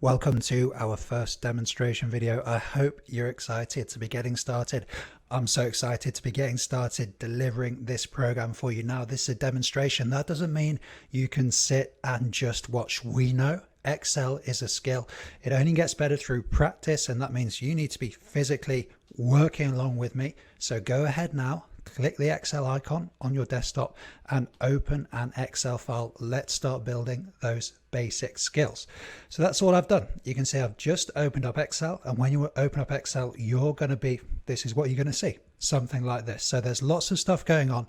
Welcome to our first demonstration video. I hope you're excited to be getting started. I'm so excited to be getting started delivering this program for you. Now, this is a demonstration. That doesn't mean you can sit and just watch. We know Excel is a skill. It only gets better through practice, and that means you need to be physically working along with me. So go ahead now. Click the Excel icon on your desktop and open an Excel file. Let's start building those basic skills. So that's all I've done. You can see I've just opened up Excel, and when you open up Excel, this is what you're going to see, something like this. So there's lots of stuff going on.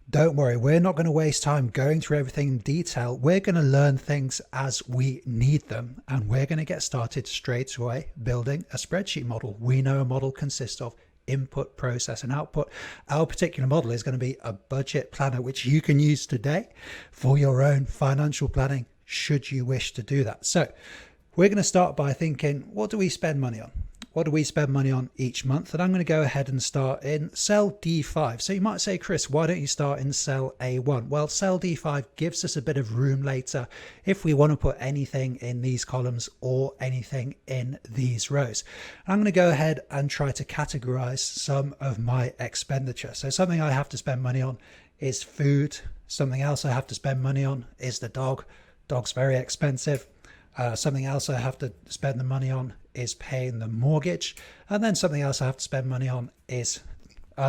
Don't worry, we're not going to waste time going through everything in detail. We're going to learn things as we need them, and we're going to get started straight away building a spreadsheet model. We know a model consists of input, process, and output. Our particular model is going to be a budget planner, which you can use today for your own financial planning, should you wish to do that. So we're going to start by thinking, what do we spend money on? What do we spend money on each month? And I'm going to go ahead and start in cell D5. So you might say, Chris, why don't you start in cell A1? Well, cell D5 gives us a bit of room later if we want to put anything in these columns or anything in these rows. I'm going to go ahead and try to categorize some of my expenditure. So something I have to spend money on is food. Something else I have to spend money on is the dog. Dog's very expensive. Something else I have to spend the money on is paying the mortgage. And then something else I have to spend money on is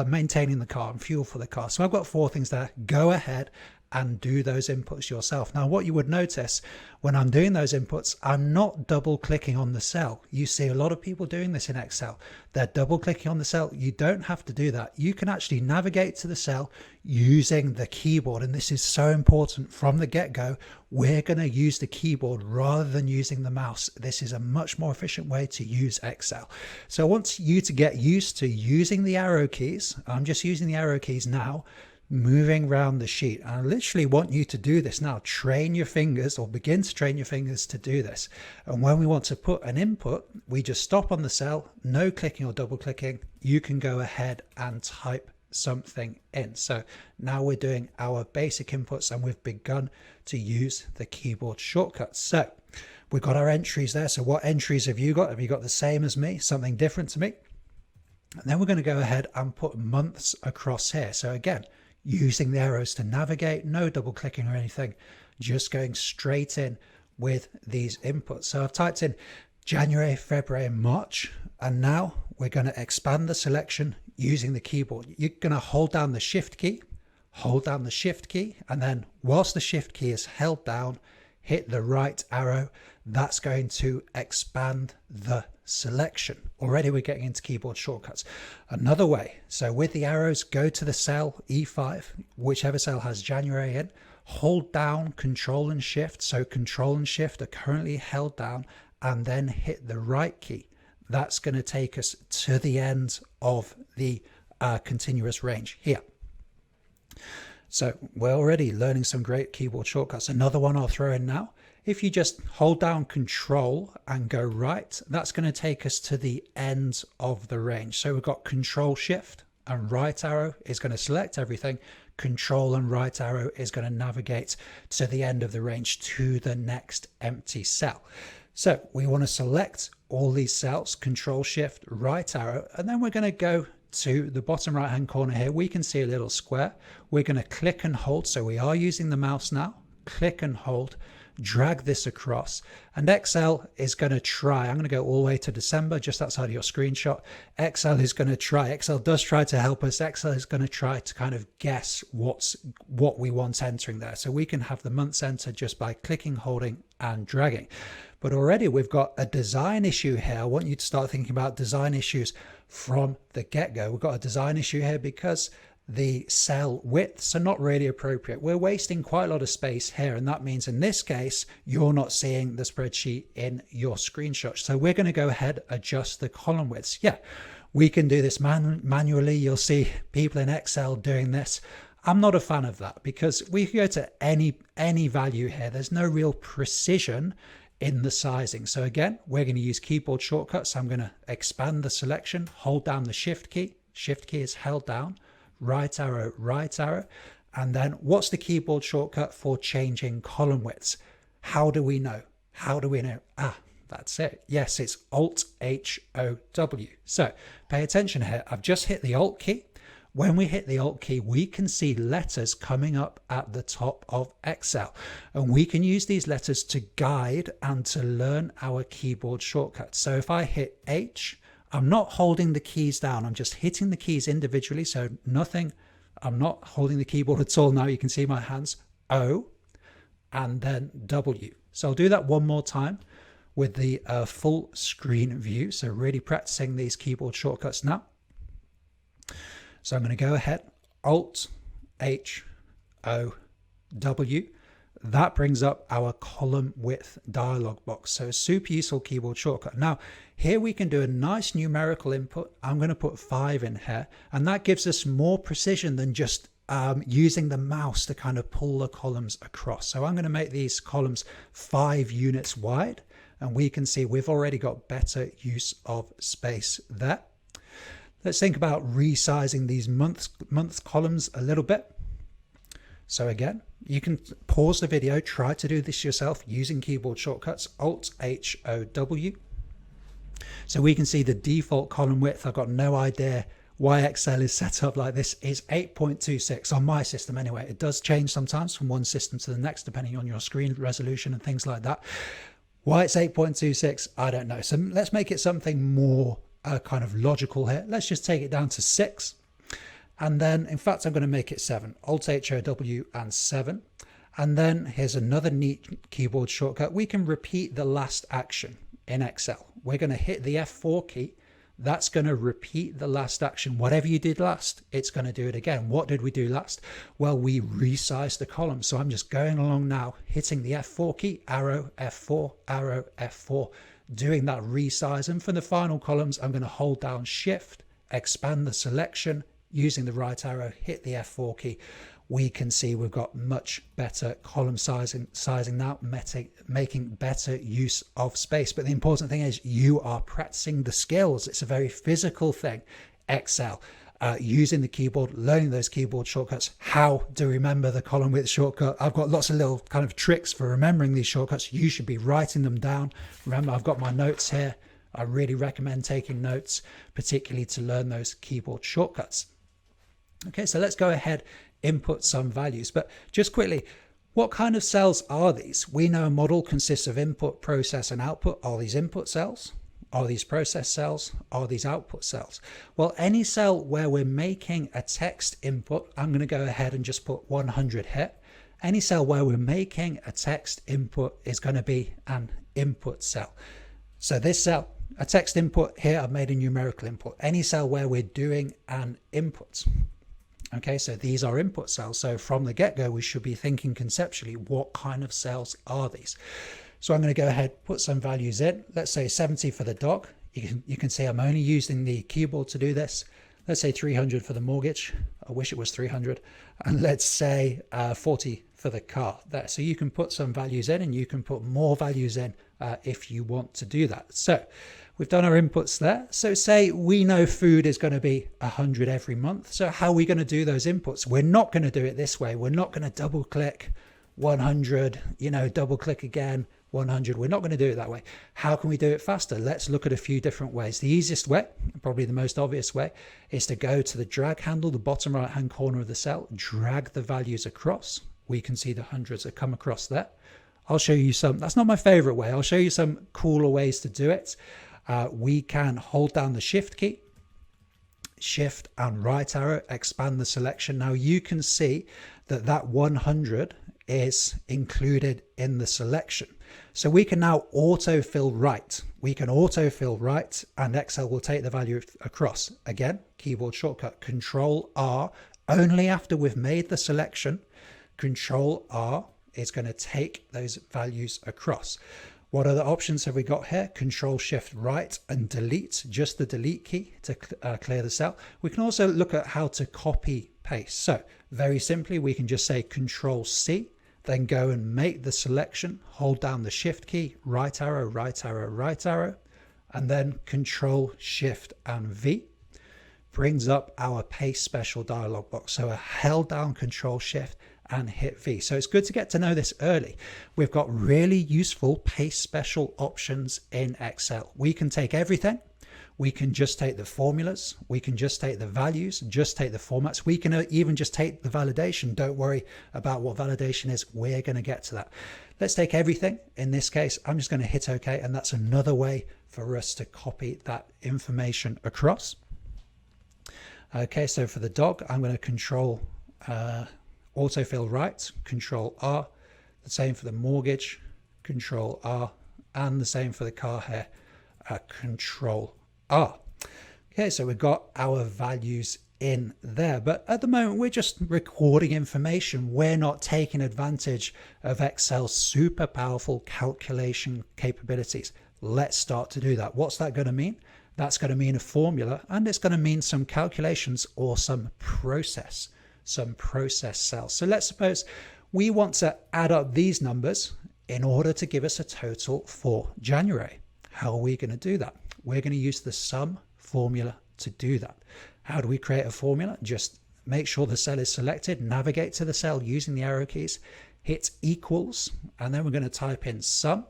maintaining the car and fuel for the car. So I've got 4 things there. Go ahead and do those inputs yourself. Now, what you would notice when I'm doing those inputs, I'm not double clicking on the cell. You see a lot of people doing this in Excel. They're double clicking on the cell. You don't have to do that. You can actually navigate to the cell using the keyboard. And this is so important from the get-go. We're going to use the keyboard rather than using the mouse. This is a much more efficient way to use Excel. So I want you to get used to using the arrow keys. I'm just using the arrow keys now, moving around the sheet. I literally want you to do this now. Train your fingers, or begin to train your fingers to do this. And when we want to put an input, we just stop on the cell, no clicking or double clicking. You can go ahead and type something in. So now we're doing our basic inputs, and we've begun to use the keyboard shortcuts. So we've got our entries there. So what entries have you got? Have you got the same as me, something different to me? And then we're going to go ahead and put months across here. So again, using the arrows to navigate, no double clicking or anything, just going straight in with these inputs. So I've typed in January, February, and March, and now we're going to expand the selection using the keyboard. You're going to hold down the shift key, and then whilst the shift key is held down, hit the right arrow. That's going to expand the selection. Already we're getting into keyboard shortcuts. Another way, so with the arrows, go to the cell E5, whichever cell has January in, hold down Control and Shift. So Control and Shift are currently held down, and then hit the right key. That's going to take us to the end of the continuous range here. So we're already learning some great keyboard shortcuts. Another one I'll throw in now. If you just hold down Control and go right, that's going to take us to the end of the range. So we've got Control Shift and right arrow is going to select everything. Control and right arrow is going to navigate to the end of the range, to the next empty cell. So we want to select all these cells, Control Shift, right arrow, and then we're going to go to the bottom right hand corner here. We can see a little square. We're going to click and hold. So we are using the mouse now. Click and hold. Drag this across, and Excel is going to try. I'm going to go all the way to December, just outside of your screenshot. Excel does try to help us. Excel is going to try to kind of guess what we want entering there. So we can have the months entered just by clicking, holding, and dragging. But already we've got a design issue here. I want you to start thinking about design issues from the get-go. We've got a design issue here because the cell widths are not really appropriate. We're wasting quite a lot of space here, and that means in this case you're not seeing the spreadsheet in your screenshot. So we're going to go ahead, adjust the column widths. Yeah, we can do this manually. You'll see people in Excel doing this. I'm not a fan of that because we can go to any value here. There's no real precision in the sizing. So again, we're going to use keyboard shortcuts. I'm going to expand the selection, hold down the shift key is held down, right arrow, and then what's the keyboard shortcut for changing column widths? How do we know? That's it. Yes, it's Alt-H-O-W. So pay attention here. I've just hit the Alt key. When we hit the Alt key, we can see letters coming up at the top of Excel. And we can use these letters to guide and to learn our keyboard shortcuts. So if I hit H, I'm not holding the keys down. I'm just hitting the keys individually. So nothing, I'm not holding the keyboard at all now. You can see my hands. O and then W. So I'll do that one more time with the full screen view. So really practicing these keyboard shortcuts now. So I'm going to go ahead, Alt, H, O, W. That brings up our column width dialog box. So super useful keyboard shortcut. Now here we can do a nice numerical input. I'm going to put 5 in here, and that gives us more precision than just using the mouse to kind of pull the columns across. So I'm going to make these columns 5 units wide, and we can see we've already got better use of space there. Let's think about resizing these month columns a little bit. So again, you can pause the video, try to do this yourself using keyboard shortcuts, Alt, H, O, W. So we can see the default column width. I've got no idea why Excel is set up like this. Is 8.26 on my system anyway. It does change sometimes from one system to the next, depending on your screen resolution and things like that. Why it's 8.26, I don't know. So let's make it something more kind of logical here. Let's just take it down to 6. And then, in fact, I'm going to make it 7. Alt, H, O, W, and 7. And then here's another neat keyboard shortcut. We can repeat the last action in Excel. We're going to hit the F4 key. That's going to repeat the last action. Whatever you did last, it's going to do it again. What did we do last? Well, we resized the column. So I'm just going along now, hitting the F4 key, arrow, F4, arrow, F4, doing that resize. And for the final columns, I'm going to hold down Shift, expand the selection, using the right arrow, hit the F4 key. We can see we've got much better column sizing now, making better use of space. But the important thing is you are practicing the skills. It's a very physical thing. Excel, using the keyboard, learning those keyboard shortcuts, how to remember the column width shortcut. I've got lots of little kind of tricks for remembering these shortcuts. You should be writing them down. Remember, I've got my notes here. I really recommend taking notes, particularly to learn those keyboard shortcuts. Okay, so let's go ahead, input some values. But just quickly, what kind of cells are these? We know a model consists of input, process, and output. Are these input cells? Are these process cells? Are these output cells? Well, any cell where we're making a text input, I'm going to go ahead and just put 100 here. Any cell where we're making a text input is going to be an input cell. So this cell, a text input here, I've made a numerical input. Any cell where we're doing an input. Okay, so these are input cells. So from the get-go, we should be thinking conceptually, what kind of cells are these? So I'm going to go ahead, put some values in. Let's say 70 for the dog. You can see I'm only using the keyboard to do this. Let's say 300 for the mortgage. I wish it was 300. And let's say 40 for the car there. So you can put some values in and you can put more values in if you want to do that. So we've done our inputs there. So say we know food is going to be 100 every month. So how are we going to do those inputs? We're not going to do it this way. We're not going to double click 100, double click again, 100. We're not going to do it that way. How can we do it faster? Let's look at a few different ways. The easiest way, probably the most obvious way, is to go to the drag handle, the bottom right hand corner of the cell, drag the values across. We can see the hundreds that come across there. I'll show you some. That's not my favorite way. I'll show you some cooler ways to do it. We can hold down the Shift key, Shift and right arrow, expand the selection. Now you can see that 100 is included in the selection. So we can now autofill right. We can autofill right and Excel will take the value across. Again, keyboard shortcut, Control R. Only after we've made the selection, Control R is going to take those values across. What other options have we got here? Control Shift right and delete, just the delete key to clear the cell. We can also look at how to copy paste. So very simply, we can just say Control C, then go and make the selection, hold down the Shift key, right arrow, right arrow, right arrow, and then Control Shift and V brings up our paste special dialog box. So I held down Control Shift and hit V. So it's good to get to know this early. We've got really useful paste special options in Excel. We can take everything. We can just take the formulas, we can just take the values, just take the formats. We can even just take the validation. Don't worry about what validation is. We're going to get to that. Let's take everything. In this case, I'm just going to hit OK. And that's another way for us to copy that information across. Okay, so for the dog, I'm going to control autofill right, control R. The same for the mortgage, control R. And the same for the car here, control R. Okay, so we've got our values in there, but at the moment we're just recording information. We're not taking advantage of Excel's super powerful calculation capabilities. Let's start to do that. What's that going to mean? That's going to mean a formula, and it's going to mean some calculations or some process cells. So let's suppose we want to add up these numbers in order to give us a total for January. How are we going to do that? We're going to use the sum formula to do that. How do we create a formula? Just make sure the cell is selected, navigate to the cell using the arrow keys, hit equals, and then we're going to type in sum,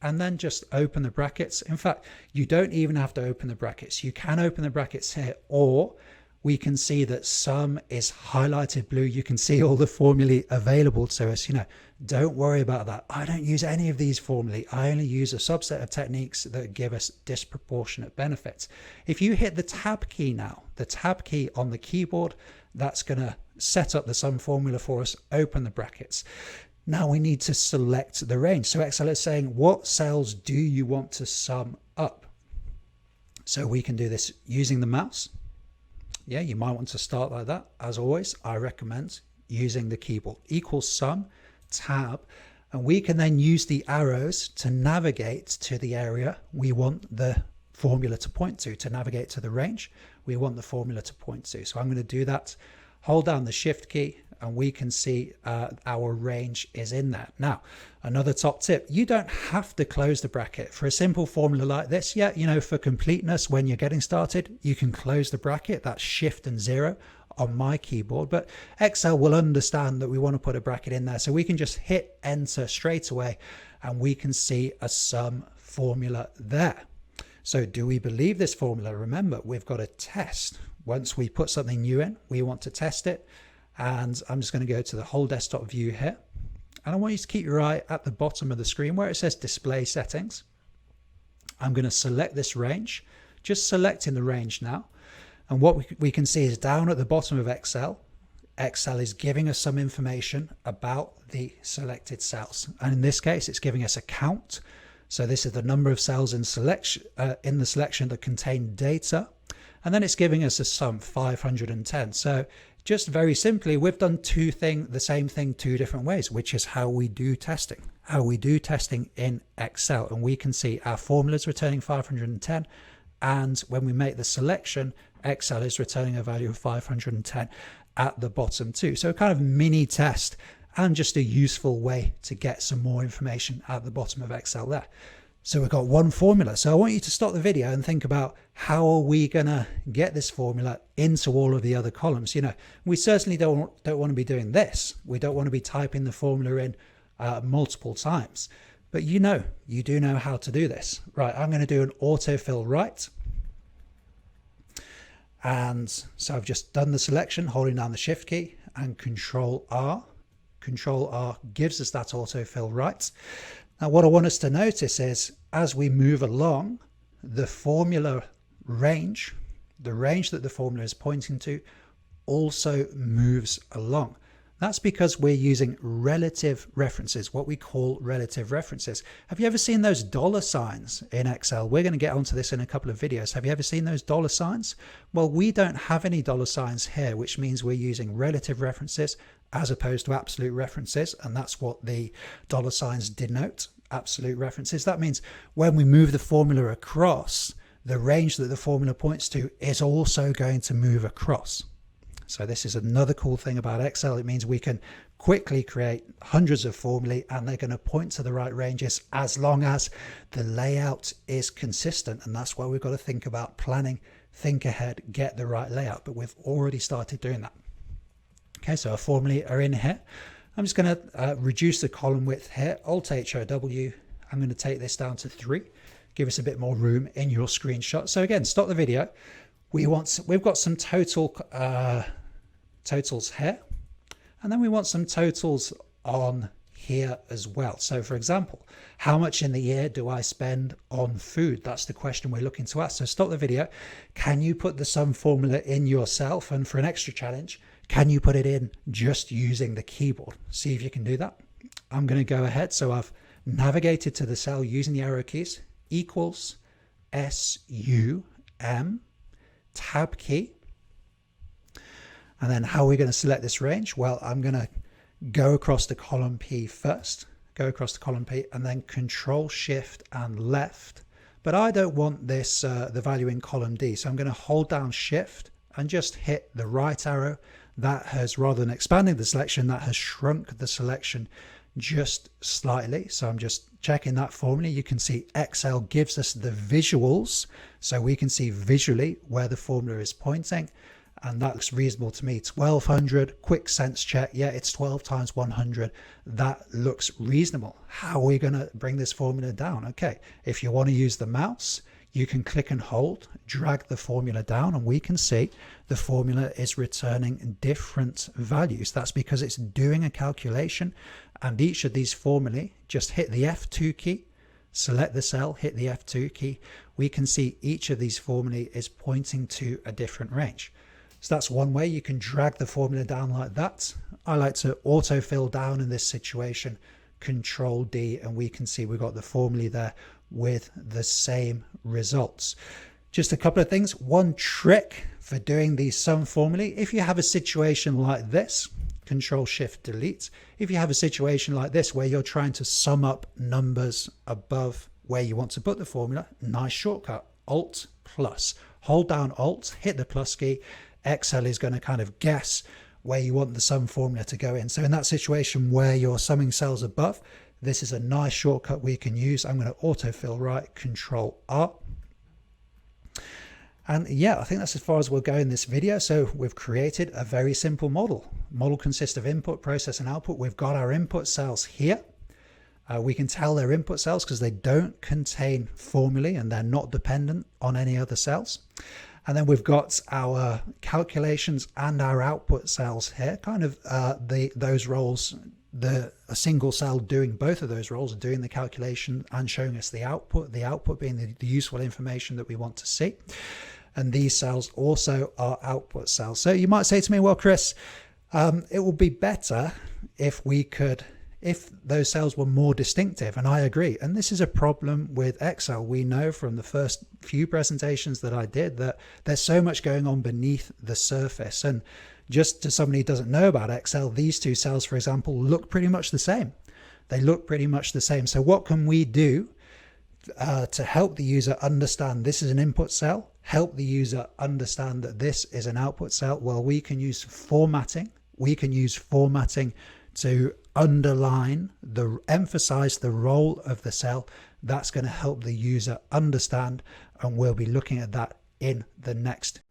and then just open the brackets. In fact, you don't even have to open the brackets. You can open the brackets here, or we can see that sum is highlighted blue. You can see all the formulae available to us. Don't worry about that. I don't use any of these formulae. I only use a subset of techniques that give us disproportionate benefits. If you hit the tab key now, the tab key on the keyboard, that's going to set up the sum formula for us, open the brackets. Now we need to select the range. So Excel is saying, what cells do you want to sum up? So we can do this using the mouse. Yeah, you might want to start like that. As always, I recommend using the keyboard. Equals sum, tab, and we can then use the arrows to navigate to the area we want the formula to point to navigate to the range we want the formula to point to. So I'm going to do that. Hold down the shift key, and we can see our range is in there. Now, another top tip, you don't have to close the bracket for a simple formula like this. Yeah, for completeness, when you're getting started, you can close the bracket. That's shift and 0 on my keyboard, but Excel will understand that we want to put a bracket in there. So we can just hit enter straight away, and we can see a sum formula there. So do we believe this formula? Remember, we've got a test. Once we put something new in, we want to test it. And I'm just going to go to the whole desktop view here. And I want you to keep your eye at the bottom of the screen where it says display settings. I'm going to select this range, just selecting the range now. And what we can see is down at the bottom of Excel, Excel is giving us some information about the selected cells. And in this case, it's giving us a count. So this is the number of cells in the selection that contain data. And then it's giving us a sum, 510. So just very simply, we've done the same thing two different ways, which is how we do testing. In Excel. And we can see our formulas returning 510. And when we make the selection, Excel is returning a value of 510 at the bottom too. So kind of mini test, and just a useful way to get some more information at the bottom of Excel there. So we've got one formula. So I want you to stop the video and think about, how are we going to get this formula into all of the other columns? We certainly don't want to be doing this. We don't want to be typing the formula in multiple times. But you do know how to do this. Right, I'm going to do an autofill right. And so I've just done the selection, holding down the shift key and control R. Control R gives us that autofill right. Now, what I want us to notice is, as we move along, the formula range, the range that the formula is pointing to, also moves along. That's because we're using relative references, what we call relative references. Have you ever seen those dollar signs in Excel? We're going to get onto this in a couple of videos. Have you ever seen those dollar signs? Well, we don't have any dollar signs here, which means we're using relative references as opposed to absolute references. And that's what the dollar signs denote, absolute references. That means when we move the formula across, the range that the formula points to is also going to move across. So this is another cool thing about Excel. It means we can quickly create hundreds of formulae, and they're going to point to the right ranges as long as the layout is consistent. And that's why we've got to think about planning, think ahead, get the right layout. But we've already started doing that. Okay, so our formulae are in here. I'm just going to reduce the column width here, Alt-HOW. I'm going to take this down to 3, give us a bit more room in your screenshot. So again, stop the video. We've got some totals here, and then we want some totals on here as well. So for example, how much in the year do I spend on food? That's the question we're looking to ask. So stop the video. Can you put the sum formula in yourself? And for an extra challenge, can you put it in just using the keyboard? See if you can do that. I'm going to go ahead. So I've navigated to the cell using the arrow keys, equals SUM, tab key. And then how are we going to select this range? Well, I'm going to go across the column P first, and then Control Shift and left. But I don't want this, the value in column D. So I'm going to hold down Shift and just hit the right arrow. That has, rather than expanding the selection, that has shrunk the selection just slightly. So I'm just checking that formula. You can see Excel gives us the visuals, so we can see visually where the formula is pointing, and that looks reasonable to me. 1200, quick sense check. Yeah, it's 12 times 100. That looks reasonable. How are we going to bring this formula down? Okay, if you want to use the mouse, you can click and hold, drag the formula down, and we can see the formula is returning different values. That's because it's doing a calculation, and each of these formulae, just hit the F2 key, select the cell, hit the F2 key. We can see each of these formulae is pointing to a different range. So that's one way you can drag the formula down like that. I like to autofill down in this situation, Control D, and we can see we've got the formulae there with the same results. Just a couple of things. One trick for doing these sum formulae, if you have a situation like this, Control Shift Delete. If you have a situation like this where you're trying to sum up numbers above where you want to put the formula, nice shortcut, Alt plus. Hold down Alt, hit the plus key. Excel is going to kind of guess where you want the sum formula to go in. So in that situation where you're summing cells above, this is a nice shortcut we can use. I'm going to autofill right, Control R. And yeah, I think that's as far as we'll go in this video. So we've created a very simple model. Model consists of input, process, and output. We've got our input cells here. We can tell they're input cells because they don't contain formulae and they're not dependent on any other cells. And then we've got our calculations and our output cells here, kind of those roles, a single cell doing both of those roles, doing the calculation and showing us the output being the useful information that we want to see. And these cells also are output cells. So you might say to me, well, Chris, it would be better if those cells were more distinctive, and I agree. And this is a problem with Excel. We know from the first few presentations that I did that there's so much going on beneath the surface. And just to somebody who doesn't know about Excel, these two cells, for example, look pretty much the same. They look pretty much the same. So what can we do to help the user understand this is an input cell, help the user understand that this is an output cell? Well, we can use formatting. We can use formatting to emphasize the role of the cell. That's going to help the user understand, and we'll be looking at that in the next.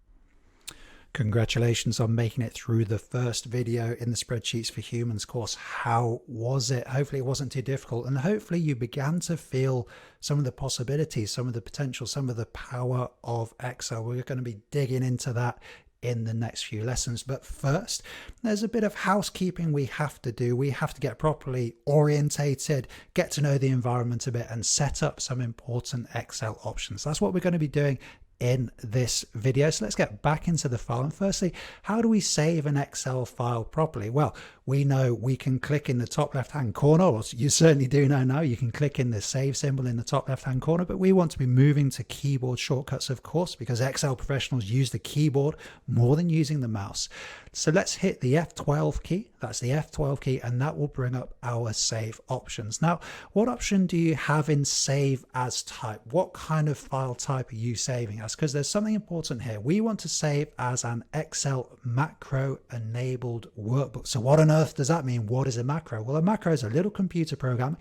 Congratulations on making it through the first video in the Spreadsheets for Humans course. How was it? Hopefully it wasn't too difficult, and hopefully you began to feel some of the possibilities, some of the potential, some of the power of Excel. We're going to be digging into that in the next few lessons. But first, there's a bit of housekeeping we have to do. We have to get properly orientated, get to know the environment a bit, and set up some important Excel options. That's what we're going to be doing in this video. So let's get back into the file. And firstly, how do we save an Excel file properly? Well, we know we can click in the top left hand corner, or you certainly do know now, you can click in the save symbol in the top left hand corner, but we want to be moving to keyboard shortcuts, of course, because Excel professionals use the keyboard more than using the mouse. So let's hit the F12 key. That's the F12 key, and that will bring up our save options. Now, what option do you have in save as type? What kind of file type are you saving as? Because there's something important here. We want to save as an Excel macro enabled workbook. So what on earth does that mean? What is a macro? Well, a macro is a little computer program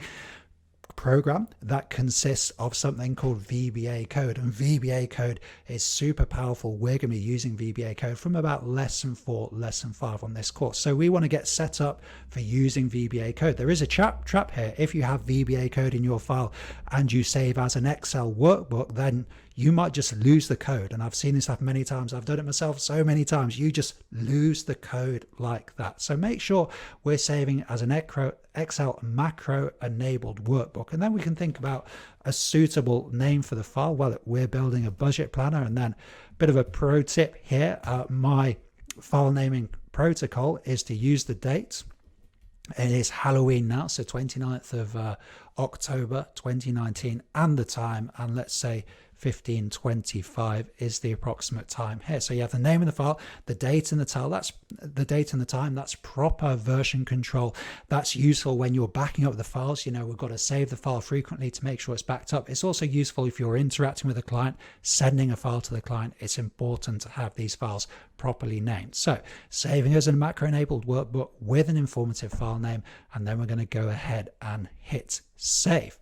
program that consists of something called VBA code, and VBA code is super powerful. We're going to be using VBA code from about lesson 4, lesson 5 on this course. So we want to get set up for using VBA code. There is a trap here. If you have VBA code in your file and you save as an Excel workbook, then you might just lose the code. And I've seen this happen many times. I've done it myself so many times. You just lose the code like that. So make sure we're saving as an Excel macro enabled workbook. And then we can think about a suitable name for the file. Well, we're building a budget planner. And then a bit of a pro tip here. My file naming protocol is to use the date. It is Halloween now, so 29th of October 2019, and the time, and let's say 1525 is the approximate time here. So you have the name of the file, the date and the time. That's the date and the time. That's proper version control. That's useful when you're backing up the files. You know, we've got to save the file frequently to make sure it's backed up. It's also useful if you're interacting with a client, sending a file to the client. It's important to have these files properly named. So saving as a macro enabled workbook with an informative file name, and then we're going to go ahead and hit save.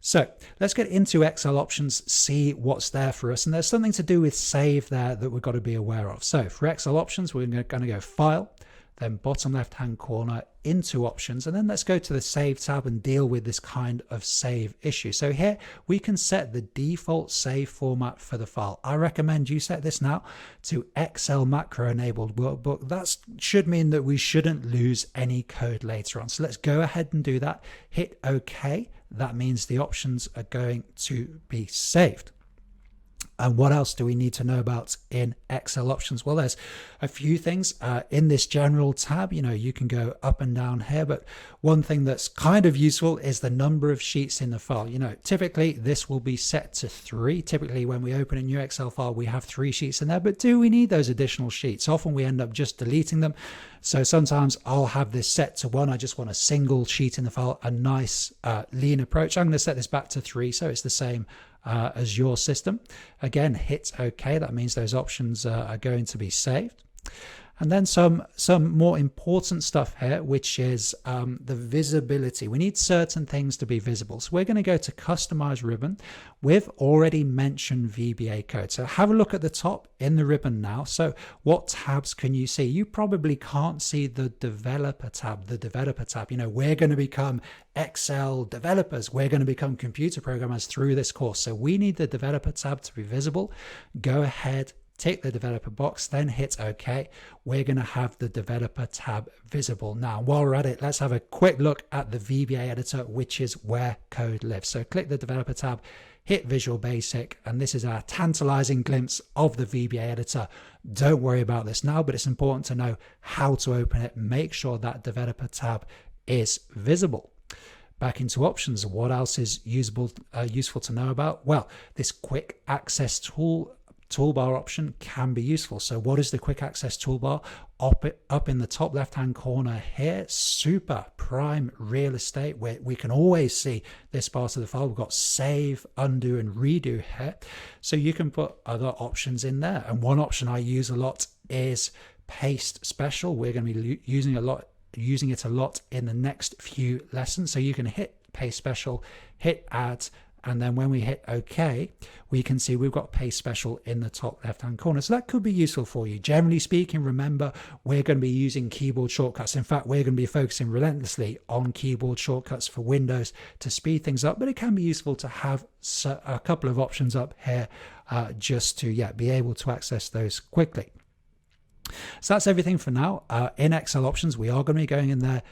So let's get into Excel options, see what's there for us. And there's something to do with save there that we've got to be aware of. So for Excel options, we're going to go File, then bottom left hand corner into options, and then let's go to the Save tab and deal with this kind of save issue. So here we can set the default save format for the file. I recommend you set this now to Excel macro enabled workbook. That should mean that we shouldn't lose any code later on. So let's go ahead and do that. Hit OK. That means the options are going to be saved. And what else do we need to know about in Excel options? Well, there's a few things in this general tab. You know, you can go up and down here, but one thing that's kind of useful is the number of sheets in the file. You know, typically this will be set to 3. Typically when we open a new Excel file, we have 3 sheets in there, but do we need those additional sheets? Often we end up just deleting them. So sometimes I'll have this set to 1. I just want a single sheet in the file, a nice lean approach. I'm going to set this back to 3, so it's the same as your system. Again, hit OK. That means those options are going to be saved. And then some more important stuff here, which is the visibility. We need certain things to be visible. So we're going to go to Customize Ribbon. We've already mentioned VBA code. So have a look at the top in the ribbon now. So what tabs can you see? You probably can't see the Developer tab. The Developer tab, you know, we're going to become Excel developers. We're going to become computer programmers through this course. So we need the Developer tab to be visible. Go ahead, tick the developer box, then hit OK. We're going to have the developer tab visible. Now, while we're at it, let's have a quick look at the VBA editor, which is where code lives. So click the developer tab, hit Visual Basic, and this is our tantalizing glimpse of the VBA editor. Don't worry about this now, but it's important to know how to open it. Make sure that developer tab is visible. Back into options, what else is useful to know about? Well, this quick access toolbar option can be useful. So what is the quick access toolbar? Up in the top left hand corner here, super prime real estate, where we can always see this part of the file. We've got save, undo and redo here, so you can put other options in there. And one option I use a lot is paste special. We're going to be using it a lot in the next few lessons. So you can hit paste special, hit add, and then when we hit OK, we can see we've got paste special in the top left hand corner. So that could be useful for you. Generally speaking, remember, we're going to be using keyboard shortcuts. In fact, we're going to be focusing relentlessly on keyboard shortcuts for Windows to speed things up, but it can be useful to have a couple of options up here just to be able to access those quickly. So that's everything for now. In Excel options, we are going to be going in there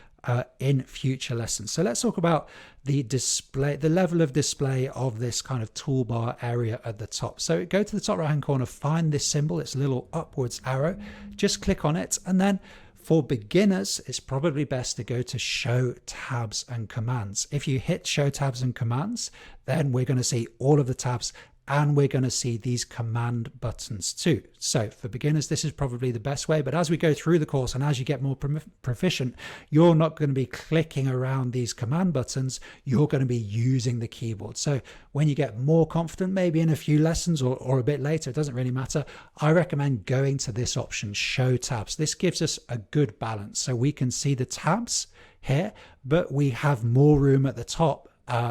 in future lessons. So let's talk about the display, the level of display of this kind of toolbar area at the top. So go to the top right hand corner, find this symbol, it's a little upwards arrow, just click on it, and then for beginners, it's probably best to go to Show Tabs and Commands. If you hit Show Tabs and Commands, then we're going to see all of the tabs, and we're going to see these command buttons too. So for beginners, this is probably the best way, but as we go through the course and as you get more proficient, you're not going to be clicking around these command buttons, you're going to be using the keyboard. So when you get more confident, maybe in a few lessons or a bit later, it doesn't really matter, I recommend going to this option, Show Tabs. This gives us a good balance. So we can see the tabs here, but we have more room at the top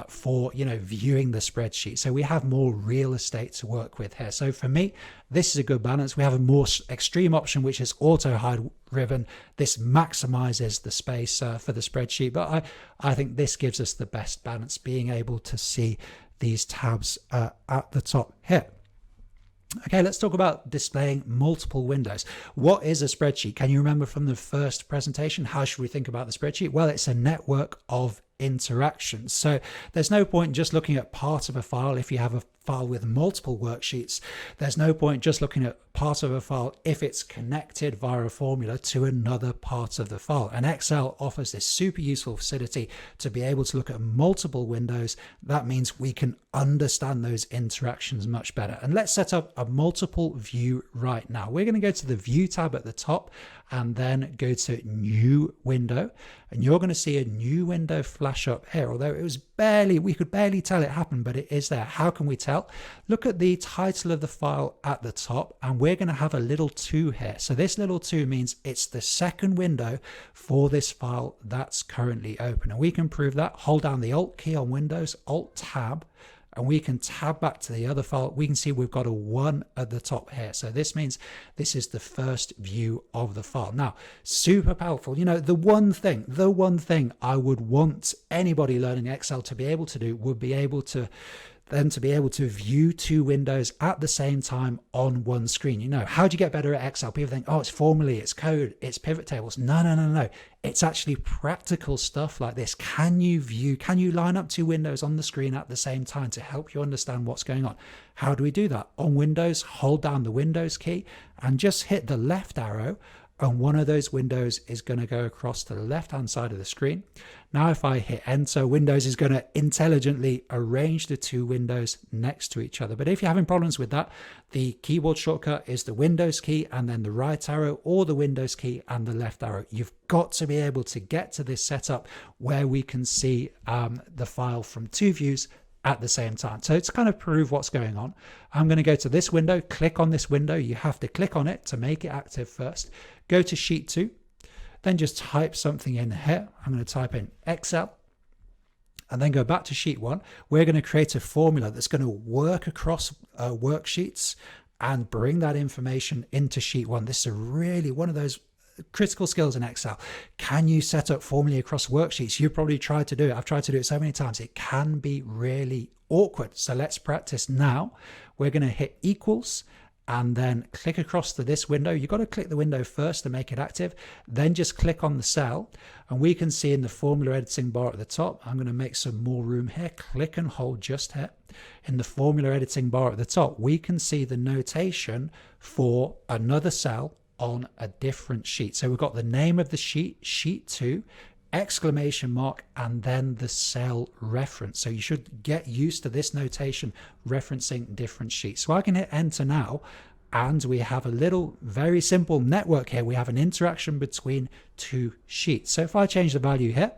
for viewing the spreadsheet. So we have more real estate to work with here. So for me, this is a good balance. We have a more extreme option, which is auto hide ribbon. This maximizes the space for the spreadsheet, but I think this gives us the best balance, being able to see these tabs at the top here. Okay, let's talk about displaying multiple windows. What is a spreadsheet? Can you remember from the first presentation? How should we think about the spreadsheet? Well, it's a network of interactions. So there's no point just looking at part of a file if you have a file with multiple worksheets. There's no point just looking at part of a file if it's connected via a formula to another part of the file. And Excel offers this super useful facility to be able to look at multiple windows. That means we can understand those interactions much better. And let's set up a multiple view right now. We're going to go to the View tab at the top and then go to New Window. And you're going to see a new window flash up here, although we could barely tell it happened, but it is there. How can we tell? Look at the title of the file at the top, and we're going to have a little 2 here. So this little 2 means it's the second window for this file that's currently open. And we can prove that. Hold down the Alt key on Windows, Alt Tab, and we can tab back to the other file. We can see we've got a 1 at the top here. So this means this is the first view of the file. Now, super powerful. The one thing I would want anybody learning Excel to be able to do would be able to view 2 windows at the same time on one screen. How do you get better at Excel? People think, oh, it's formulae, it's code, it's pivot tables. No. It's actually practical stuff like this. Can you line up 2 windows on the screen at the same time to help you understand what's going on? How do we do that? On Windows, hold down the Windows key and just hit the left arrow, and one of those windows is going to go across to the left-hand side of the screen. Now, if I hit enter, Windows is going to intelligently arrange the 2 windows next to each other. But if you're having problems with that, the keyboard shortcut is the Windows key and then the right arrow, or the Windows key and the left arrow. You've got to be able to get to this setup where we can see the file from 2 views at the same time. So to kind of prove what's going on, I'm going to go to this window, click on this window. You have to click on it to make it active first. Go to Sheet 2, then just type something in here. I'm going to type in Excel and then go back to Sheet 1. We're going to create a formula that's going to work across worksheets and bring that information into Sheet 1. This is really one of those critical skills in Excel. Can you set up formulae across worksheets? You've probably tried to do it. I've tried to do it so many times. It can be really awkward. So let's practice now. We're going to hit equals and then click across to this window. You've got to click the window first to make it active, then just click on the cell, and we can see in the formula editing bar at the top, I'm going to make some more room here, click and hold just here. In the formula editing bar at the top, we can see the notation for another cell on a different sheet. So we've got the name of the sheet, Sheet 2, exclamation mark, and then the cell reference. So you should get used to this notation referencing different sheets. So I can hit enter now, and we have a little very simple network here. We have an interaction between 2 sheets. So if I change the value here,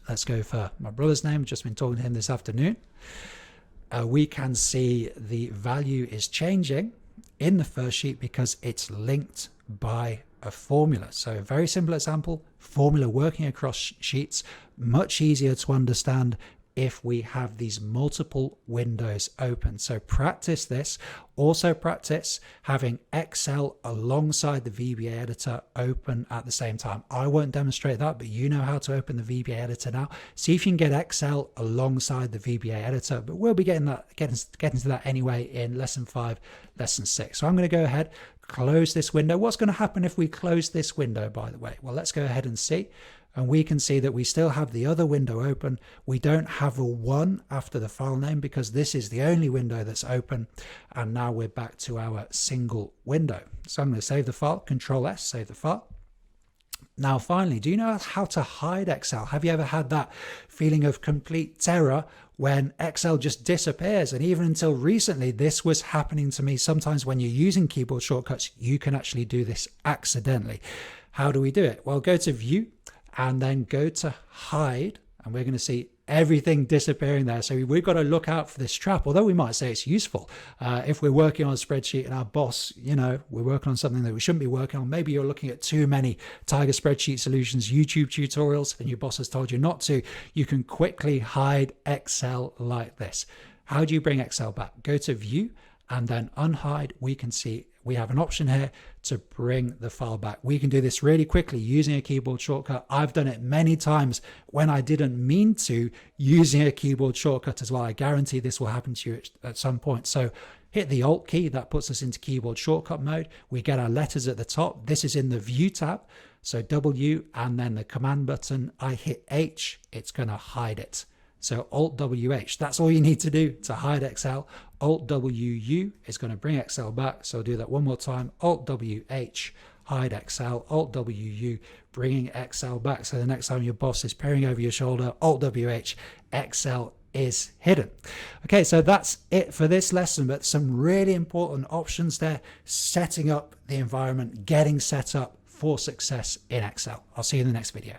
let's go for my brother's name, just been talking to him this afternoon, we can see the value is changing in the first sheet because it's linked by a formula. So a very simple example, formula working across sheets, much easier to understand if we have these multiple windows open. So practice this. Also practice having Excel alongside the VBA editor open at the same time. I won't demonstrate that, but you know how to open the VBA editor now. See if you can get Excel alongside the VBA editor, but we'll be getting to that anyway in lesson 5, lesson 6. So I'm going to go ahead, close this window. What's going to happen if we close this window, by the way? Well, let's go ahead and see. And we can see that we still have the other window open. We don't have a 1 after the file name because this is the only window that's open. And now we're back to our single window. So I'm going to save the file, Control S, save the file. Now, finally, do you know how to hide Excel? Have you ever had that feeling of complete terror when Excel just disappears? And even until recently, this was happening to me. Sometimes when you're using keyboard shortcuts, you can actually do this accidentally. How do we do it? Well, go to View and then go to Hide, and we're going to see everything disappearing there. So we've got to look out for this trap, although we might say it's useful. If we're working on a spreadsheet and our boss, we're working on something that we shouldn't be working on. Maybe you're looking at too many Tiger Spreadsheet Solutions YouTube tutorials and your boss has told you not to. You can quickly hide Excel like this. How do you bring Excel back? Go to View and then Unhide. We can see we have an option here to bring the file back. We can do this really quickly using a keyboard shortcut. I've done it many times when I didn't mean to, using a keyboard shortcut as well. I guarantee this will happen to you at some point. So hit the Alt key, that puts us into keyboard shortcut mode. We get our letters at the top. This is in the View tab. So W and then the Command button. I hit H, it's going to hide it. So Alt WH, that's all you need to do to hide Excel. Alt WU is going to bring Excel back. So I'll do that one more time. Alt WH, hide Excel. Alt WU, bringing Excel back. So the next time your boss is peering over your shoulder, Alt WH, Excel is hidden. Okay, so that's it for this lesson, but some really important options there. Setting up the environment, getting set up for success in Excel. I'll see you in the next video.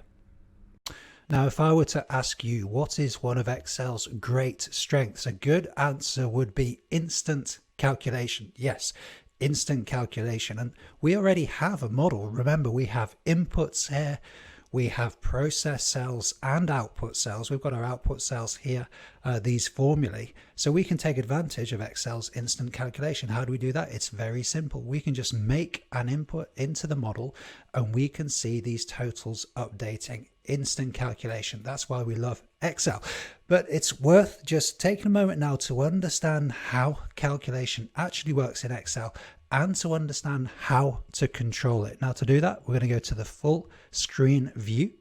Now, if I were to ask you what is one of Excel's great strengths, a good answer would be instant calculation. Yes, instant calculation. And we already have a model. Remember, we have inputs here, we have process cells and output cells. We've got our output cells here, these formulae. So we can take advantage of Excel's instant calculation. How do we do that? It's very simple. We can just make an input into the model and we can see these totals updating. Instant calculation. That's why we love Excel. But it's worth just taking a moment now to understand how calculation actually works in Excel and to understand how to control it. Now, to do that, we're going to go to the full screen view.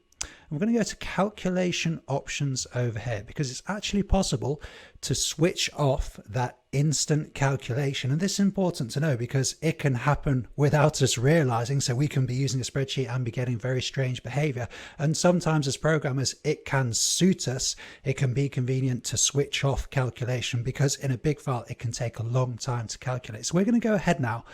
We're going to go to calculation options over here because it's actually possible to switch off that instant calculation. And this is important to know because it can happen without us realizing. So we can be using a spreadsheet and be getting very strange behavior. And sometimes as programmers, it can suit us. It can be convenient to switch off calculation because in a big file, it can take a long time to calculate. So we're going to go ahead now,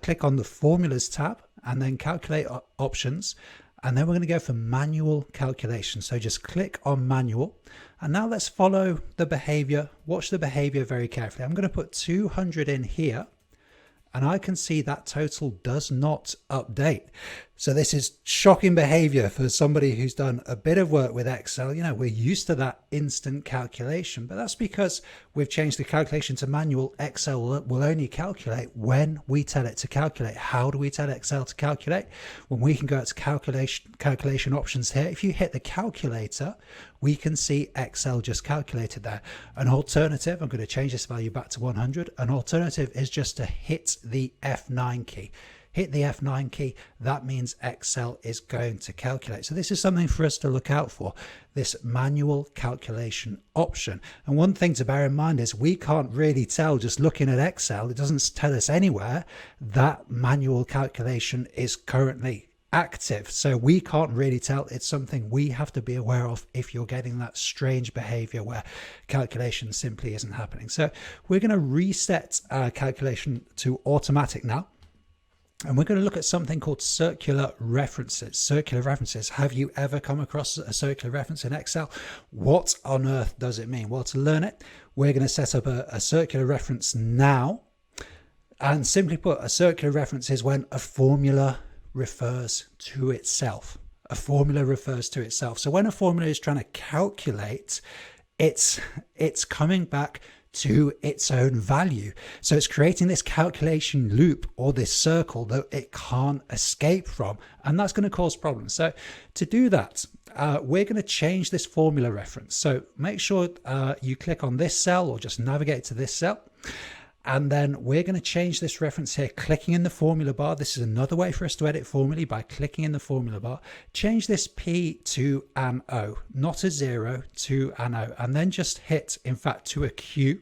click on the Formulas tab and then Calculate Options. And then we're going to go for manual calculation. So just click on manual. And now let's follow the behavior. Watch the behavior very carefully. I'm going to put 200 in here. And I can see that total does not update. So this is shocking behavior for somebody who's done a bit of work with Excel. We're used to that instant calculation, but that's because we've changed the calculation to manual. Excel will only calculate when we tell it to calculate. How do we tell Excel to calculate? When we can go to calculation options here. If you hit the calculator, we can see Excel just calculated there. An alternative, I'm going to change this value back to 100. An alternative is just to hit the F9 key. Hit the F9 key, that means Excel is going to calculate. So this is something for us to look out for, this manual calculation option. And one thing to bear in mind is we can't really tell just looking at Excel, it doesn't tell us anywhere that manual calculation is currently active. So we can't really tell. It's something we have to be aware of if you're getting that strange behavior where calculation simply isn't happening. So we're going to reset our calculation to automatic now. And we're going to look at something called circular references. Circular references. Have you ever come across a circular reference in Excel? What on earth does it mean? Well, to learn it, we're going to set up a circular reference now. And simply put, a circular reference is when a formula refers to itself. A formula refers to itself. So when a formula is trying to calculate, it's coming back to its own value. So it's creating this calculation loop or this circle that it can't escape from. And that's going to cause problems. So to do that, we're going to change this formula reference. So make sure you click on this cell or just navigate to this cell. And then we're going to change this reference here, clicking in the formula bar. This is another way for us to edit formulae by clicking in the formula bar. Change this P to an O, not a 0, to an O, and then just hit, in fact, to a Q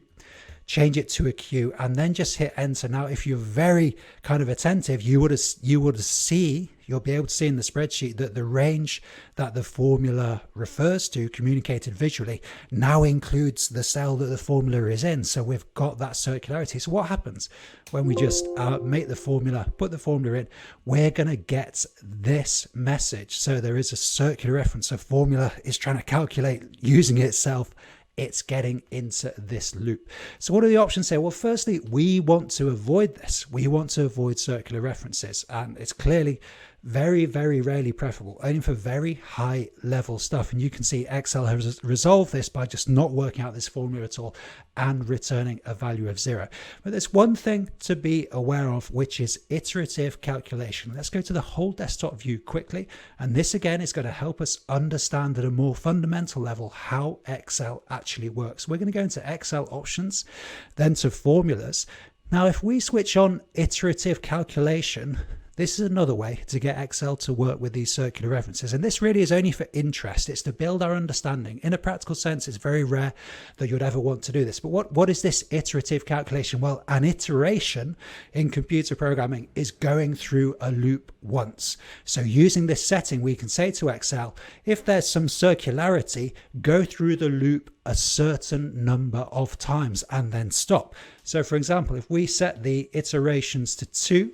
change it to a Q, and then just hit enter. Now, if you're very kind of attentive, you'll be able to see in the spreadsheet that the range that the formula refers to, communicated visually, now includes the cell that the formula is in. So we've got that circularity. So what happens when we just make the formula, put the formula in, we're going to get this message. So there is a circular reference. A formula is trying to calculate using itself. It's getting into this loop. So what are the options here? Well, firstly, we want to avoid this. We want to avoid circular references, and it's clearly very, very rarely preferable, only for very high level stuff. And you can see Excel has resolved this by just not working out this formula at all and returning a value of 0. But there's one thing to be aware of, which is iterative calculation. Let's go to the whole desktop view quickly. And this again is going to help us understand at a more fundamental level how Excel actually works. We're going to go into Excel options, then to formulas. Now, if we switch on iterative calculation, this is another way to get Excel to work with these circular references. And this really is only for interest. It's to build our understanding. In a practical sense, it's very rare that you'd ever want to do this. But what is this iterative calculation? Well, an iteration in computer programming is going through a loop once. So using this setting, we can say to Excel, if there's some circularity, go through the loop a certain number of times and then stop. So for example, if we set the iterations to 2,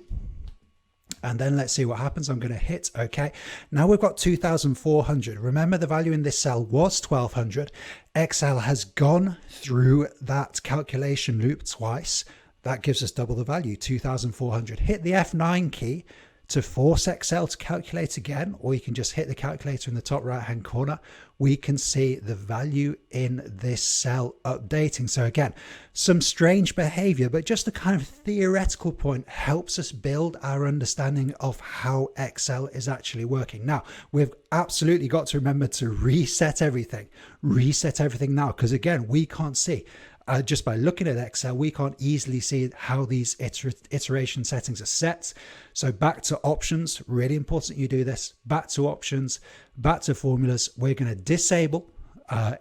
and then let's see what happens. I'm going to hit OK. Now we've got 2,400. Remember, the value in this cell was 1,200. Excel has gone through that calculation loop twice. That gives us double the value, 2,400. Hit the F9 key to force Excel to calculate again, or you can just hit the calculator in the top right hand corner. We can see the value in this cell updating. So again, some strange behavior, but just a kind of theoretical point helps us build our understanding of how Excel is actually working. Now, we've absolutely got to remember to reset everything now, because again, we can't see. Just by looking at Excel, we can't easily see how these iteration settings are set. So back to options, really important you do this. Back to options, back to formulas. We're going to disable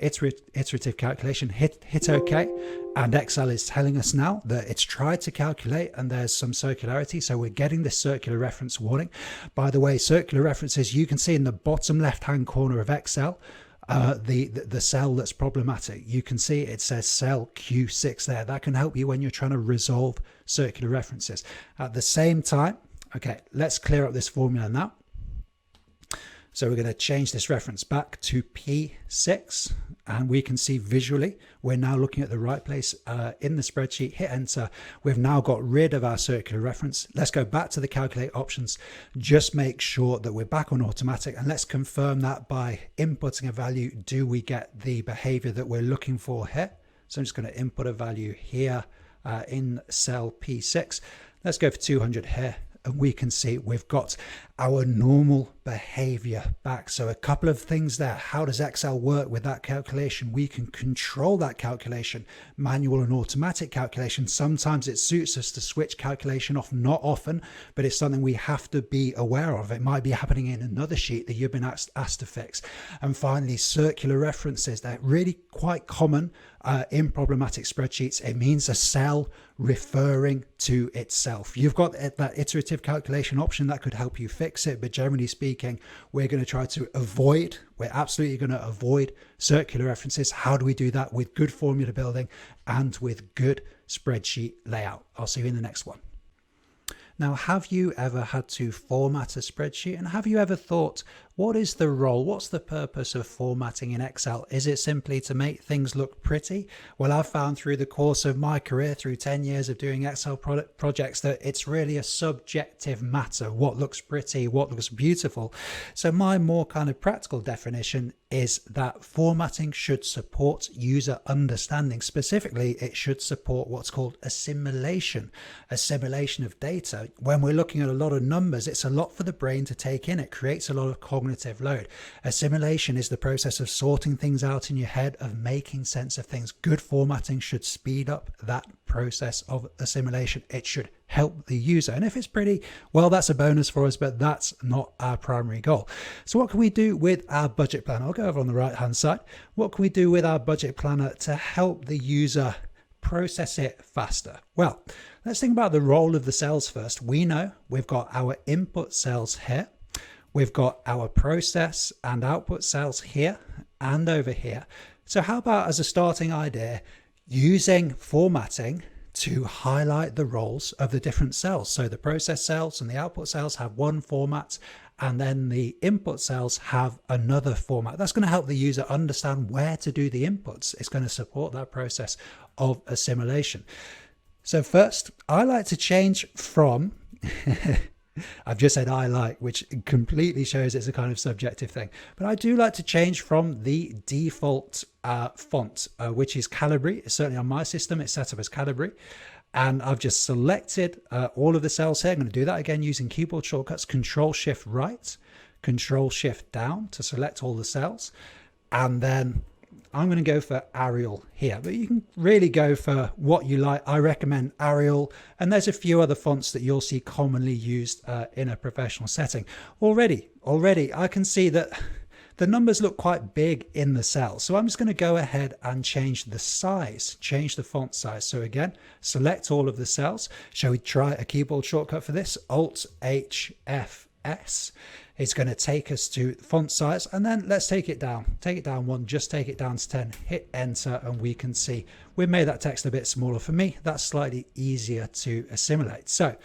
iterative calculation, hit OK. And Excel is telling us now that it's tried to calculate and there's some circularity. So we're getting this circular reference warning. By the way, circular references, you can see in the bottom left-hand corner of Excel, the cell that's problematic. You can see it says cell Q6 there. That can help you when you're trying to resolve circular references. At the same time, okay, let's clear up this formula now. So we're going to change this reference back to P6, and we can see visually we're now looking at the right place in the spreadsheet. Hit enter. We've now got rid of our circular reference. Let's go back to the calculate options. Just make sure that we're back on automatic, and let's confirm that by inputting a value. Do we get the behavior that we're looking for here? So I'm just going to input a value here in cell P6. Let's go for 200 here. And we can see we've got our normal behavior back. So a couple of things there. How does Excel work with that calculation? We can control that calculation, manual and automatic calculation. Sometimes it suits us to switch calculation off, not often, but it's something we have to be aware of. It might be happening in another sheet that you've been asked to fix. And finally, circular references. They're really quite common in problematic spreadsheets. It means a cell referring to itself. You've got that iterative calculation option that could help you fix it, but generally speaking, we're going to try to avoid, we're absolutely going to avoid circular references. How do we do that? With good formula building and with good spreadsheet layout. I'll see you in the next one. Now, have you ever had to format a spreadsheet, and have you ever thought, what is the role? What's the purpose of formatting in Excel? Is it simply to make things look pretty? Well, I've found through the course of my career, through 10 years of doing Excel projects, that it's really a subjective matter. What looks pretty, what looks beautiful. So my more kind of practical definition is that formatting should support user understanding. Specifically, it should support what's called assimilation of data. When we're looking at a lot of numbers, it's a lot for the brain to take in. It creates a lot of cognitive load. Assimilation is the process of sorting things out in your head, of making sense of things. Good formatting should speed up that process of assimilation. It should help the user. And if it's pretty, well, that's a bonus for us, but that's not our primary goal. So what can we do with our budget planner? I'll go over on the right hand side. What can we do with our budget planner to help the user process it faster? Well, let's think about the role of the cells first. We know we've got our input cells here. We've got our process and output cells here and over here. So how about, as a starting idea, using formatting to highlight the roles of the different cells? So the process cells and the output cells have one format, and then the input cells have another format. That's going to help the user understand where to do the inputs. It's going to support that process of assimilation. So first, I like to change from I've just said I like, which completely shows it's a kind of subjective thing, but I do like to change from the default font, which is Calibri. Certainly on my system, it's set up as Calibri. And I've just selected all of the cells here. I'm going to do that again using keyboard shortcuts, Control-Shift right, Control-Shift down to select all the cells. And then I'm going to go for Arial here, but you can really go for what you like. I recommend Arial, and there's a few other fonts that you'll see commonly used in a professional setting. Already, I can see that the numbers look quite big in the cells. So I'm just going to go ahead and change the size, change the font size. So again, select all of the cells. Shall we try a keyboard shortcut for this? Alt-HFS. It's going to take us to font size, and then let's take it down one, just take it down to 10, hit enter, and we can see we've made that text a bit smaller. For me, that's slightly easier to assimilate. So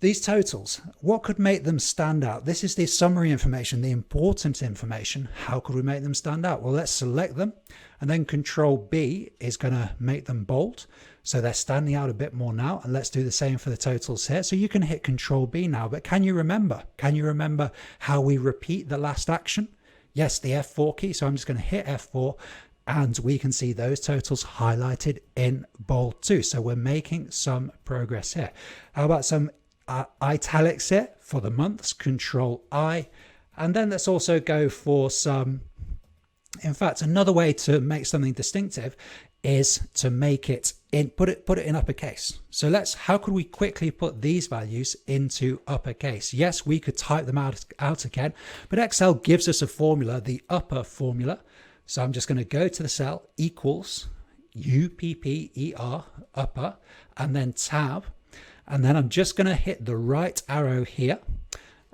these totals, what could make them stand out? This is the summary information, the important information. How could we make them stand out? Well, let's select them, and then Control B is going to make them bold. So they're standing out a bit more now. And let's do the same for the totals here. So you can hit Control B now, but can you remember? Can you remember how we repeat the last action? Yes, the F4 key. So I'm just going to hit F4, and we can see those totals highlighted in bold too. So we're making some progress here. How about some italics here for the months? Control I. And then let's also go for some, in fact, another way to make something distinctive is to make it in, put it in uppercase. So how could we quickly put these values into uppercase? Yes, we could type them out again, but Excel gives us a formula, the upper formula. So I'm just going to go to the cell, equals UPPER, upper, and then tab. And then I'm just going to hit the right arrow here,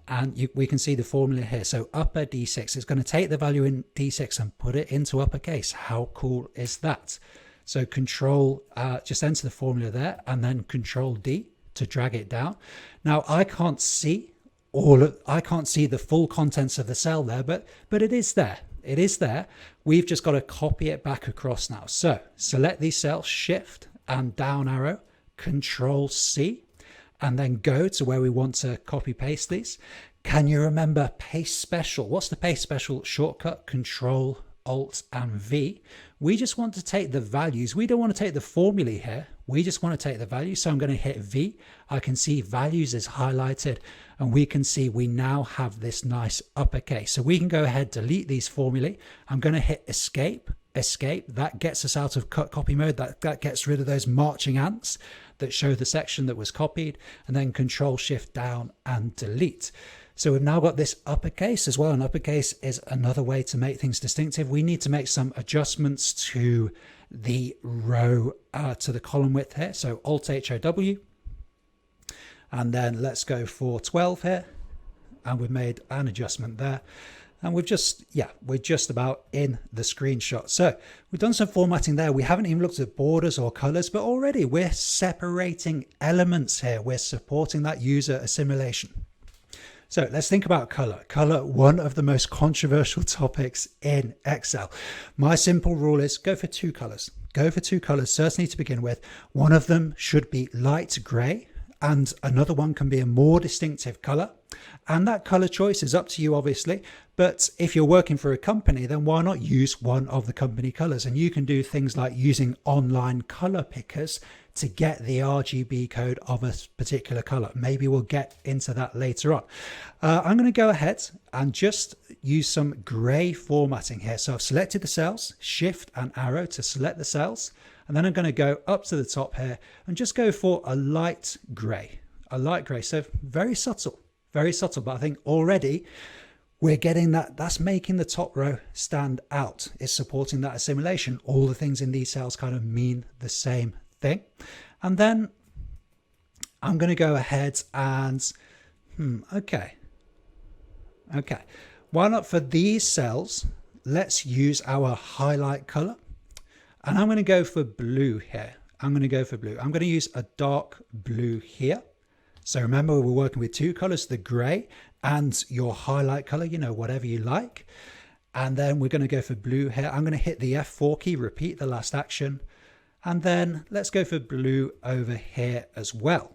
and we can see the formula here. So upper D6, it's going to take the value in D6 and put it into uppercase. How cool is that? So Control, just enter the formula there, and then Control D to drag it down. Now I can't see the full contents of the cell there, but it is there. It is there. We've just got to copy it back across now. So select these cells, Shift and down arrow, Control C, and then go to where we want to copy paste these. Can you remember paste special? What's the paste special shortcut? Control Alt and V. We just want to take the values. We don't want to take the formulae here. We just want to take the values. So I'm going to hit V. I can see values is highlighted, and we can see we now have this nice uppercase. So we can go ahead, delete these formulae. I'm going to hit escape. That gets us out of cut copy mode. That gets rid of those marching ants that show the section that was copied, and then Control Shift down and delete. So we've now got this uppercase as well, and uppercase is another way to make things distinctive. We need to make some adjustments to the row, to the column width here. So Alt-HOW, and then let's go for 12 here, and we've made an adjustment there. And we're just about in the screenshot. So we've done some formatting there. We haven't even looked at borders or colors, but already we're separating elements here. We're supporting that user assimilation. So let's think about color. Color, one of the most controversial topics in Excel. My simple rule is go for two colors. Go for two colors, certainly to begin with. One of them should be light gray, and another one can be a more distinctive color. And that color choice is up to you, obviously. But if you're working for a company, then why not use one of the company colors? And you can do things like using online color pickers to get the RGB code of a particular color. Maybe we'll get into that later on. I'm going to go ahead and just use some gray formatting here. So I've selected the cells, Shift and arrow to select the cells. And then I'm going to go up to the top here and just go for a light gray. So very subtle, but I think already we're getting that's making the top row stand out. It's supporting that assimilation. All the things in these cells kind of mean the same thing. And then I'm going to go ahead and, okay. Why not for these cells, let's use our highlight color. And I'm going to go for blue here. I'm going to use a dark blue here. So remember, we're working with two colors, the gray and your highlight color, you know, whatever you like. And then we're going to go for blue here. I'm going to hit the F4 key, repeat the last action. And then let's go for blue over here as well.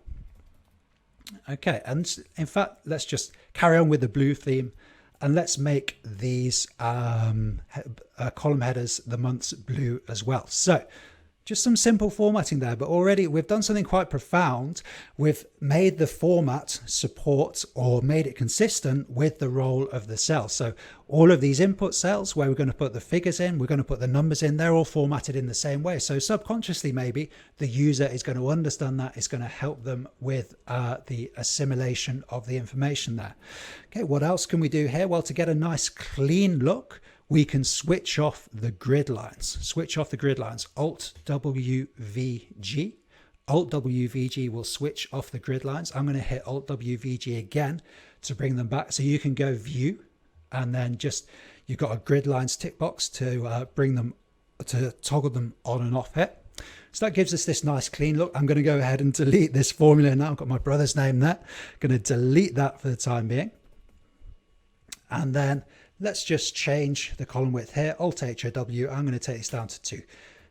Okay, and in fact, let's just carry on with the blue theme and let's make these column headers, the months, blue as well. So just some simple formatting there, but already we've done something quite profound. We've made the format support or made it consistent with the role of the cell. So all of these input cells where we're going to put the figures in, we're going to put the numbers in, they're all formatted in the same way. So subconsciously, maybe the user is going to understand that. It's going to help them with the assimilation of the information there. Okay, what else can we do here? Well, to get a nice clean look, we can switch off the grid lines. Alt WVG. Alt WVG will switch off the grid lines. I'm going to hit Alt WVG again to bring them back. So you can go view and then just, you've got a grid lines tick box to bring them, to toggle them on and off here. So that gives us this nice clean look. I'm going to go ahead and delete this formula now. I've got my brother's name there. I'm going to delete that for the time being. And then let's just change the column width here. Alt HOW. I'm going to take this down to 2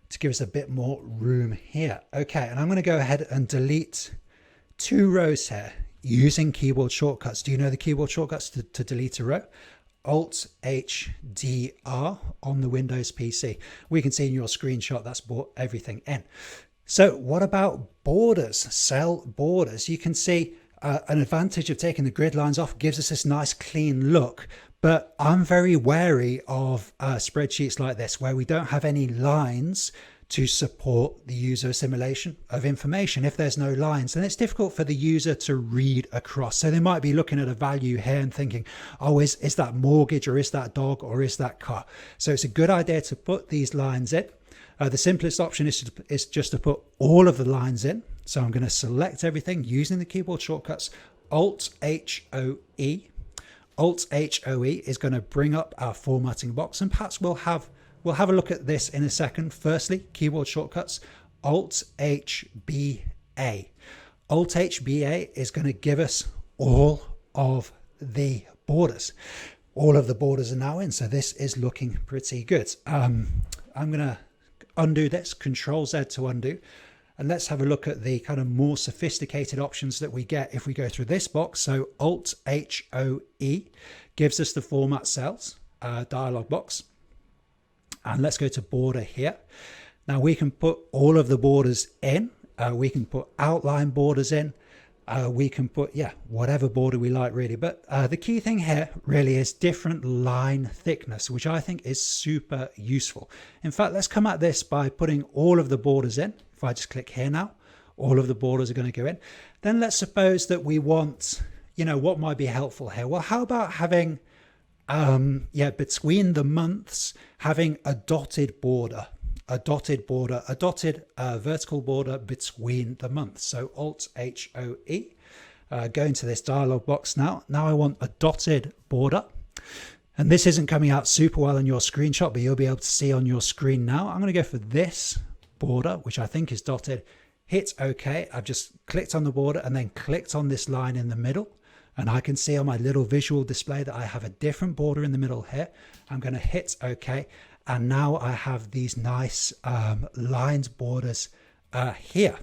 to give us a bit more room here. Okay, and I'm going to go ahead and delete 2 rows here using keyboard shortcuts. Do you know the keyboard shortcuts to delete a row? Alt HDR on the Windows PC. We can see in your screenshot that's brought everything in. So what about borders, cell borders? You can see an advantage of taking the grid lines off gives us this nice clean look. But I'm very wary of spreadsheets like this where we don't have any lines to support the user assimilation of information. If there's no lines, then it's difficult for the user to read across. So they might be looking at a value here and thinking, oh, is that mortgage, or is that dog, or is that car? So it's a good idea to put these lines in. The simplest option is just to put all of the lines in. So I'm going to select everything using the keyboard shortcuts, Alt HOE. Alt HOE is going to bring up our formatting box, and perhaps we'll have a look at this in a second. Firstly, keyboard shortcuts, Alt HBA. Alt HBA is going to give us all of the borders. All of the borders are now in, so this is looking pretty good. I'm going to undo this, Control Z to undo. And let's have a look at the kind of more sophisticated options that we get if we go through this box. So Alt HOE gives us the format cells dialog box. And let's go to border here. Now we can put all of the borders in. We can put outline borders in. We can put, whatever border we like really. But the key thing here really is different line thickness, which I think is super useful. In fact, let's come at this by putting all of the borders in. If I just click here now, all of the borders are going to go in. Then let's suppose that we want, what might be helpful here? Well, how about having, between the months, having a dotted border, a dotted vertical border between the months. So Alt HOE, go into this dialog box now. Now I want a dotted border. And this isn't coming out super well in your screenshot, but you'll be able to see on your screen now. I'm going to go for this border, which I think is dotted. Hit OK. I've just clicked on the border and then clicked on this line in the middle. And I can see on my little visual display that I have a different border in the middle here. I'm going to hit OK. And now I have these nice lined borders here.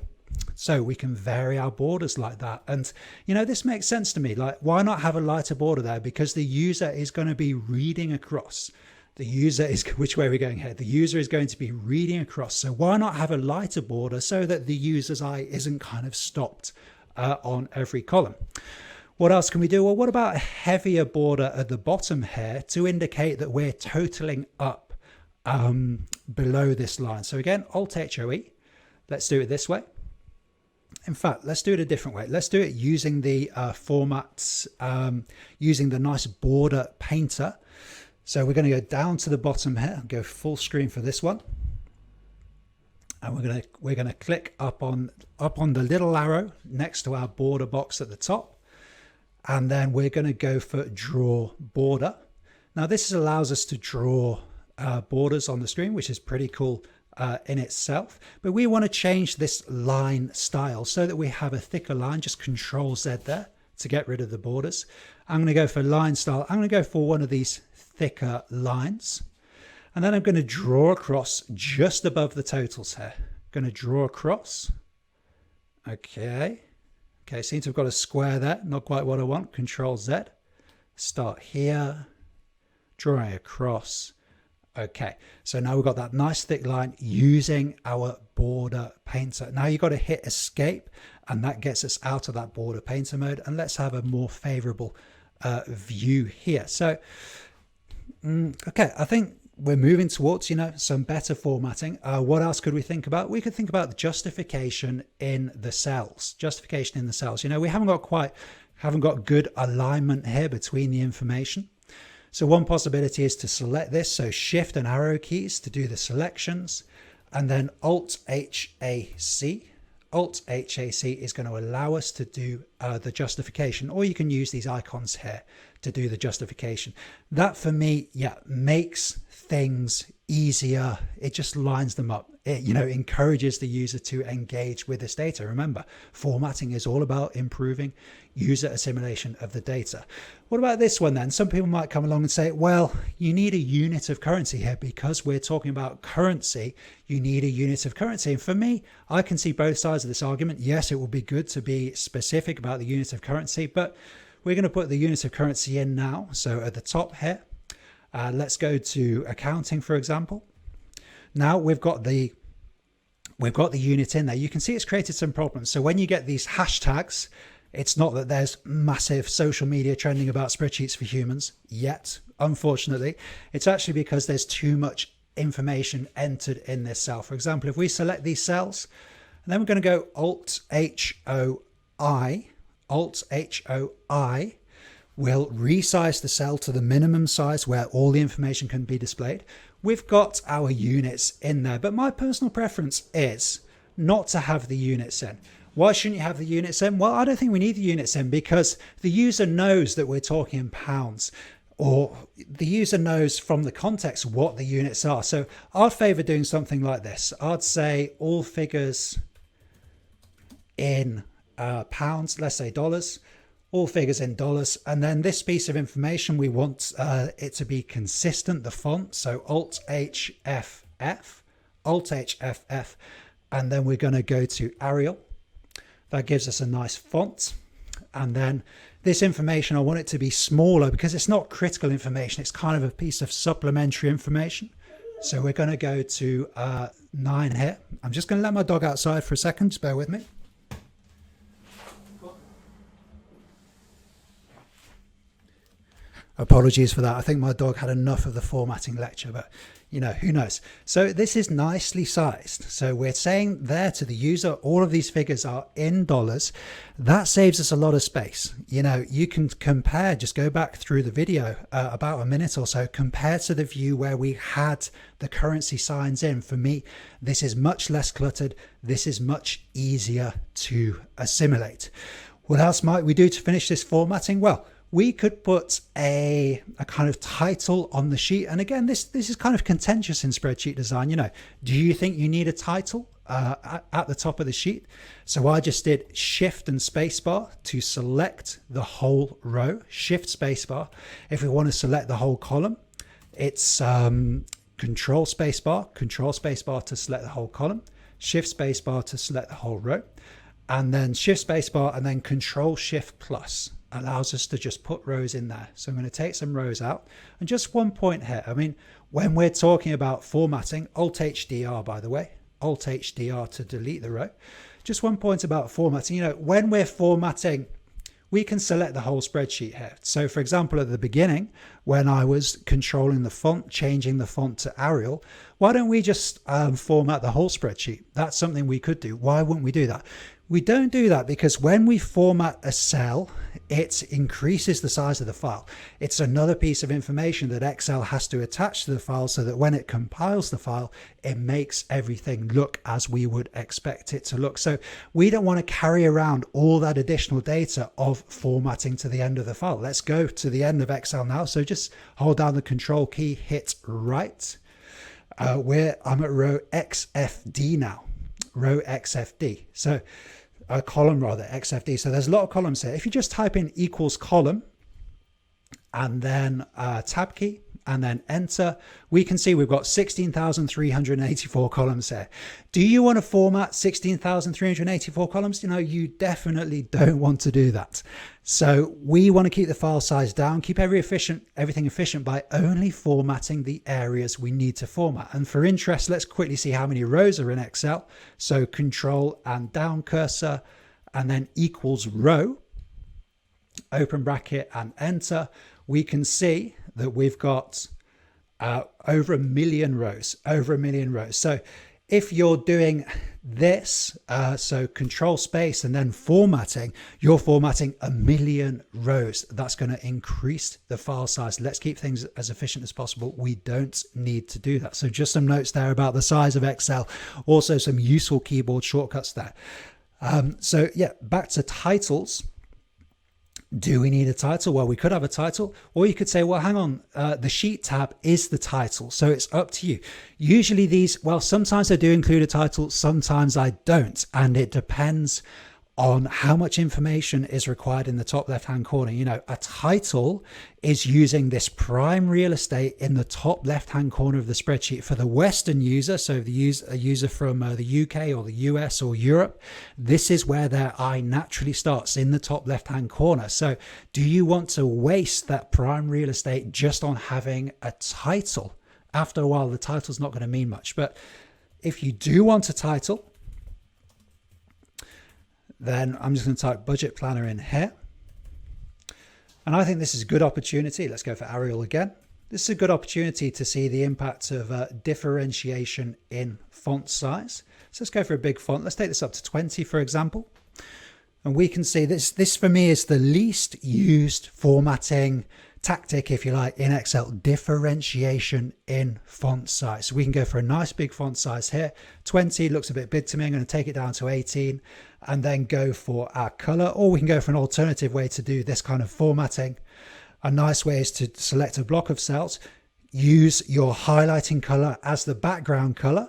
So we can vary our borders like that. And, this makes sense to me. Like, why not have a lighter border there? Because the user is going to be reading across. The user is, which way are we going here? The user is going to be reading across. So why not have a lighter border so that the user's eye isn't kind of stopped on every column? What else can we do? Well, what about a heavier border at the bottom here to indicate that we're totaling up below this line? So again, Alt HOE. Let's do it this way. In fact, let's do it a different way. Let's do it using the formats, using the nice border painter. So we're going to go down to the bottom here, go full screen for this one. And we're gonna click up on the little arrow next to our border box at the top, and then we're going to go for draw border. Now this allows us to draw borders on the screen, which is pretty cool in itself, but we want to change this line style so that we have a thicker line. Just Control Z there to get rid of the borders. I'm going to go for line style. I'm going to go for one of these thicker lines. And then I'm going to draw across just above the totals here. Going to draw across. Okay. Okay, seems to have got a square there. Not quite what I want. Control Z. Start here. Drawing across. Okay, so now we've got that nice thick line using our border painter. Now you've got to hit escape, and that gets us out of that border painter mode. And let's have a more favorable view here. So, okay, I think we're moving towards, some better formatting. What else could we think about? We could think about the justification in the cells. Justification in the cells. We haven't got good alignment here between the information. So one possibility is to select this. So Shift and arrow keys to do the selections, and then Alt HAC. Alt HAC is going to allow us to do the justification, or you can use these icons here to do the justification. That for me, makes things easier. It just lines them up. It, encourages the user to engage with this data. Remember, formatting is all about improving user assimilation of the data. What about this one then? Some people might come along and say, well, you need a unit of currency here because we're talking about currency. You need a unit of currency. And for me, I can see both sides of this argument. Yes, it would be good to be specific about the unit of currency, but we're going to put the unit of currency in now. So at the top here, let's go to accounting, for example. Now we've got the unit in there. You can see it's created some problems. So when you get these hashtags, it's not that there's massive social media trending about spreadsheets for humans yet, unfortunately. It's actually because there's too much information entered in this cell. For example, if we select these cells, and then we're going to go Alt HOI, Alt HOI, will resize the cell to the minimum size where all the information can be displayed. We've got our units in there, but my personal preference is not to have the units in. Why shouldn't you have the units in? Well, I don't think we need the units in because the user knows that we're talking in pounds, or the user knows from the context what the units are. So I'd favor doing something like this. I'd say all figures in pounds, let's say dollars, all figures in dollars. And then this piece of information, we want it to be consistent, the font. So Alt HFF, Alt HFF, and then we're going to go to Arial. That gives us a nice font. And then this information, I want it to be smaller because it's not critical information. It's kind of a piece of supplementary information. So we're going to go to 9 here. I'm just going to let my dog outside for a second. Just bear with me. Apologies for that. I think my dog had enough of the formatting lecture, but who knows? So this is nicely sized. So we're saying there to the user, all of these figures are in dollars. That saves us a lot of space. You can compare, just go back through the video about a minute or so, compare to the view where we had the currency signs in. For me, this is much less cluttered. This is much easier to assimilate. What else might we do to finish this formatting? Well, we could put a kind of title on the sheet. And again, this is kind of contentious in spreadsheet design. Do you think you need a title at the top of the sheet? So I just did Shift and Spacebar to select the whole row. Shift Spacebar. If we want to select the whole column, it's Control Spacebar to select the whole column, Shift Spacebar to select the whole row, and then Shift Spacebar and then Control Shift Plus allows us to just put rows in there. So I'm going to take some rows out. And just one point here. I mean, when we're talking about formatting, Alt HDR, by the way, Alt HDR to delete the row. Just one point about formatting. When we're formatting, we can select the whole spreadsheet here. So for example, at the beginning, when I was controlling the font, changing the font to Arial, why don't we just format the whole spreadsheet? That's something we could do. Why wouldn't we do that? We don't do that because when we format a cell it increases the size of the file. It's another piece of information that Excel has to attach to the file so that when it compiles the file, it makes everything look as we would expect it to look. So we don't want to carry around all that additional data of formatting to the end of the file. Let's go to the end of Excel now. So just hold down the control key, hit right. I'm at row XFD now, row XFD. So a column rather, XFD. So there's a lot of columns here. If you just type in equals column and then tab key and then enter, we can see we've got 16,384 columns here. Do you want to format 16,384 columns? You know, you definitely don't want to do that. So we want to keep the file size down, keep everything efficient by only formatting the areas we need to format. And for interest, let's quickly see how many rows are in Excel. So control and down cursor and then equals row, open bracket and enter. We can see that we've got over a million rows, So if you're doing this, so control space and then formatting, you're formatting a million rows. That's going to increase the file size. Let's keep things as efficient as possible. We don't need to do that. So just some notes there about the size of Excel, also some useful keyboard shortcuts there. So yeah, back to titles. Do we need a title? Well, we could have a title, or you could say, well, hang on, the sheet tab is the title. So it's up to you. Usually these, well, sometimes I do include a title, sometimes I don't. And it depends on how much information is required in the top left-hand corner. You know, a title is using this prime real estate in the top left-hand corner of the spreadsheet. For the Western user, so a user from the UK or the US or Europe, this is where their eye naturally starts, in the top left-hand corner. So do you want to waste that prime real estate just on having a title? After a while, the title's not going to mean much. But if you do want a title, then I'm just going to type budget planner in here. And I think this is a good opportunity. Let's go for Arial again. This is a good opportunity to see the impact of differentiation in font size. So let's go for a big font. Let's take this up to 20, for example. And we can see this for me is the least used formatting tactic, if you like, in Excel: differentiation in font size. So we can go for a nice big font size here. 20 looks a bit big to me. I'm going to take it down to 18 and then go for our color, or we can go for an alternative way to do this kind of formatting. A nice way is to select a block of cells, use your highlighting color as the background color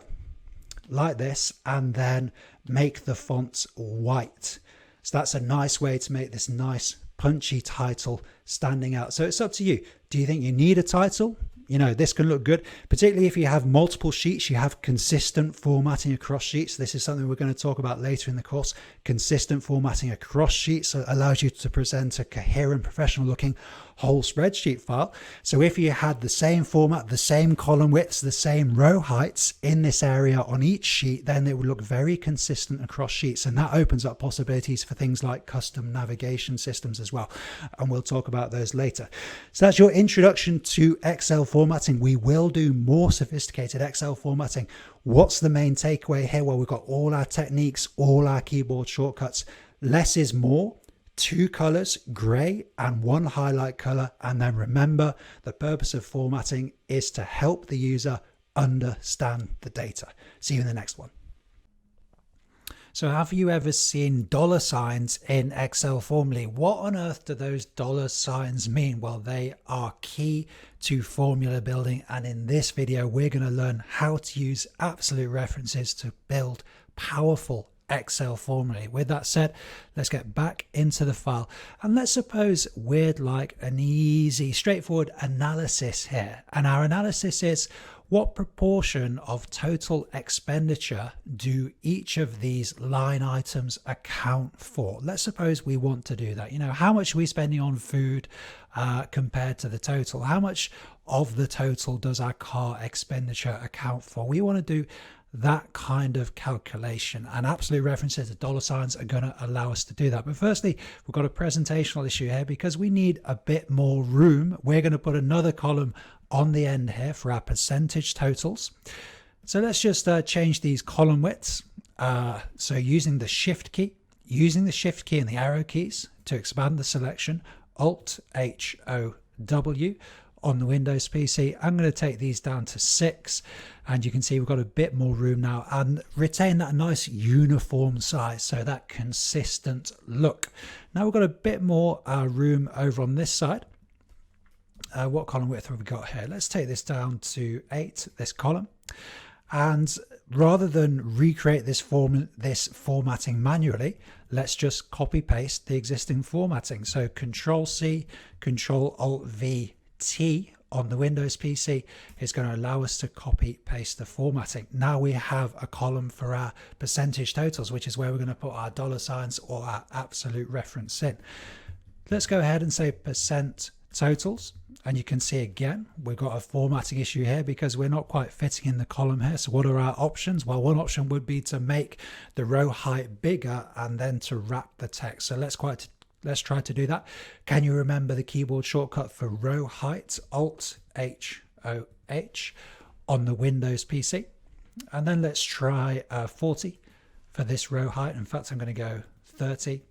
like this, and then make the fonts white. So that's a nice way to make this nice punchy title standing out. So it's up to you. Do you think you need a title? You know, this can look good, particularly if you have multiple sheets, you have consistent formatting across sheets. This is something we're going to talk about later in the course. Consistent formatting across sheets allows you to present a coherent, professional looking whole spreadsheet file. So if you had the same format, the same column widths, the same row heights in this area on each sheet, then it would look very consistent across sheets. And that opens up possibilities for things like custom navigation systems as well. And we'll talk about those later. So that's your introduction to Excel formatting. We will do more sophisticated Excel formatting. What's the main takeaway here? Well, we've got all our techniques, all our keyboard shortcuts. Less is more. 2 colors, gray and 1 highlight color. And then remember, the purpose of formatting is to help the user understand the data. See you in the next one. So have you ever seen dollar signs in Excel formulae? What on earth do those dollar signs mean? Well, they are key to formula building. And in this video, we're going to learn how to use absolute references to build powerful Excel formulae. With that said, let's get back into the file, and let's suppose we'd like an easy, straightforward analysis here. And our analysis is, what proportion of total expenditure do each of these line items account for? Let's suppose we want to do that. You know, how much are we spending on food compared to the total? How much of the total does our car expenditure account for? We want to do that kind of calculation, and absolute references to dollar signs are going to allow us to do that. But firstly, we've got a presentational issue here because we need a bit more room. We're going to put another column on the end here for our percentage totals. So let's just change these column widths. So using the shift key and the arrow keys to expand the selection, Alt-H-O-W on the Windows PC. I'm going to take these down to 6, and you can see we've got a bit more room now and retain that nice uniform size, so that consistent look. Now we've got a bit more room over on this side. What column width have we got here? Let's take this down to 8, this column. And rather than recreate this formatting manually, let's just copy paste the existing formatting. So Control-C, Control-Alt-V-T on the Windows PC is going to allow us to copy paste the formatting. Now we have a column for our percentage totals, which is where we're going to put our dollar signs or our absolute reference in. Let's go ahead and say percent totals, and you can see again we've got a formatting issue here because we're not quite fitting in the column here. So what are our options? Well, one option would be to make the row height bigger and then to wrap the text. So let's try to do that. Can you remember the keyboard shortcut for row height? Alt-H-O-H on the Windows PC. And then let's try 40 for this row height. In fact, I'm going to go 30.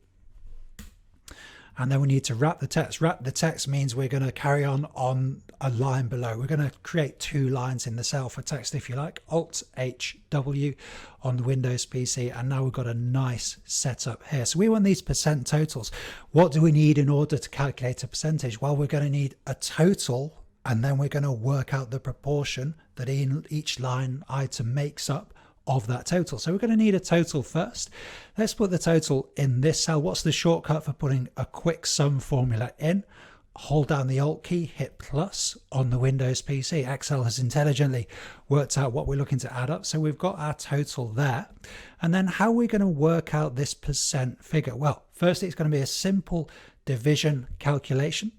And then we need to wrap the text. Wrap the text means we're going to carry on a line below. We're going to create 2 lines in the cell for text, if you like. Alt-H-W on the Windows PC. And now we've got a nice setup here. So we want these percent totals. What do we need in order to calculate a percentage? Well, we're going to need a total, and then we're going to work out the proportion that each line item makes up of that total. So we're going to need a total first. Let's put the total in this cell. What's the shortcut for putting a quick sum formula in? Hold down the Alt key, hit plus on the Windows PC. Excel has intelligently worked out what we're looking to add up. So we've got our total there. And then how are we going to work out this percent figure? Well, firstly, it's going to be a simple division calculation.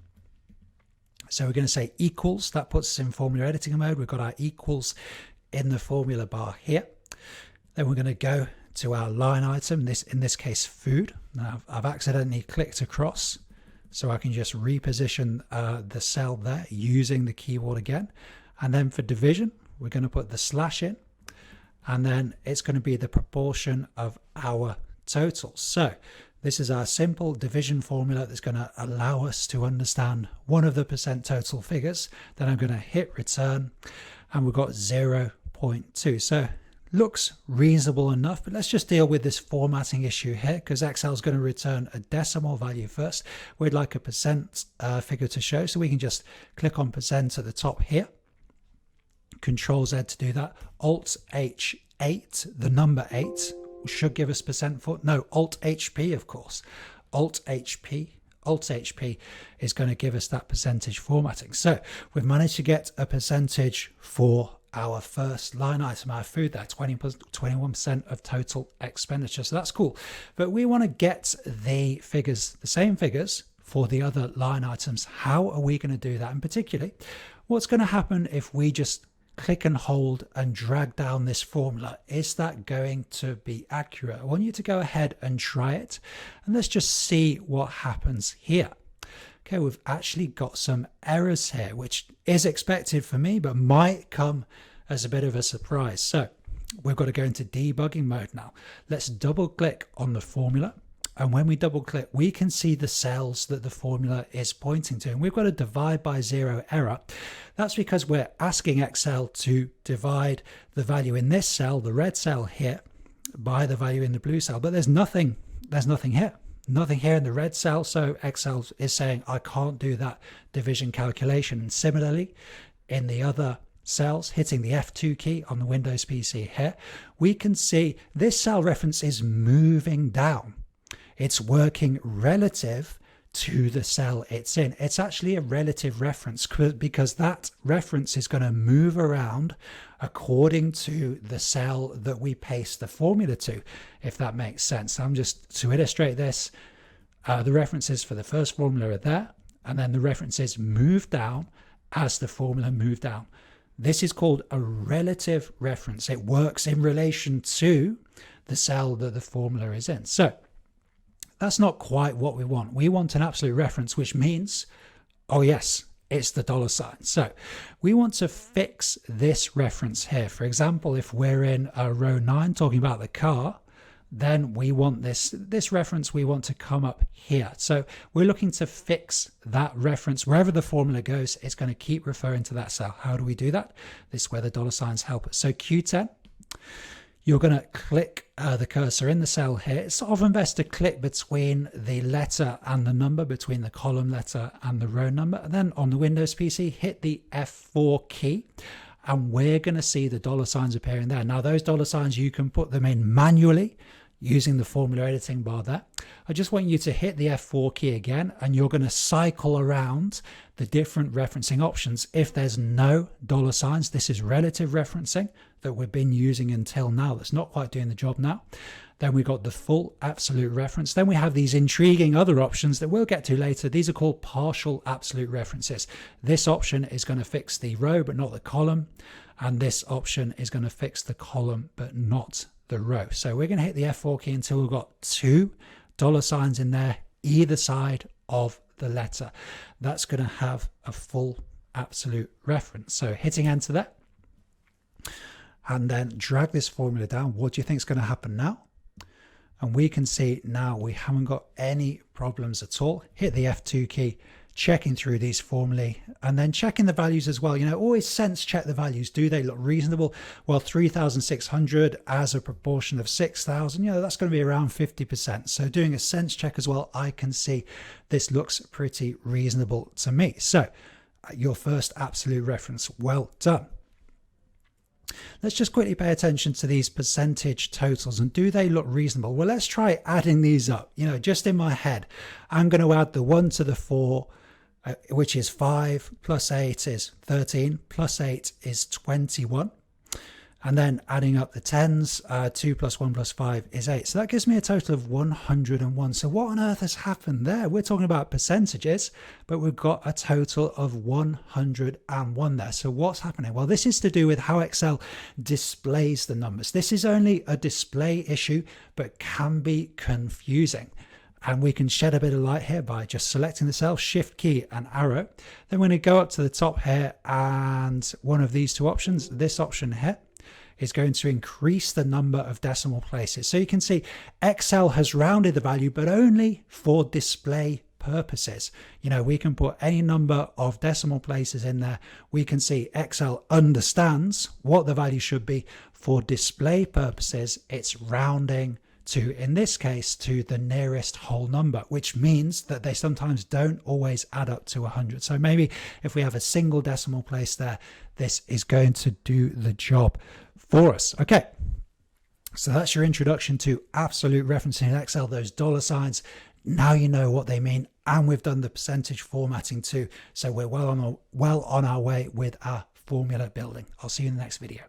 So we're going to say equals. That puts us in formula editing mode. We've got our equals in the formula bar here. Then we're going to go to our line item, in this case food. Now I've accidentally clicked across, so I can just reposition the cell there using the keyboard again. And then for division, we're going to put the slash in, and then it's going to be the proportion of our total. So this is our simple division formula that's going to allow us to understand one of the percent total figures. Then I'm going to hit return, and we've got 0.2. So looks reasonable enough, but let's just deal with this formatting issue here, because Excel is going to return a decimal value first. We'd like a percent figure to show, so we can just click on percent at the top here. Control Z to do that. Alt H8, the number 8 should give us percent for, no, Alt HP, of course. Alt HP is going to give us that percentage formatting. So we've managed to get a percentage for our first line item, our food there, 21% of total expenditure. So that's cool. But we want to get the figures, the same figures for the other line items. How are we going to do that? And particularly, what's going to happen if we just click and hold and drag down this formula? Is that going to be accurate? I want you to go ahead and try it, and let's just see what happens here. Okay, we've actually got some errors here, which is expected for me, but might come as a bit of a surprise. So we've got to go into debugging mode now. Let's double click on the formula. And when we double click, we can see the cells that the formula is pointing to. And we've got a divide by 0 error. That's because we're asking Excel to divide the value in this cell, the red cell here, by the value in the blue cell. But there's nothing here. Nothing here in the red cell, so Excel is saying I can't do that division calculation. And similarly, in the other cells, hitting the F2 key on the Windows PC here, we can see this cell reference is moving down. It's working relative to the cell it's in. It's actually a relative reference because that reference is going to move around according to the cell that we paste the formula to, if that makes sense. I'm just to illustrate this, the references for the first formula are there, and then the references move down as the formula moved down. This is called a relative reference. It works in relation to the cell that the formula is in. So that's not quite what we want. We want an absolute reference, which means, oh yes, it's the dollar sign. So we want to fix this reference here. For example, if we're in row 9 talking about the car, then we want this reference, we want to come up here. So we're looking to fix that reference. Wherever the formula goes, it's going to keep referring to that cell. How do we do that? This is where the dollar signs help us. So Q10, you're going to click the cursor in the cell here. It's often best to click between the letter and the number, between the column letter and the row number. And then on the Windows PC, hit the F4 key. And we're going to see the dollar signs appearing there. Now, those dollar signs, you can put them in manually using the formula editing bar there. I just want you to hit the F4 key again, and you're going to cycle around the different referencing options. If there's no dollar signs, this is relative referencing that we've been using until now. That's not quite doing the job now. Then we've got the full absolute reference. Then we have these intriguing other options that we'll get to later. These are called partial absolute references. This option is going to fix the row but not the column, and this option is going to fix the column but not the row. So we're going to hit the F4 key until we've got two dollar signs in there either side of the letter. That's going to have a full absolute reference. So hitting enter there, and then drag this formula down. What do you think is going to happen now? And we can see now we haven't got any problems at all. Hit the F2 key, checking through these formulae, and then checking the values as well. You know, always sense check the values. Do they look reasonable? Well, 3,600 as a proportion of 6,000, you know, that's going to be around 50%. So doing a sense check as well, I can see this looks pretty reasonable to me. So your first absolute reference, well done. Let's just quickly pay attention to these percentage totals, and do they look reasonable? Well, let's try adding these up. You know, just in my head, I'm going to add the 1 to the 4, which is 5, plus 8 is 13, plus 8 is 21. And then adding up the tens, 2 plus 1 plus 5 is 8. So that gives me a total of 101. So what on earth has happened there? We're talking about percentages, but we've got a total of 101 there. So what's happening? Well, this is to do with how Excel displays the numbers. This is only a display issue, but can be confusing. And we can shed a bit of light here by just selecting the cell, shift key and arrow. Then we're going to go up to the top here, and one of these two options, this option here, is going to increase the number of decimal places. So you can see Excel has rounded the value, but only for display purposes. You know, we can put any number of decimal places in there. We can see Excel understands what the value should be. For display purposes, it's rounding to, in this case, to the nearest whole number, which means that they sometimes don't always add up to 100. So maybe if we have a single decimal place there, this is going to do the job for us. Okay, so that's your introduction to absolute referencing in Excel, those dollar signs. Now you know what they mean, and we've done the percentage formatting too. So we're well on our way with our formula building. I'll see you in the next video.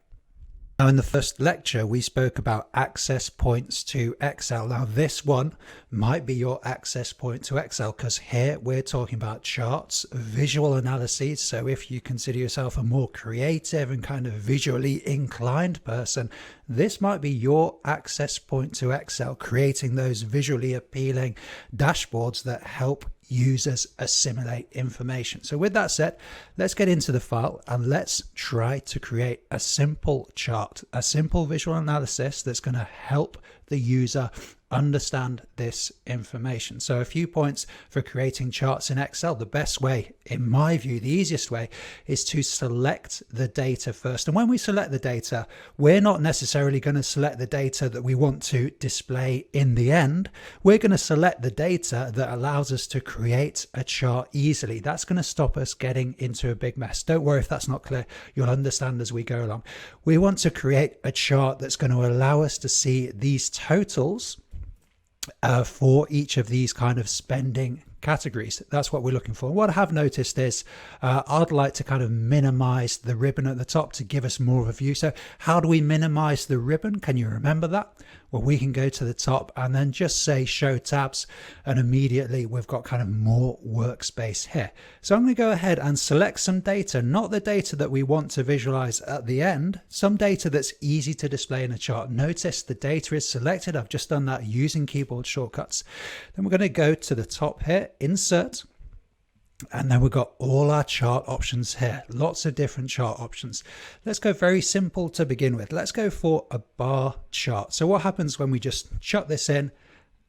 Now, in the first lecture, we spoke about access points to Excel. Now, this one might be your access point to Excel, because here we're talking about charts, visual analyses. So if you consider yourself a more creative and kind of visually inclined person, this might be your access point to Excel, creating those visually appealing dashboards that help users assimilate information. So with that said, let's get into the file and let's try to create a simple chart, a simple visual analysis that's going to help the user understand this information. So a few points for creating charts in Excel. The best way, in my view, the easiest way, is to select the data first. And when we select the data, we're not necessarily going to select the data that we want to display in the end. We're going to select the data that allows us to create a chart easily. That's going to stop us getting into a big mess. Don't worry if that's not clear. You'll understand as we go along. We want to create a chart that's going to allow us to see these totals for each of these kind of spending categories. That's what we're looking for. What I have noticed is I'd like to kind of minimize the ribbon at the top to give us more of a view. So how do we minimize the ribbon? Can you remember that? Well, we can go to the top and then just say show tabs, and immediately we've got kind of more workspace here. So I'm going to go ahead and select some data, not the data that we want to visualize at the end, some data that's easy to display in a chart. Notice the data is selected. I've just done that using keyboard shortcuts. Then we're going to go to the top here, insert, And then we've got all our chart options here, lots of different chart options. Let's go very simple to begin with. Let's go for a bar chart. So what happens when we just chuck this in,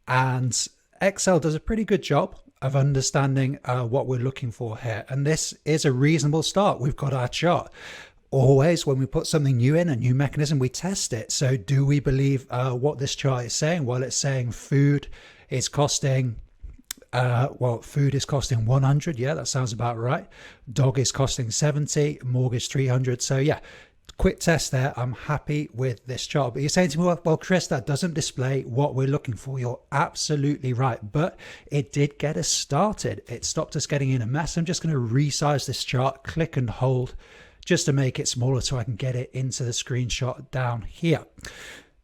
and Excel does a pretty good job of understanding what we're looking for here. And this is a reasonable start. We've got our chart. Always when we put something new in, a new mechanism, we test it. So do we believe what this chart is saying? Well, it's saying food is costing food is costing 100. Yeah, that sounds about right. Dog is costing 70, mortgage 300. So yeah, quick test there. I'm happy with this chart. But you're saying to me, well, Chris, that doesn't display what we're looking for. You're absolutely right. But it did get us started. It stopped us getting in a mess. I'm just going to resize this chart, click and hold, just to make it smaller so I can get it into the screenshot down here.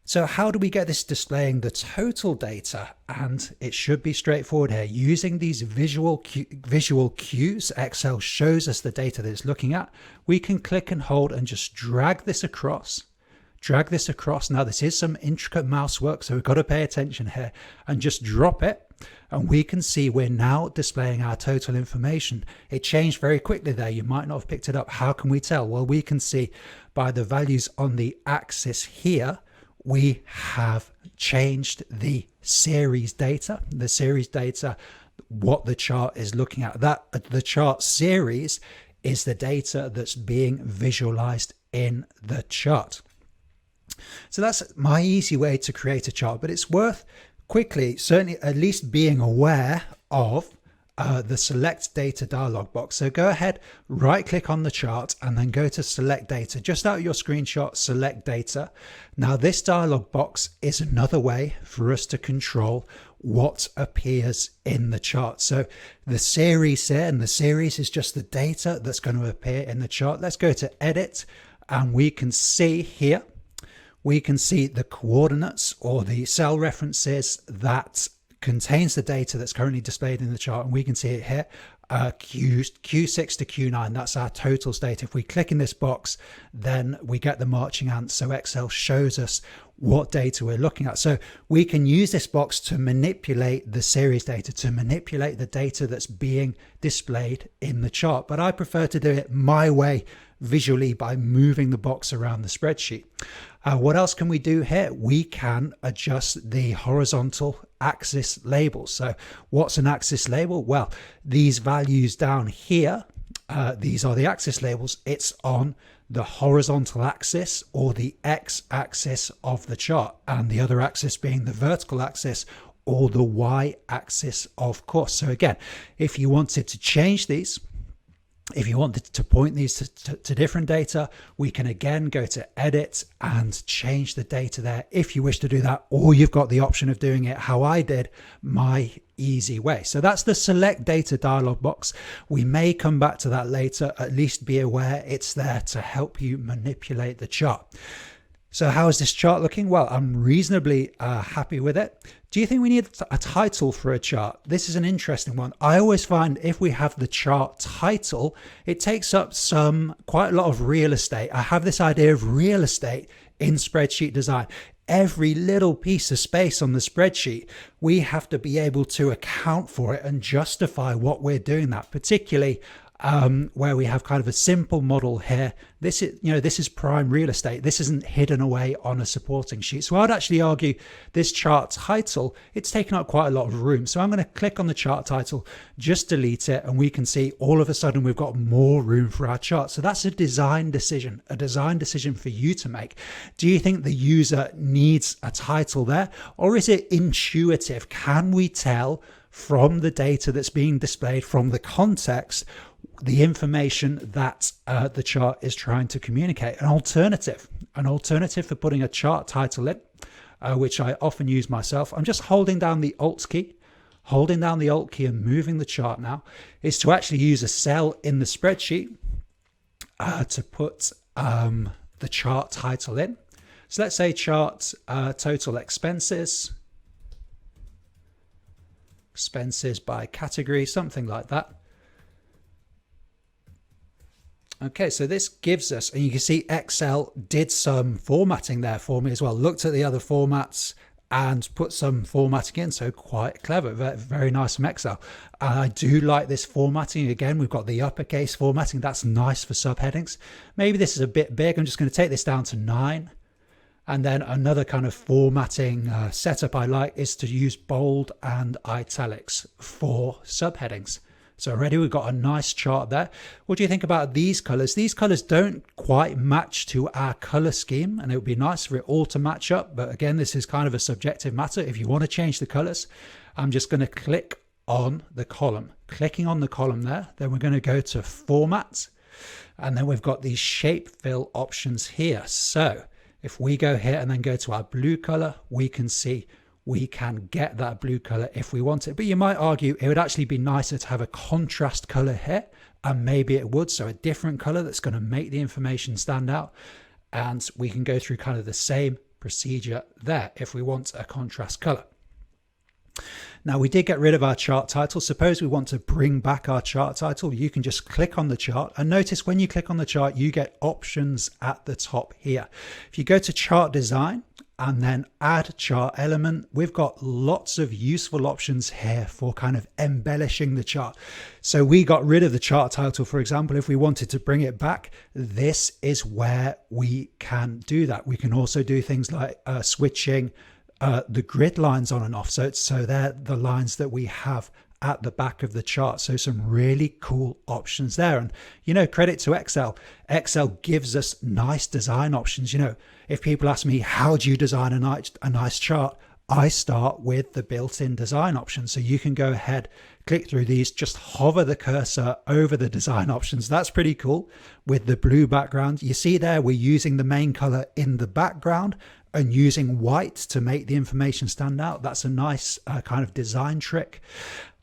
So how do we get this displaying the total data? And it should be straightforward here. Using these visual cues, Excel shows us the data that it's looking at. We can click and hold and just drag this across. Now this is some intricate mouse work, so we've got to pay attention here, and just drop it. And we can see we're now displaying our total information. It changed very quickly there. You might not have picked it up. How can we tell? Well, we can see by the values on the axis here, we have changed the series data. The series data, what the chart is looking at. The chart series is the data that's being visualized in the chart. So that's my easy way to create a chart, but it's worth quickly, certainly at least being aware of the select data dialog box. So go ahead, right click on the chart and then go to select data. Just out of your screenshot, select data. Now this dialog box is another way for us to control what appears in the chart. So the series here, and the series is just the data that's going to appear in the chart. Let's go to edit, and we can see here, we can see the coordinates or the cell references that contains the data that's currently displayed in the chart, and we can see it here, Q6 to Q9. That's our totals data. If we click in this box, then we get the marching ants. So Excel shows us what data we're looking at. So we can use this box to manipulate the series data, to manipulate the data that's being displayed in the chart. But I prefer to do it my way, visually, by moving the box around the spreadsheet. What else can we do here? We can adjust the horizontal axis labels. So what's an axis label? Well, these values down here, these are the axis labels. It's on the horizontal axis or the x-axis of the chart, and the other axis being the vertical axis or the y-axis, of course. So again, if you wanted to change these, if you wanted to point these to different data, we can again go to edit and change the data there if you wish to do that, or you've got the option of doing it how I did, my easy way. So that's the select data dialog box. We may come back to that later. At least be aware it's there to help you manipulate the chart. So how is this chart looking? Well, I'm reasonably happy with it. Do you think we need a title for a chart? This is an interesting one. I always find if we have the chart title, it takes up quite a lot of real estate. I have this idea of real estate in spreadsheet design. Every little piece of space on the spreadsheet, we have to be able to account for it and justify what we're doing that, particularly where we have kind of a simple model here. This is prime real estate. This isn't hidden away on a supporting sheet. So I'd actually argue this chart title, it's taken up quite a lot of room. So I'm going to click on the chart title, just delete it, and we can see all of a sudden we've got more room for our chart. So that's a design decision for you to make. Do you think the user needs a title there, or is it intuitive? Can we tell from the data that's being displayed, from the context, the information that the chart is trying to communicate? An alternative for putting a chart title in, which I often use myself. I'm just holding down the Alt key and moving the chart now, is to actually use a cell in the spreadsheet to put the chart title in. So let's say chart total expenses by category, something like that. Okay, so this gives us, and you can see Excel did some formatting there for me as well, looked at the other formats and put some formatting in. So quite clever, very nice from Excel. I do like this formatting. Again, we've got the uppercase formatting. That's nice for subheadings. Maybe this is a bit big. I'm just going to take this down to 9. And then another kind of formatting setup I like is to use bold and italics for subheadings. So already we've got a nice chart there. What do you think about these colors? These colors don't quite match to our color scheme, and it would be nice for it all to match up. But again, this is kind of a subjective matter. If you want to change the colors, I'm just going to click on the column. Clicking on the column there, then we're going to go to Format, and then we've got these shape fill options here. So if we go here and then go to our blue color, we can see we can get that blue color if we want it. But you might argue it would actually be nicer to have a contrast color here, and maybe it would. So a different color that's going to make the information stand out. And we can go through kind of the same procedure there if we want a contrast color. Now we did get rid of our chart title. Suppose we want to bring back our chart title. You can just click on the chart, and notice when you click on the chart, you get options at the top here. If you go to chart design and then add chart element, we've got lots of useful options here for kind of embellishing the chart. So we got rid of the chart title, for example. If we wanted to bring it back, this is where we can do that. We can also do things like switching the grid lines on and off. So they're the lines that we have at the back of the chart. So some really cool options there. And, you know, credit to Excel. Excel gives us nice design options. You know, if people ask me, how do you design a nice chart? I start with the built-in design options. So you can go ahead, click through these, just hover the cursor over the design options. That's pretty cool. With the blue background, you see there, we're using the main color in the background and using white to make the information stand out. That's a nice kind of design trick.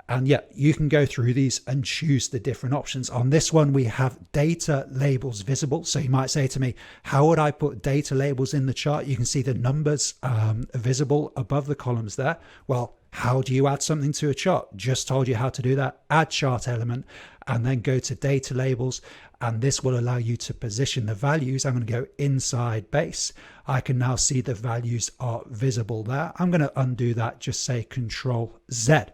And yeah, you can go through these and choose the different options. On this one, we have data labels visible. So you might say to me, how would I put data labels in the chart? You can see the numbers visible above the columns there. Well, how do you add something to a chart? Just told you how to do that. Add chart element and then go to data labels. And this will allow you to position the values. I'm going to go inside base. I can now see the values are visible there. I'm going to undo that, just say Control Z.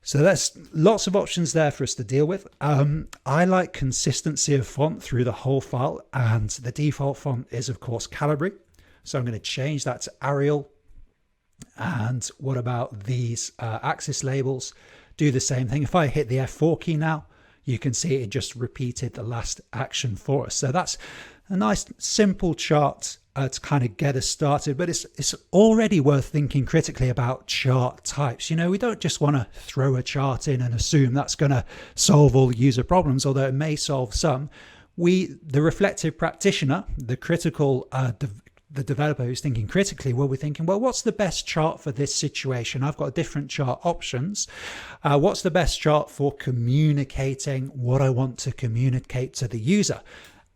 So there's lots of options there for us to deal with. I like consistency of font through the whole file, and the default font is of course Calibri. So I'm going to change that to Arial. And what about these axis labels? Do the same thing. If I hit the F4 key now, you can see it just repeated the last action for us. So that's a nice simple chart to kind of get us started, but it's already worth thinking critically about chart types. You know, we don't just want to throw a chart in and assume that's going to solve all user problems, although it may solve some. The reflective practitioner, the critical the developer who's thinking critically, will be thinking, well, what's the best chart for this situation? I've got different chart options. What's the best chart for communicating what I want to communicate to the user?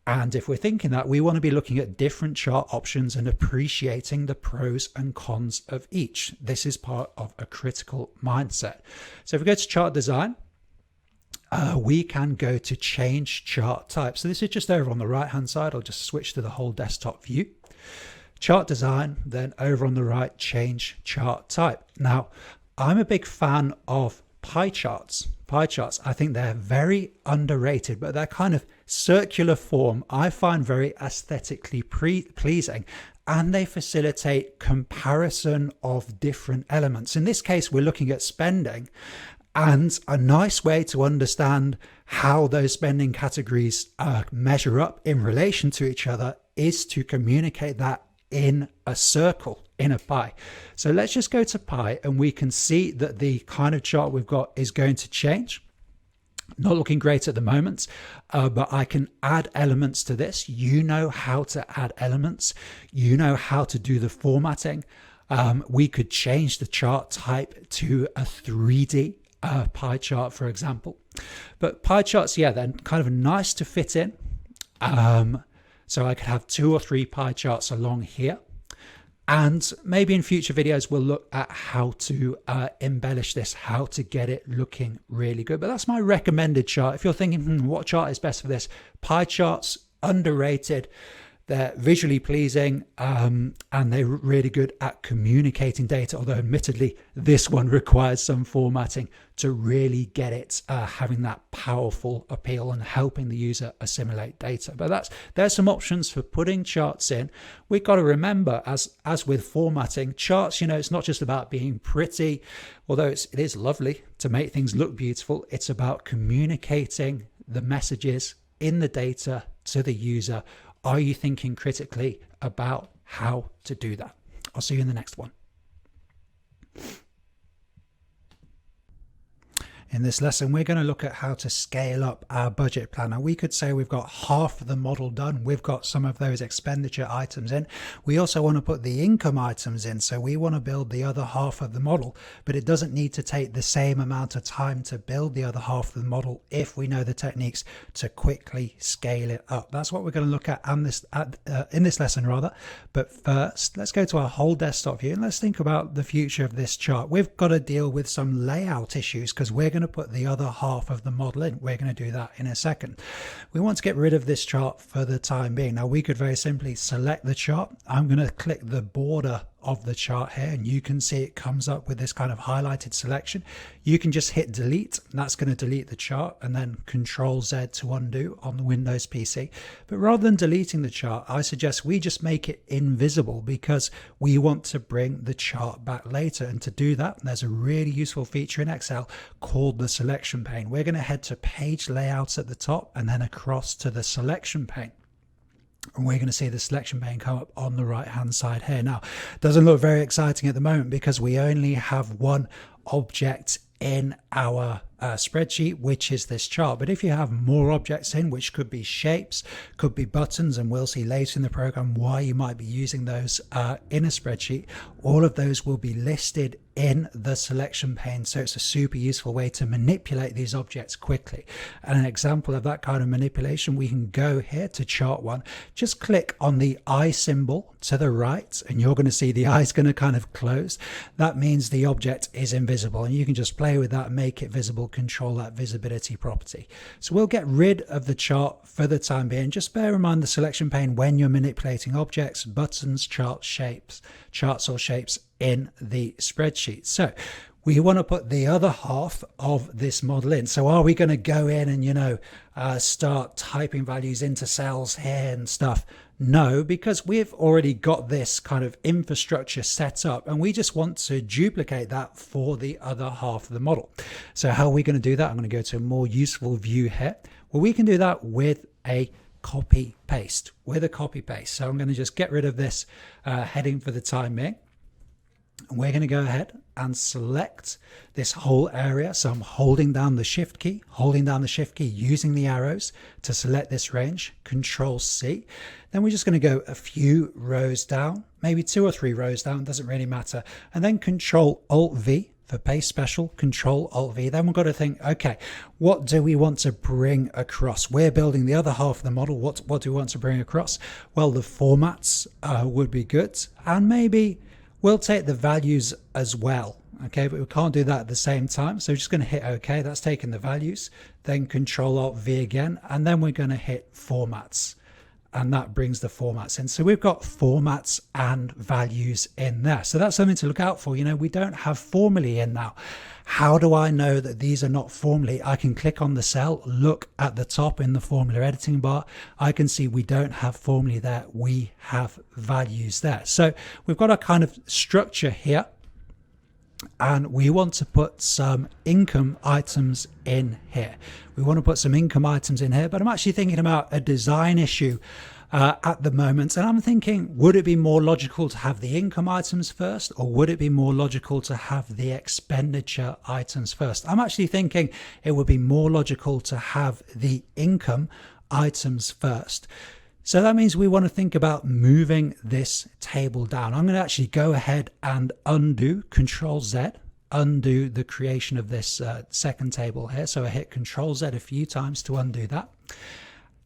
And if we're thinking that, we want to be looking at different chart options and appreciating the pros and cons of each. This is part of a critical mindset. So if we go to chart design, we can go to change chart type. So this is just over on the right hand side. I'll just switch to the whole desktop view. Chart design, then over on the right, change chart type. Now, I'm a big fan of pie charts. Pie charts, I think they're very underrated, but they're kind of circular form. I find very aesthetically pleasing, and they facilitate comparison of different elements. In this case, we're looking at spending, and a nice way to understand how those spending categories measure up in relation to each other is to communicate that in a circle, in a pie. So let's just go to pie, and we can see that the kind of chart we've got is going to change. Not looking great at the moment, but I can add elements to this. You know how to add elements. You know how to do the formatting. We could change the chart type to a 3D pie chart, for example. But pie charts, yeah, they're kind of nice to fit in. So I could have 2 or 3 pie charts along here. And maybe in future videos, we'll look at how to embellish this, how to get it looking really good. But that's my recommended chart. If you're thinking, what chart is best for this? Pie charts, underrated. They're visually pleasing, and they're really good at communicating data, although admittedly this one requires some formatting to really get it having that powerful appeal and helping the user assimilate data. But there's some options for putting charts in. We've got to remember, as with formatting charts, it's not just about being pretty, although it is lovely to make things look beautiful. It's about communicating the messages in the data to the user. Are you thinking critically about how to do that? I'll see you in the next one. In this lesson, we're going to look at how to scale up our budget planner. We could say we've got half of the model done. We've got some of those expenditure items in. We also want to put the income items in. So we want to build the other half of the model, but it doesn't need to take the same amount of time to build the other half of the model if we know the techniques to quickly scale it up. That's what we're going to look at in this lesson rather. But first, let's go to our whole desktop view and let's think about the future of this chart. We've got to deal with some layout issues because we're going to put the other half of the model in. We're going to do that in a second. We want to get rid of this chart for the time being. Now we could very simply select the chart. I'm going to click the border of the chart here, and you can see it comes up with this kind of highlighted selection. You can just hit delete, and that's going to delete the chart, and then Control Z to undo on the Windows PC. But rather than deleting the chart, I suggest we just make it invisible because we want to bring the chart back later. And to do that, there's a really useful feature in Excel called the selection pane. We're going to head to page layouts at the top and then across to the selection pane. And we're going to see the selection pane come up on the right hand side here. Now, it doesn't look very exciting at the moment because we only have one object in our spreadsheet, which is this chart. But if you have more objects in, which could be shapes, could be buttons, and we'll see later in the program why you might be using those in a spreadsheet, all of those will be listed in the selection pane. So it's a super useful way to manipulate these objects quickly. And an example of that kind of manipulation, we can go here to chart one, just click on the eye symbol to the right, and you're going to see the eye is going to kind of close. That means the object is invisible, and you can just play with that and make it visible, control that visibility property. So we'll get rid of the chart for the time being. Just bear in mind the selection pane when you're manipulating objects, buttons, charts or shapes in the spreadsheet. So we want to put the other half of this model in. So are we going to go in and, start typing values into cells here and stuff? No, because we've already got this kind of infrastructure set up and we just want to duplicate that for the other half of the model. So how are we going to do that? I'm going to go to a more useful view here. Well, we can do that with a copy paste. So I'm going to just get rid of this heading for the time being. We're going to go ahead and select this whole area. So I'm holding down the shift key using the arrows to select this range, Control C. Then we're just going to go a few rows down, maybe 2 or 3 rows down, doesn't really matter. And then Control Alt V for paste special, Control Alt V. Then we've got to think, okay, what do we want to bring across? We're building the other half of the model. What do we want to bring across? Well, the formats would be good. And maybe we'll take the values as well. Okay, but we can't do that at the same time. So we're just going to hit OK. That's taking the values. Then Control Alt V again. And then we're going to hit formats. And that brings the formats in. So we've got formats and values in there. So that's something to look out for. We don't have formulae in now. How do I know that these are not formulae? I can click on the cell, look at the top in the formula editing bar. I can see we don't have formulae there. We have values there. So we've got a kind of structure here. And we want to put some income items in here. We want to put some income items in here, but I'm actually thinking about a design issue at the moment. And I'm thinking, would it be more logical to have the income items first, or would it be more logical to have the expenditure items first? I'm actually thinking it would be more logical to have the income items first. So that means we want to think about moving this table down. I'm going to actually go ahead and undo, Control Z, undo the creation of this second table here. So I hit Control Z a few times to undo that.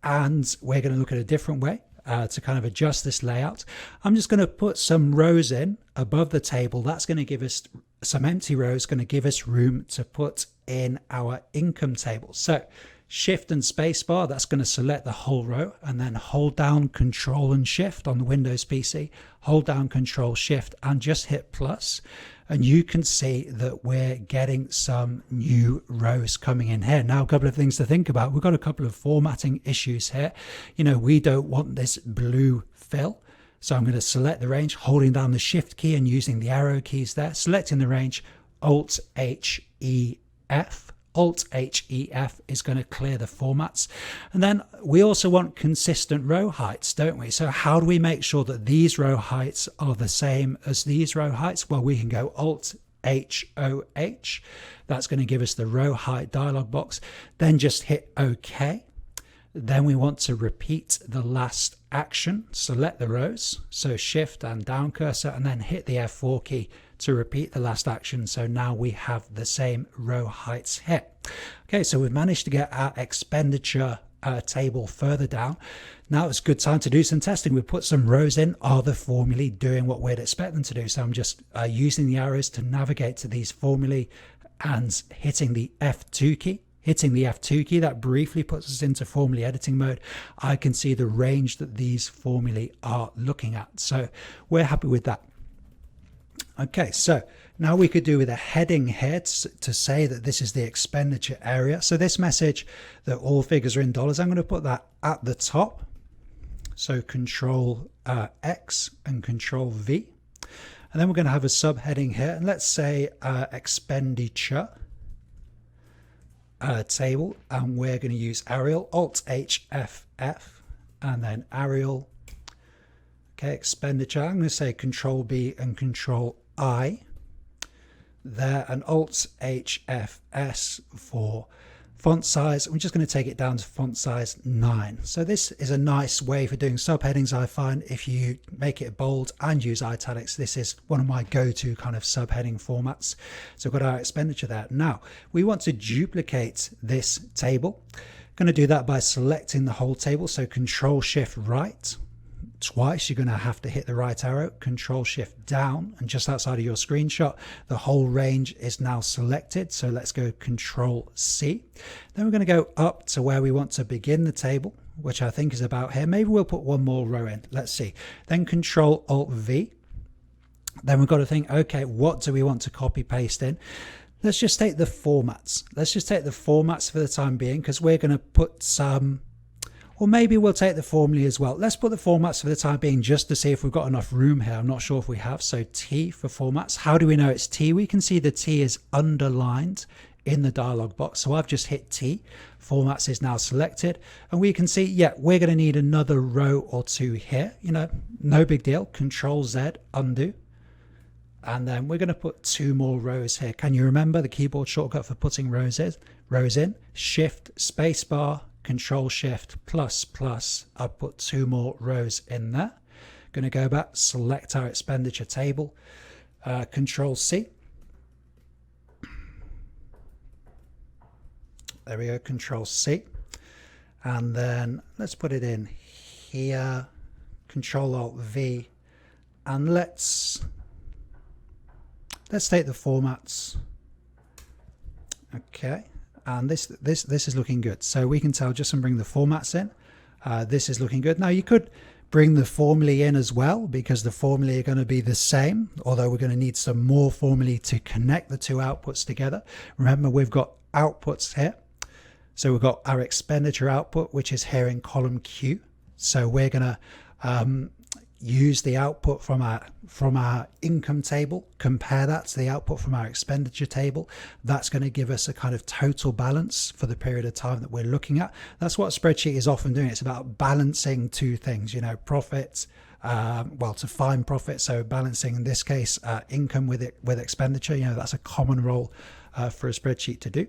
And we're going to look at a different way to kind of adjust this layout. I'm just going to put some rows in above the table. That's going to give us some empty rows, going to give us room to put in our income table. So Shift and spacebar, that's going to select the whole row, and then hold down Control and Shift on the Windows PC, hold down Control Shift and just hit plus, and you can see that we're getting some new rows coming in here. Now, a couple of things to think about. We've got a couple of formatting issues here. You know, we don't want this blue fill. So I'm going to select the range, holding down the Shift key and using the arrow keys there, selecting the range, Alt-H-E-F. Alt-H-E-F is going to clear the formats. And then we also want consistent row heights, don't we? So how do we make sure that these row heights are the same as these row heights? Well, we can go Alt-H-O-H. That's going to give us the row height dialog box. Then just hit OK. Then we want to repeat the last action, select the rows, so Shift and down cursor, and then hit the F4 key to repeat the last action. So now we have the same row heights here. Okay, so we've managed to get our expenditure table further down. Now it's a good time to do some testing. We put some rows in. Are the formulae doing what we'd expect them to do? So I'm just using the arrows to navigate to these formulae and hitting the F2 key. Hitting the F2 key, that briefly puts us into formulae editing mode. I can see the range that these formulae are looking at. So we're happy with that. Okay, so now we could do with a heading here to say that this is the expenditure area. So this message that all figures are in dollars, I'm going to put that at the top. So Control X and Control V. And then we're going to have a subheading here. And let's say expenditure table, and we're going to use Arial, Alt-H-F-F, and then Arial. Okay, expenditure, I'm going to say Control B and Control I there, and Alt-H-F-S for font size. I'm just going to take it down to font size 9. So this is a nice way for doing subheadings. I find if you make it bold and use italics, this is one of my go-to kind of subheading formats. So we've got our expenditure there. Now we want to duplicate this table. Going to do that by selecting the whole table. So Control Shift right. Twice you're going to have to hit the right arrow, Control Shift down, and just outside of your screenshot the whole range is now selected. So let's go Control C. Then we're going to go up to where we want to begin the table, which I think is about here. Maybe we'll put one more row in. Let's see. Then Control Alt V. Then we've got to think, okay, what do we want to copy paste in? Let's just take the formats. Let's just take the formats for the time being, because we're going to put some, or maybe we'll take the formulae as well. Let's put the formats for the time being just to see if we've got enough room here. I'm not sure if we have. So T for formats. How do we know it's T? We can see the T is underlined in the dialog box. So I've just hit T. Formats is now selected. And we can see, yeah, we're going to need another row or two here. You know, no big deal. Control Z, undo. And then we're going to put 2 more rows here. Can you remember the keyboard shortcut for putting rows in? Shift, spacebar, Control Shift plus plus. I'll put 2 more rows in there. Going to go back, select our expenditure table, Control C. There we go, Control C. And then let's put it in here, Control Alt V, and let's take the formats. Okay. And this is looking good. So we can tell just from bring the formats in, this is looking good. Now you could bring the formulae in as well, because the formulae are going to be the same, although we're going to need some more formulae to connect the 2 outputs together. Remember, we've got outputs here. So we've got our expenditure output, which is here in column Q. So we're going to use the output from our income table, compare that to the output from our expenditure table. That's going to give us a kind of total balance for the period of time that we're looking at. That's what a spreadsheet is often doing. It's about balancing 2 things, you know, profit, well, to find profit. So balancing, in this case, income with expenditure. You know, that's a common role for a spreadsheet to do.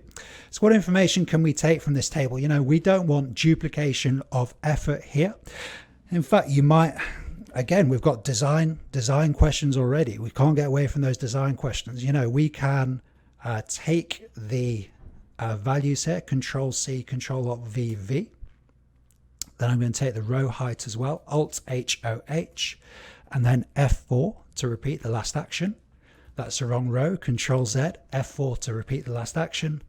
So what information can we take from this table? You know, we don't want duplication of effort here. In fact, you might, again, we've got design questions already. We can't get away from those design questions. You know, we can take the values here, Control C, Control Alt V, V. Then I'm going to take the row height as well, Alt H O H, and then F4 to repeat the last action. That's the wrong row. Control Z, F4 to repeat the last action.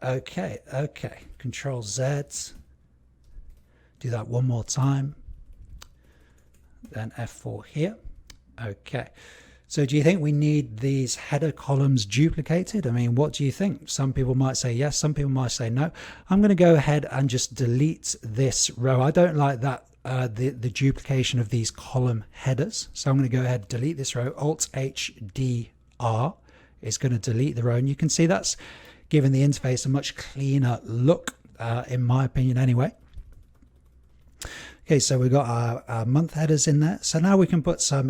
Okay, Control Z. Do that one more time. Then F4 here. Okay. So do you think we need these header columns duplicated? I mean, what do you think? Some people might say yes, some people might say no. I'm going to go ahead and just delete this row. I don't like that, the duplication of these column headers. So I'm going to go ahead and delete this row. Alt-H-D-R is going to delete the row. And you can see that's giving the interface a much cleaner look, in my opinion anyway. Okay, so we've got our month headers in there. So now we can put some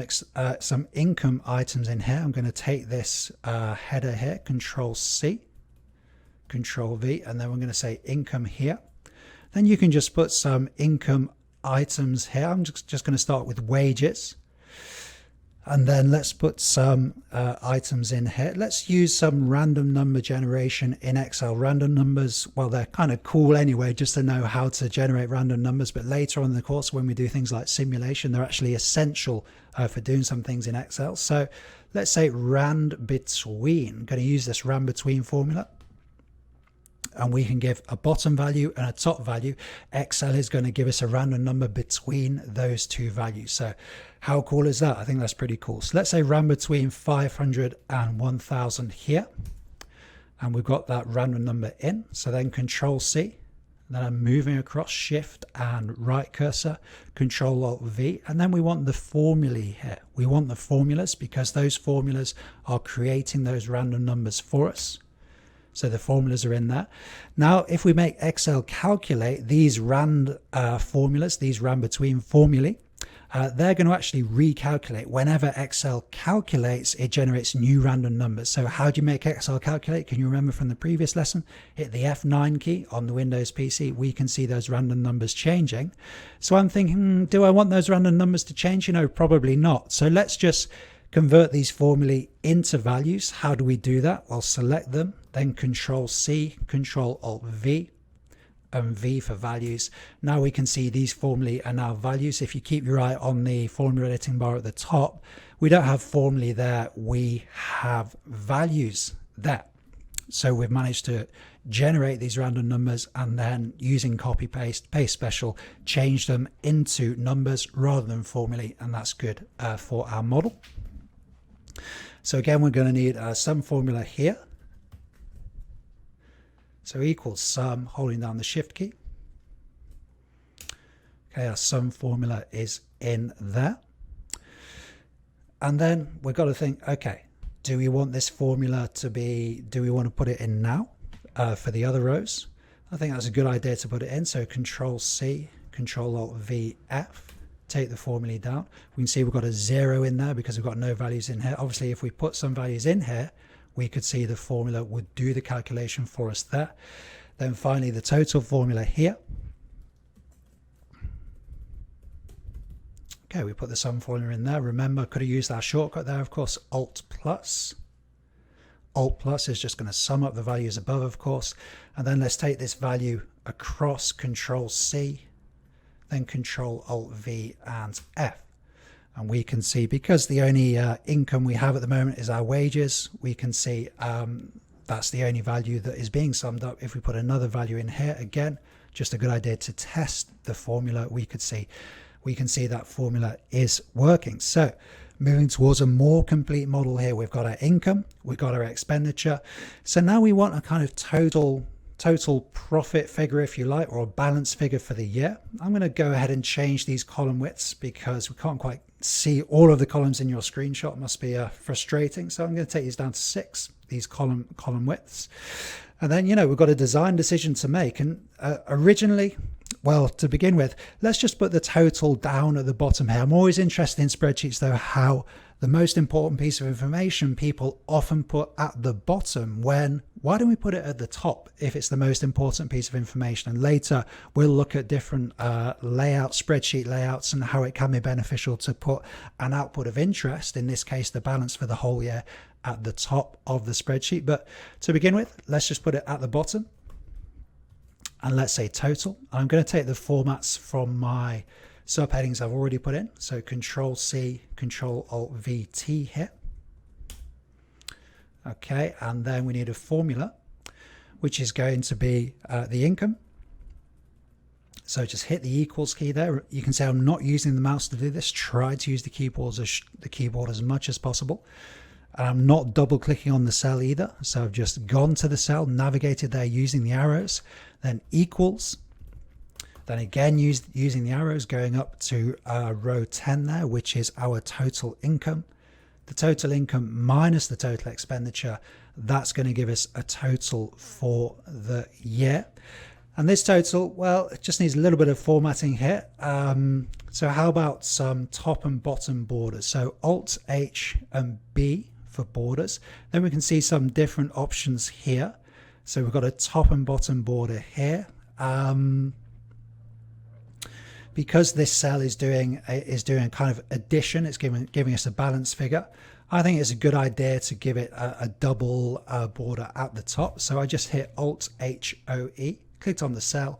income items in here. I'm going to take this header here, Control C, Control V, and then we're going to say income here. Then you can just put some income items here. I'm just going to start with wages. And then let's put some items in here. Let's use some random number generation in Excel. Random numbers, well, they're kind of cool anyway, just to know how to generate random numbers. But later on in the course, when we do things like simulation, they're actually essential for doing some things in Excel. So let's say rand between. I'm going to use this rand between formula. And we can give a bottom value and a top value. Excel is going to give us a random number between those two values. So how cool is that? I think that's pretty cool. So let's say rand between 500 and 1000 here. And we've got that random number in. So then Control C. Then I'm moving across, Shift and right cursor, Control Alt V. And then we want the formulae here. We want the formulas because those formulas are creating those random numbers for us. So the formulas are in there. Now, if we make Excel calculate these rand formulas, these rand between formulae, they're going to actually recalculate. Whenever Excel calculates, it generates new random numbers. So how do you make Excel calculate? Can you remember from the previous lesson? Hit the F9 key on the Windows PC. We can see those random numbers changing. So I'm thinking, do I want those random numbers to change? You know, probably not. So let's just convert these formulae into values. How do we do that? Well, select them, then Control C, Control Alt V, and V for values. Now we can see these formulae are now values. If you keep your eye on the formula editing bar at the top, we don't have formulae there, we have values there. So we've managed to generate these random numbers and then using copy paste special, change them into numbers rather than formulae, and that's good for our model. So again, we're going to need a sum formula here. So equals sum, holding down the Shift key. Okay, our sum formula is in there. And then we've got to think, okay, do we want this formula to be, do we want to put it in now for the other rows? I think that's a good idea to put it in. So Control C, Control Alt V, F. Take the formulae down. We can see we've got a 0 in there because we've got no values in here. Obviously, if we put some values in here, we could see the formula would do the calculation for us there. Then finally, the total formula here. Okay, we put the sum formula in there. Remember, could have used our shortcut there, of course, Alt plus. Alt plus is just going to sum up the values above, of course. And then let's take this value across, Control C, then Control Alt V and F. And we can see, because the only income we have at the moment is our wages, we can see that's the only value that is being summed up. If we put another value in here, again, just a good idea to test the formula, we can see that formula is working. So moving towards a more complete model here, we've got our income, we've got our expenditure. So now we want a kind of total profit figure, if you like, or a balance figure for the year. I'm going to go ahead and change these column widths because we can't quite see all of the columns in your screenshot. It must be frustrating. So I'm going to take these down to 6, these column widths. And then, you know, we've got a design decision to make. And originally, well, to begin with, let's just put the total down at the bottom here. I'm always interested in spreadsheets, though, how the most important piece of information people often put at the bottom when, why don't we put it at the top if it's the most important piece of information? And later we'll look at different spreadsheet layouts and how it can be beneficial to put an output of interest, in this case the balance for the whole year, at the top of the spreadsheet. But to begin with, let's just put it at the bottom. And let's say total. I'm going to take the formats from my subheadings I've already put in. So Control C, Control Alt V T here. Okay, and then we need a formula. which is going to be the income. So just hit the equals key there. You can see I'm not using the mouse to do this. Try to use the keyboard as much as possible. And I'm not double clicking on the cell either. So I've just gone to the cell, navigated there using the arrows, then equals. Then again, using the arrows, going up to row 10 there, which is our total income. The total income minus the total expenditure, that's going to give us a total for the year. And this total, well, it just needs a little bit of formatting here. So how about some top and bottom borders? So Alt H and B for borders. Then we can see some different options here. So we've got a top and bottom border here. Because this cell is doing kind of addition, it's giving us a balance figure. I think it's a good idea to give it a double border at the top. So I just hit Alt H O E. Clicked on the cell,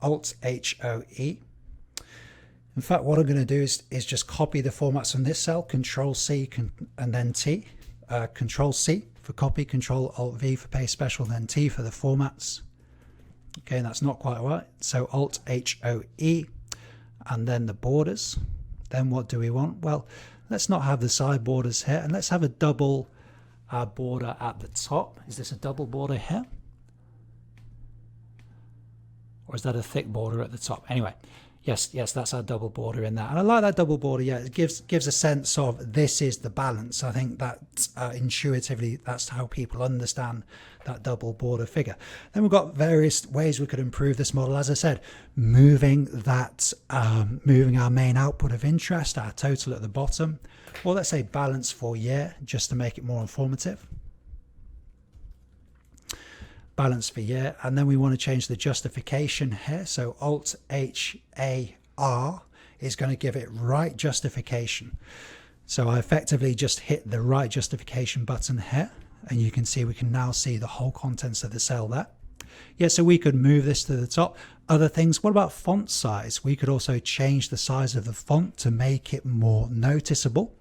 Alt H O E. In fact, what I'm going to do is just copy the formats from this cell, Control C and then T. Control C for copy, Control Alt V for paste special, then T for the formats. Okay, that's not quite right. So Alt H O E and then the borders. Then what do we want? Well, let's not have the side borders here, and let's have a double border at the top. Is this a double border here? Or is that a thick border at the top? Anyway, yes, that's our double border in there. And I like that double border. Yeah, it gives a sense of this is the balance. I think that intuitively, that's how people understand that double border figure. Then we've got various ways we could improve this model. As I said, moving our main output of interest, our total at the bottom, or let's say balance for year, just to make it more informative. Balance for year, and then we want to change the justification here. So Alt H A R is going to give it right justification. So I effectively just hit the right justification button here, and you can see we can now see the whole contents of the cell there. Yeah, so we could move this to the top. Other things, what about font size? We could also change the size of the font to make it more noticeable.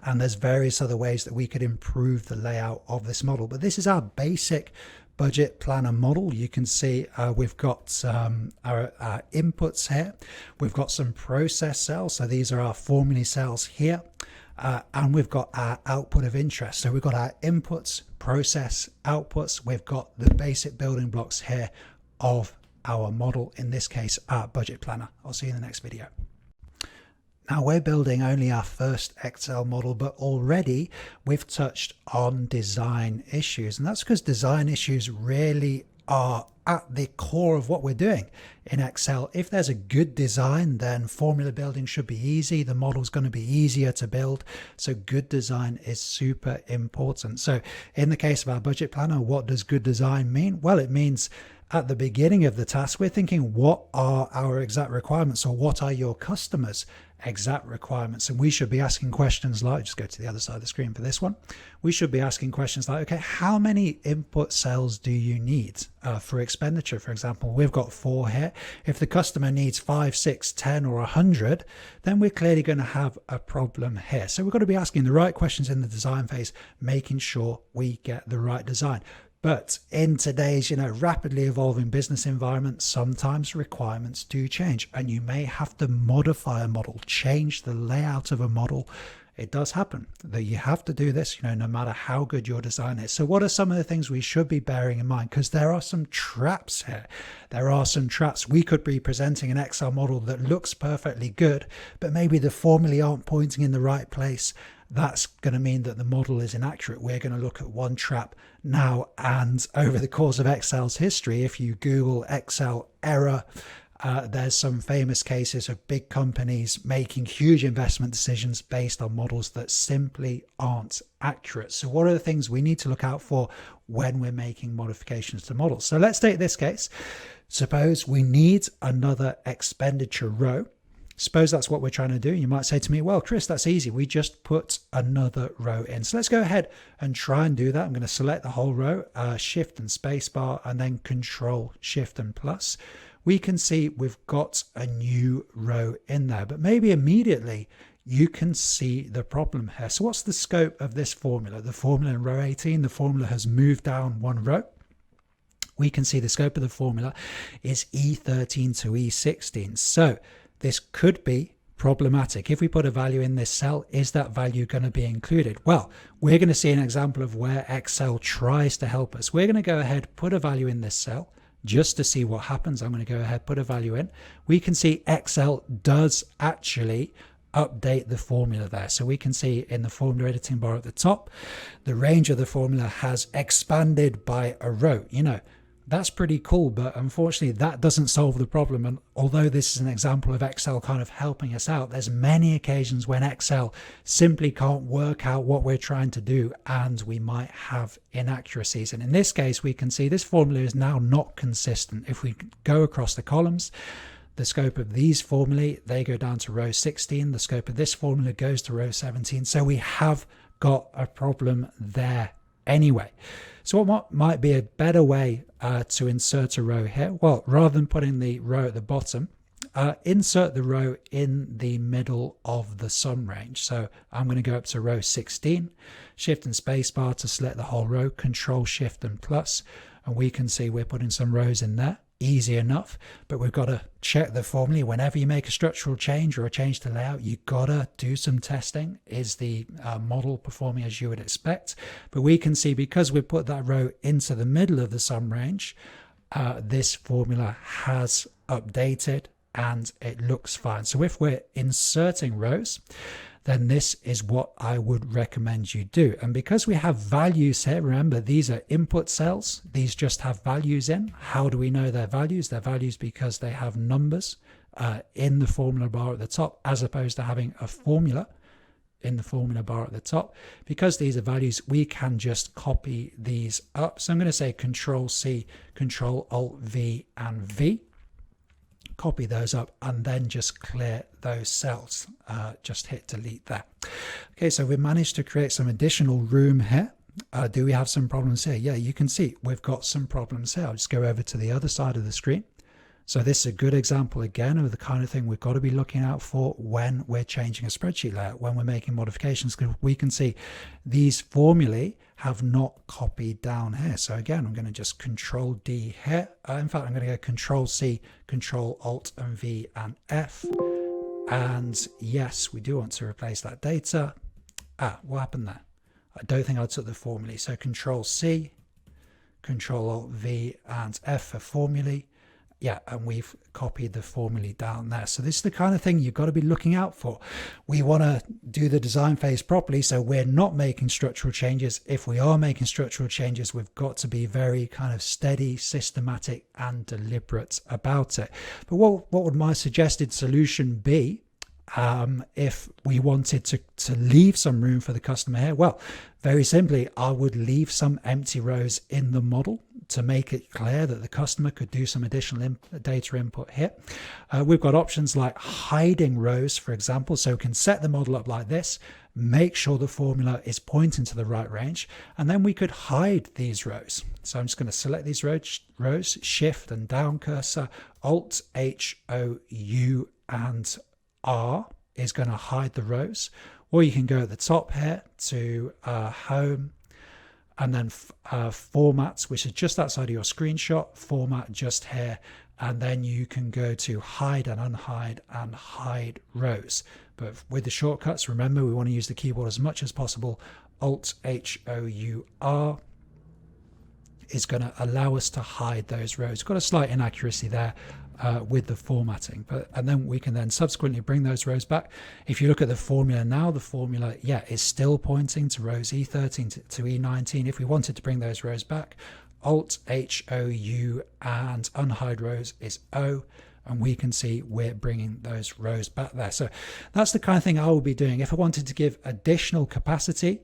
And there's various other ways that we could improve the layout of this model. But this is our basic budget planner model. You can see we've got our inputs here. We've got some process cells. So these are our formulae cells here. And we've got our output of interest. So we've got our inputs, process, outputs. We've got the basic building blocks here of our model, in this case, our budget planner. I'll see you in the next video. Now we're building only our first Excel model, but already we've touched on design issues. And that's because design issues really are at the core of what we're doing in Excel. If there's a good design, then formula building should be easy. The model's going to be easier to build. So good design is super important. So in the case of our budget planner, what does good design mean? Well, it means at the beginning of the task, we're thinking, what are our exact requirements, or what are your customers' exact requirements? And we should be asking questions like, just go to the other side of the screen for this one. We should be asking questions like, okay, how many input cells do you need for expenditure? For example, we've got 4 here. If the customer needs 5, 6, 10, or 100, then we're clearly going to have a problem here. So we've got to be asking the right questions in the design phase, making sure we get the right design. But in today's, rapidly evolving business environment, sometimes requirements do change, and you may have to modify a model, change the layout of a model. It does happen that you have to do this, no matter how good your design is. So what are some of the things we should be bearing in mind? Because there are some traps here. There are some traps. We could be presenting an Excel model that looks perfectly good, but maybe the formulae aren't pointing in the right place. That's going to mean that the model is inaccurate. We're going to look at one trap now, and over the course of Excel's history, if you Google Excel error, there's some famous cases of big companies making huge investment decisions based on models that simply aren't accurate. So what are the things we need to look out for when we're making modifications to models? So let's take this case. Suppose we need another expenditure row. Suppose that's what we're trying to do. You might say to me, well, Chris, that's easy. We just put another row in. So let's go ahead and try and do that. I'm going to select the whole row, Shift and Spacebar, and then Control, Shift and Plus. We can see we've got a new row in there, but maybe immediately you can see the problem here. So what's the scope of this formula? The formula in row 18, the formula has moved down one row. we can see the scope of the formula is E13 to E16. So this could be problematic. If we put a value in this cell, is that value going to be included? Well, we're going to see an example of where Excel tries to help us. We're going to go ahead, put a value in this cell just to see what happens. I'm going to go ahead, put a value in. We can see Excel does actually update the formula there. So we can see in the formula editing bar at the top, the range of the formula has expanded by a row. You know, that's pretty cool, but unfortunately that doesn't solve the problem. And although this is an example of Excel kind of helping us out, there's many occasions when Excel simply can't work out what we're trying to do, and we might have inaccuracies. And in this case, we can see this formula is now not consistent. If we go across the columns, the scope of these formulae, they go down to row 16. The scope of this formula goes to row 17. So we have got a problem there anyway. So what might be a better way to insert a row here? Well, rather than putting the row at the bottom, insert the row in the middle of the sum range. So I'm going to go up to row 16, shift and space bar to select the whole row, control shift and plus, and we can see we're putting some rows in there. Easy enough, but we've got to check the formula. Whenever you make a structural change or a change to layout, you've got to do some testing. Is the model performing as you would expect? But we can see because we put that row into the middle of the sum range, this formula has updated and it looks fine. So if we're inserting rows, then this is what I would recommend you do. And because we have values here, remember these are input cells, these just have values in. How do we know they're values? They're values because they have numbers in the formula bar at the top, as opposed to having a formula in the formula bar at the top. Because these are values, we can just copy these up. So I'm going to say Control C, Control Alt V and V. Copy those up and then just clear those cells. Just hit delete there. Okay, so we've managed to create some additional room here. Do we have some problems here? Yeah, you can see we've got some problems here. I'll just go over to the other side of the screen. So this is a good example again of the kind of thing we've got to be looking out for when we're changing a spreadsheet layout, when we're making modifications, because we can see these formulae have not copied down here. So again, I'm going to just Control D here. In fact, I'm going to go Control C, Control Alt and V and F. And yes, we do want to replace that data. What happened there? I don't think I took the formulae. So Control C, Control Alt V and F for formulae. Yeah, and we've copied the formulae down there. So this is the kind of thing you've got to be looking out for. We want to do the design phase properly, so we're not making structural changes. If we are making structural changes, we've got to be very kind of steady, systematic, and deliberate about it. But what would my suggested solution be if we wanted to leave some room for the customer here? Well, very simply, I would leave some empty rows in the model to make it clear that the customer could do some additional data input here. We've got options like hiding rows, for example, so we can set the model up like this, make sure the formula is pointing to the right range, and then we could hide these rows. So I'm just going to select these rows, shift and down cursor, Alt, H, O, U, and R is going to hide the rows. Or you can go at the top here to Home, and then Formats, which is just outside of your screenshot, Format just here, and then you can go to Hide and Unhide and Hide Rows. But with the shortcuts, remember we want to use the keyboard as much as possible. Alt H O U R is going to allow us to hide those rows. Got a slight inaccuracy there with the formatting, and then we can then subsequently bring those rows back. If you look at the formula now, the formula, yeah, is still pointing to rows E13 to E19. If we wanted to bring those rows back, Alt H O U and unhide rows is O, and we can see we're bringing those rows back there. So that's the kind of thing I will be doing. If I wanted to give additional capacity,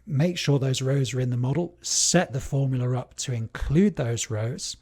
make sure those rows are in the model, set the formula up to include those rows,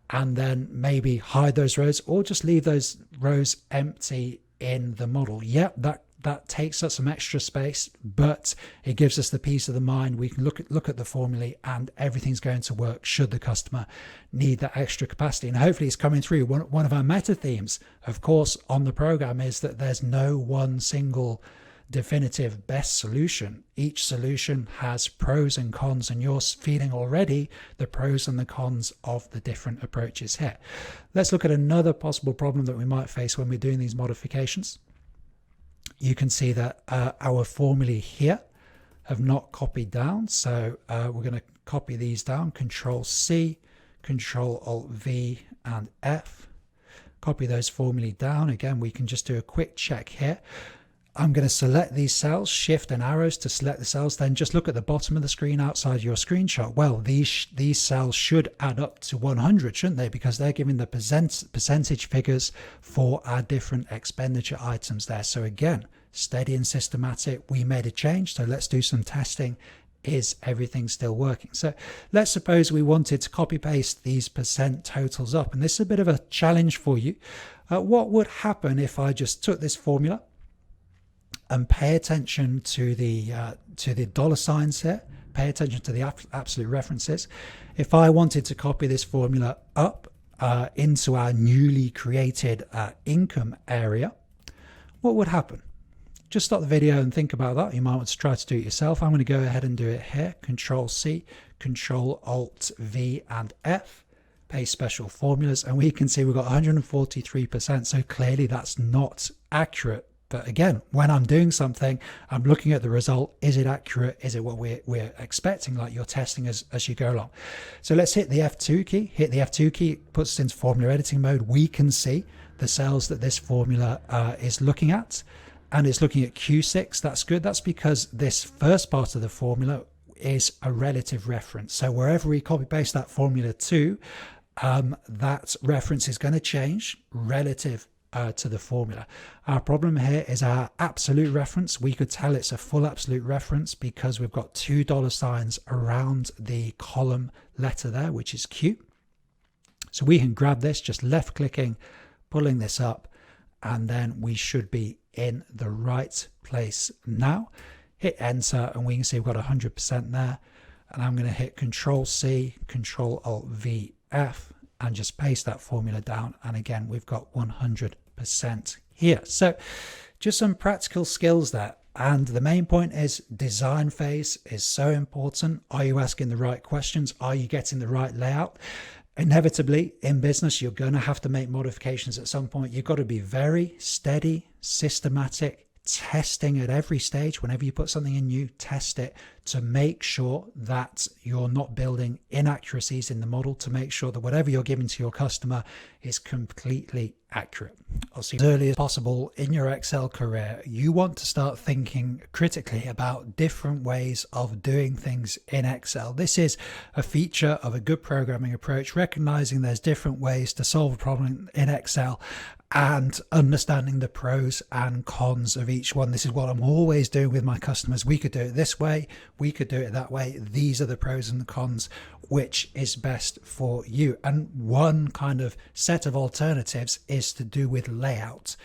and then maybe hide those rows or just leave those rows empty in the model. Yep, that takes up some extra space, but it gives us the peace of the mind. We can look at the formulae and everything's going to work should the customer need that extra capacity. And hopefully it's coming through. One of our meta themes, of course, on the program is that there's no one single definitive best solution. Each solution has pros and cons, and you're feeling already the pros and the cons of the different approaches here. Let's look at another possible problem that we might face when we're doing these modifications. You can see that our formulae here have not copied down, so we're going to copy these down. Control C, Control Alt V and F. Copy those formulae down. Again, we can just do a quick check here. I'm going to select these cells, shift and arrows to select the cells, then just look at the bottom of the screen outside your screenshot. Well, these cells should add up to 100, shouldn't they? Because they're giving the percentage figures for our different expenditure items there. So again, steady and systematic. We made a change, so let's do some testing. Is everything still working? So let's suppose we wanted to copy paste these percent totals up, and this is a bit of a challenge for you. What would happen if I just took this formula and pay attention to the dollar signs here, pay attention to the absolute references? If I wanted to copy this formula up into our newly created income area, what would happen? Just stop the video and think about that. You might want to try to do it yourself. I'm going to go ahead and do it here. Control C, Control Alt V and F. Paste special formulas, and we can see we've got 143%. So clearly that's not accurate. But again, when I'm doing something, I'm looking at the result. Is it accurate? Is it what we're expecting? Like you're testing as you go along. So let's hit the F2 key. Hit the F2 key, puts us into formula editing mode. We can see the cells that this formula is looking at. And it's looking at Q6. That's good. That's because this first part of the formula is a relative reference. So wherever we copy paste that formula to, that reference is going to change relative to the formula. Our problem here is our absolute reference. We could tell it's a full absolute reference because we've got $2 signs around the column letter there, which is Q. So we can grab this, just left clicking, pulling this up, and then we should be in the right place now. Hit enter, and we can see we've got 100% there. And I'm going to hit Control C, Control Alt V F, and just paste that formula down. And again, we've got 100% here. So just some practical skills there. And the main point is design phase is so important. Are you asking the right questions? Are you getting the right layout? Inevitably, in business, you're going to have to make modifications at some point. You've got to be very steady, systematic, testing at every stage. Whenever you put something in new, test it to make sure that you're not building inaccuracies in the model, to make sure that whatever you're giving to your customer is completely accurate. As early as possible in your Excel career, you want to start thinking critically about different ways of doing things in Excel. This is a feature of a good programming approach, recognizing there's different ways to solve a problem in Excel and understanding the pros and cons of each one. This is what I'm always doing with my customers. We could do it this way, we could do it that way. These are the pros and the cons, which is best for you. And one kind of set of alternatives is to do with layout.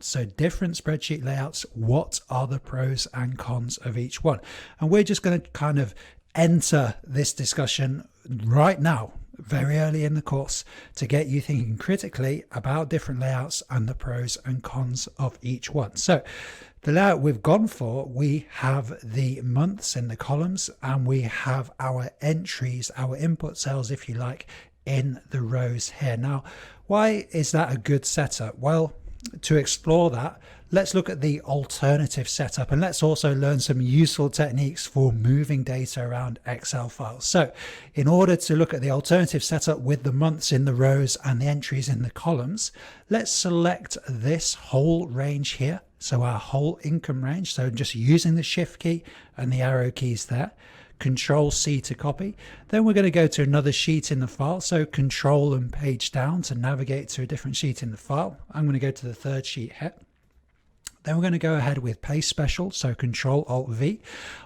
So different spreadsheet layouts, what are the pros and cons of each one? And we're just going to kind of enter this discussion right now, very early in the course, to get you thinking critically about different layouts and the pros and cons of each one. So the layout we've gone for, we have the months in the columns, and we have our entries, our input cells, if you like, in the rows here. Now, why is that a good setup? Well, to explore that, let's look at the alternative setup, and let's also learn some useful techniques for moving data around Excel files. So in order to look at the alternative setup with the months in the rows and the entries in the columns, let's select this whole range here. So our whole income range. So just using the Shift key and the arrow keys there. Control C to copy. Then we're going to go to another sheet in the file. So Control and page down to navigate to a different sheet in the file. I'm going to go to the third sheet here. Then we're going to go ahead with Paste Special, so Control Alt V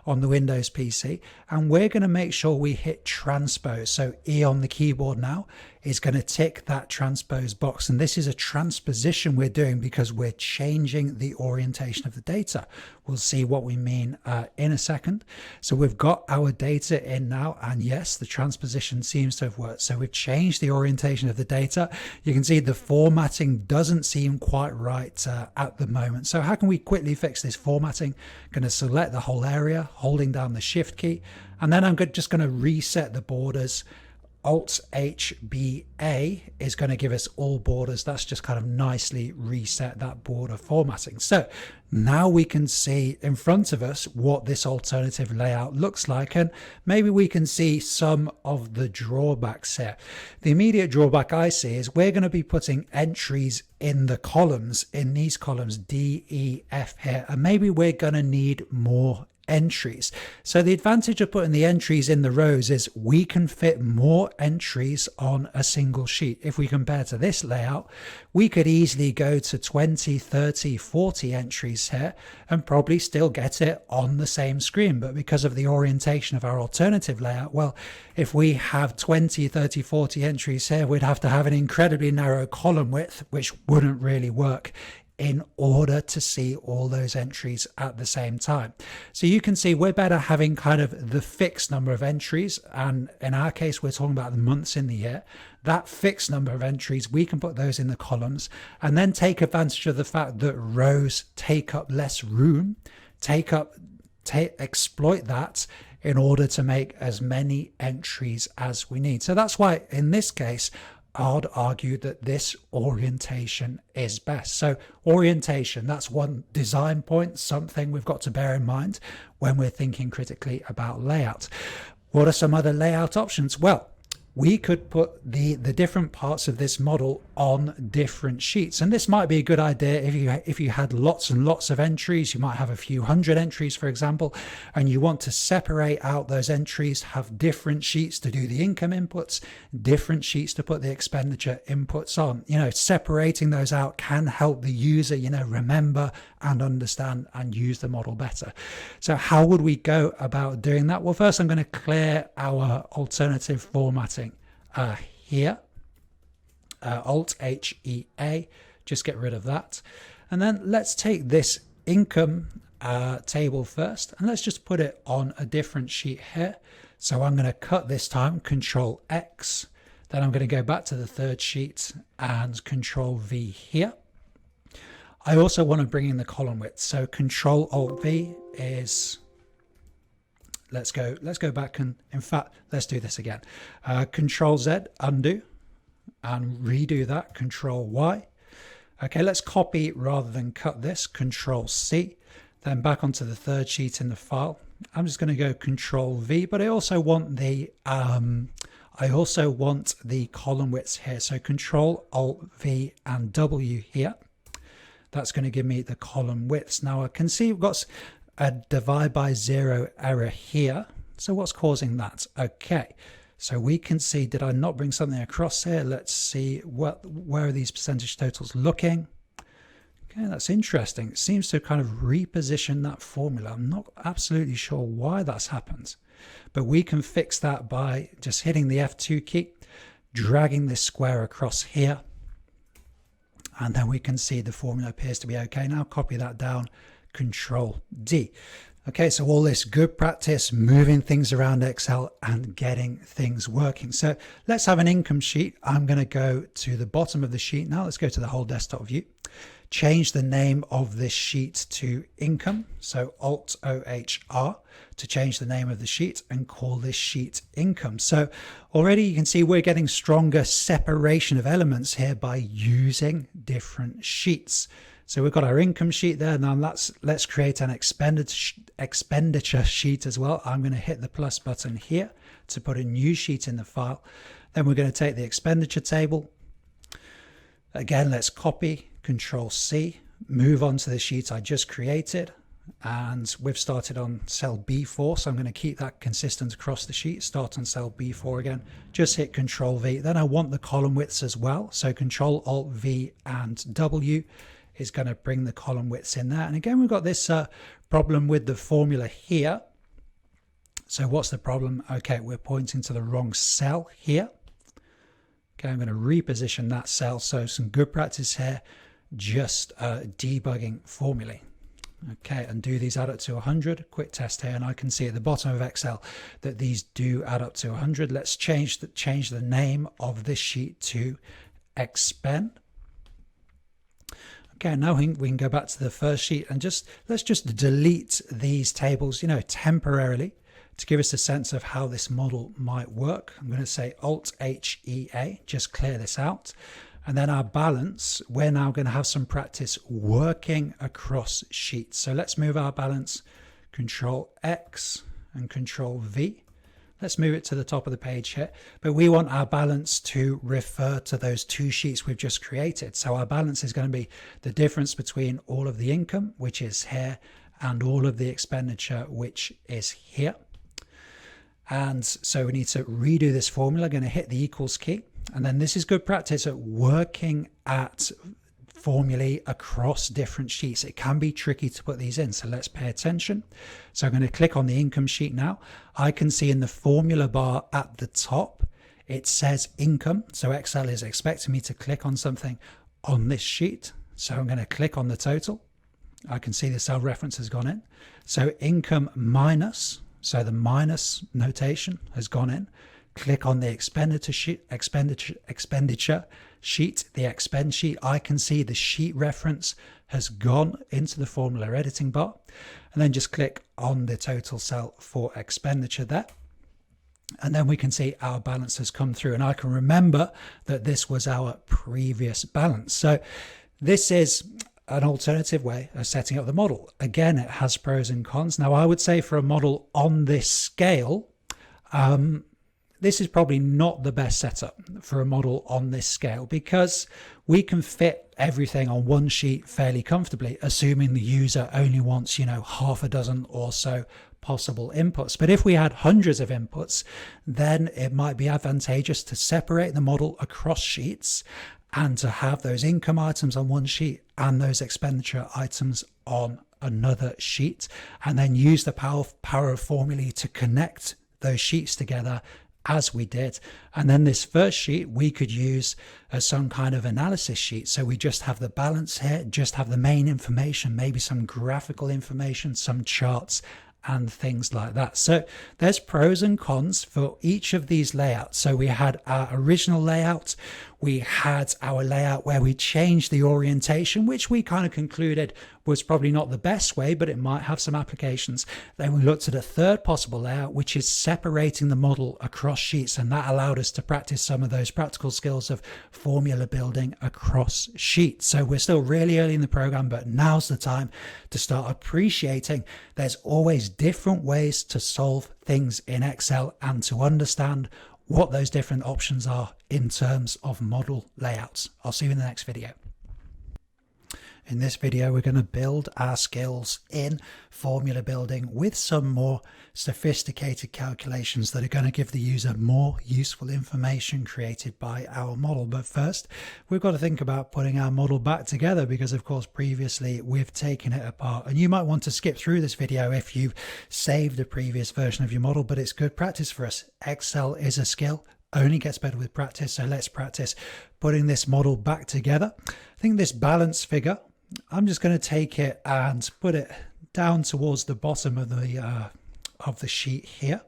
on the Windows PC, and we're going to make sure we hit Transpose, so E on the keyboard now. is going to tick that transpose box. And this is a transposition we're doing because we're changing the orientation of the data. We'll see what we mean in a second. So we've got our data in now, and yes, the transposition seems to have worked. So we've changed the orientation of the data. You can see the formatting doesn't seem quite right at the moment. So how can we quickly fix this formatting? I'm going to select the whole area, holding down the shift key, and then I'm just going to reset the borders. Alt-HBA is going to give us all borders. That's just kind of nicely reset that border formatting. So now we can see in front of us what this alternative layout looks like, and maybe we can see some of the drawbacks here. The immediate drawback I see is we're going to be putting entries in the columns, in these columns D, E, F here, and maybe we're going to need more entries. So the advantage of putting the entries in the rows is we can fit more entries on a single sheet. If we compare to this layout, we could easily go to 20, 30, 40 entries here and probably still get it on the same screen. But because of the orientation of our alternative layout, well, if we have 20, 30, 40 entries here, we'd have to have an incredibly narrow column width, which wouldn't really work in order to see all those entries at the same time. So you can see we're better having kind of the fixed number of entries, and in our case we're talking about the months in the year. That fixed number of entries, we can put those in the columns and then take advantage of the fact that rows take up less room, exploit that in order to make as many entries as we need. So that's why in this case I'd argue that this orientation is best. So orientation, that's one design point, something we've got to bear in mind when we're thinking critically about layout. What are some other layout options? Well, we could put the different parts of this model on different sheets. And this might be a good idea if you had lots and lots of entries. You might have a few hundred entries, for example, and you want to separate out those entries, have different sheets to do the income inputs, different sheets to put the expenditure inputs on. Separating those out can help the user, remember and understand and use the model better. So how would we go about doing that? Well, first I'm going to clear our alternative formatting here, Alt-HEA, just get rid of that. And then let's take this income table first, and let's just put it on a different sheet here. So I'm going to cut this time, Control X, then I'm going to go back to the third sheet and Control V here. I also want to bring in the column width, so Control Alt V is, let's go back, and in fact let's do this again. Control Z, undo, and redo that. Control Y. Okay, let's copy rather than cut this. Control C, then back onto the third sheet in the file. I'm just going to go Control V, but I also want the column widths here. So Control Alt V and W here. That's going to give me the column widths. Now I can see we've got a divide by zero error here. So what's causing that? Okay, so we can see, did I not bring something across here? Let's see, where are these percentage totals looking? Okay, that's interesting. It seems to kind of reposition that formula. I'm not absolutely sure why that's happened, but we can fix that by just hitting the F2 key, dragging this square across here, and then we can see the formula appears to be okay. Now copy that down, Control D. Okay, so all this good practice, moving things around Excel and getting things working. So let's have an income sheet. I'm going to go to the bottom of the sheet now. Let's go to the whole desktop view. Change the name of this sheet to income. So Alt-OHR to change the name of the sheet and call this sheet income. So already you can see we're getting stronger separation of elements here by using different sheets. So we've got our income sheet there. Now let's create an expenditure sheet as well. I'm going to hit the plus button here to put a new sheet in the file. Then we're going to take the expenditure table. Again, let's copy, Control C, move on to the sheet I just created. And we've started on cell B4, so I'm going to keep that consistent across the sheet. Start on cell B4 again, just hit Control V. Then I want the column widths as well, so Control Alt V and W is going to bring the column widths in there. And again, we've got this problem with the formula here. So what's the problem? Okay, we're pointing to the wrong cell here. Okay, I'm going to reposition that cell. So some good practice here, just debugging formulae. Okay, and do these add up to 100? Quick test here, and I can see at the bottom of Excel that these do add up to 100. Let's change the name of this sheet to expend. Okay, now we can go back to the first sheet and let's just delete these tables, temporarily, to give us a sense of how this model might work. I'm going to say Alt-H-E-A, just clear this out. And then our balance, we're now going to have some practice working across sheets. So let's move our balance, Control X and Control V. Let's move it to the top of the page here. But we want our balance to refer to those two sheets we've just created. So our balance is going to be the difference between all of the income, which is here, and all of the expenditure, which is here. And so we need to redo this formula. Going to hit the equals key. And then this is good practice at working at formulae across different sheets. It can be tricky to put these in, so let's pay attention. So I'm going to click on the income sheet now. I can see in the formula bar at the top, it says income. So Excel is expecting me to click on something on this sheet. So I'm going to click on the total. I can see the cell reference has gone in. So income minus, so the minus notation has gone in. Click on the expenditure sheet, the expend sheet. I can see the sheet reference has gone into the formula editing bar, and then just click on the total cell for expenditure there. And then we can see our balance has come through, and I can remember that this was our previous balance. So this is an alternative way of setting up the model. Again, it has pros and cons. Now, I would say for a model on this scale, this is probably not the best setup for a model on this scale, because we can fit everything on one sheet fairly comfortably, assuming the user only wants, half a dozen or so possible inputs. But if we had hundreds of inputs, then it might be advantageous to separate the model across sheets and to have those income items on one sheet and those expenditure items on another sheet, and then use the power of formulae to connect those sheets together as we did. And then this first sheet we could use as some kind of analysis sheet. So we just have the balance here, just have the main information, maybe some graphical information, some charts and things like that. So there's pros and cons for each of these layouts. So we had our original layout, we had our layout where we changed the orientation, which we kind of concluded was probably not the best way, but it might have some applications. Then we looked at a third possible layout, which is separating the model across sheets, and that allowed us to practice some of those practical skills of formula building across sheets. So we're still really early in the program, but now's the time to start appreciating there's always different ways to solve things in Excel and to understand what those different options are in terms of model layouts. I'll see you in the next video. In this video, we're going to build our skills in formula building with some more sophisticated calculations that are going to give the user more useful information created by our model. But first, we've got to think about putting our model back together, because of course previously we've taken it apart, and you might want to skip through this video if you've saved a previous version of your model, but it's good practice for us. Excel is a skill, only gets better with practice, so let's practice putting this model back together. I think this balance figure, I'm just going to take it and put it down towards the bottom of the sheet here.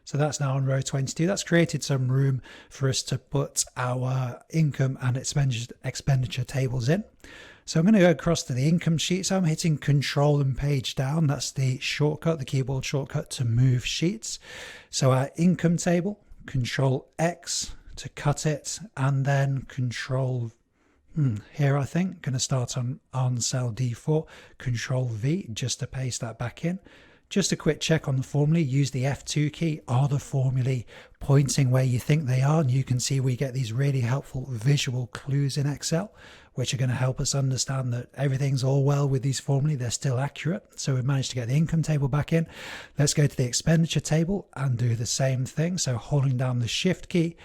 So that's now on row 22. That's created some room for us to put our income and expenditure tables in. So I'm going to go across to the income sheet. So I'm hitting Control and page down. That's the shortcut, the keyboard shortcut to move sheets. So our income table, Control X to cut it, and then Control here, I think, going to start on cell D4, Control V, just to paste that back in. Just a quick check on the formulae, use the F2 key. Are the formulae pointing where you think they are? And you can see we get these really helpful visual clues in Excel, which are going to help us understand that everything's all well with these formulae. They're still accurate. So we've managed to get the income table back in. Let's go to the expenditure table and do the same thing. So holding down the Shift key,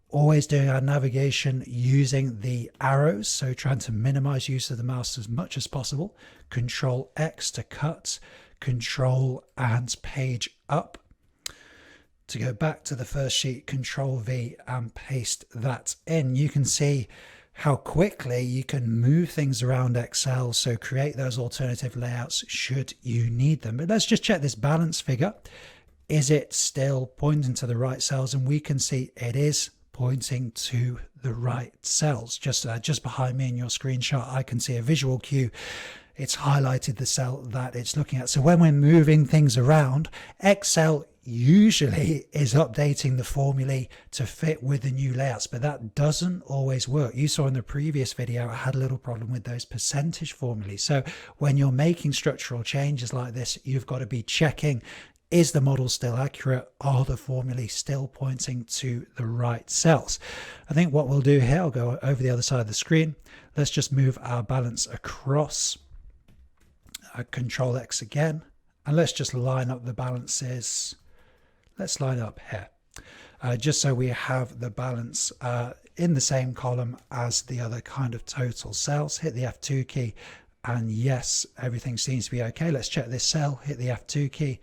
always doing our navigation using the arrows, so trying to minimize use of the mouse as much as possible. Control X to cut, Control and page up. To go back to the first sheet, Control V and paste that in, you can see how quickly you can move things around Excel, so create those alternative layouts should you need them. But let's just check this balance figure. Is it still pointing to the right cells? And we can see it is pointing to the right cells. Just behind me in your screenshot, I can see a visual cue. It's highlighted the cell that it's looking at. So when we're moving things around, Excel usually is updating the formulae to fit with the new layouts, but that doesn't always work. You saw in the previous video I had a little problem with those percentage formulae. So when you're making structural changes like this, you've got to be checking, is the model still accurate? Are the formulae still pointing to the right cells? I think what we'll do here, I'll go over the other side of the screen. Let's just move our balance across. Control X again, and let's just line up the balances. Let's line up here, just so we have the balance in the same column as the other kind of total cells. Hit the F2 key, and yes, everything seems to be okay. Let's check this cell, hit the F2 key,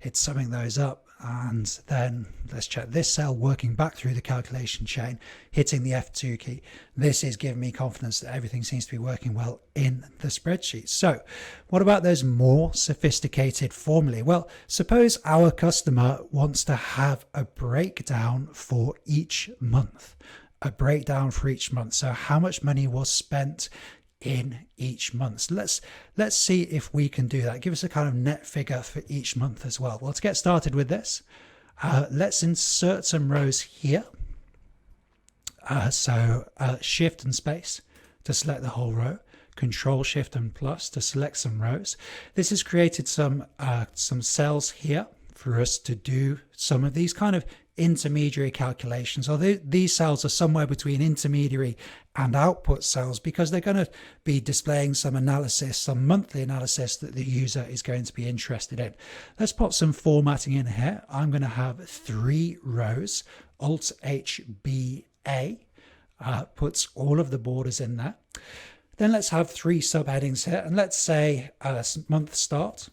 it's summing those up, and then let's check this cell, working back through the calculation chain, hitting the F2 key. This is giving me confidence that everything seems to be working well in the spreadsheet. So what about those more sophisticated formulae? Well, suppose our customer wants to have a breakdown for each month, So how much money was spent in each month. So let's see if we can do that. Give us a kind of net figure for each month as well. Well, to get started with this, let's insert some rows here. Shift and space to select the whole row. Control Shift and plus to select some rows. This has created some cells here for us to do some of these kind of intermediary calculations. Although these cells are somewhere between intermediary and output cells, because they're going to be displaying some analysis, some monthly analysis that the user is going to be interested in. Let's put some formatting in here. I'm going to have 3 rows. Alt H B A puts all of the borders in there. Then let's have 3 subheadings here, and let's say month start,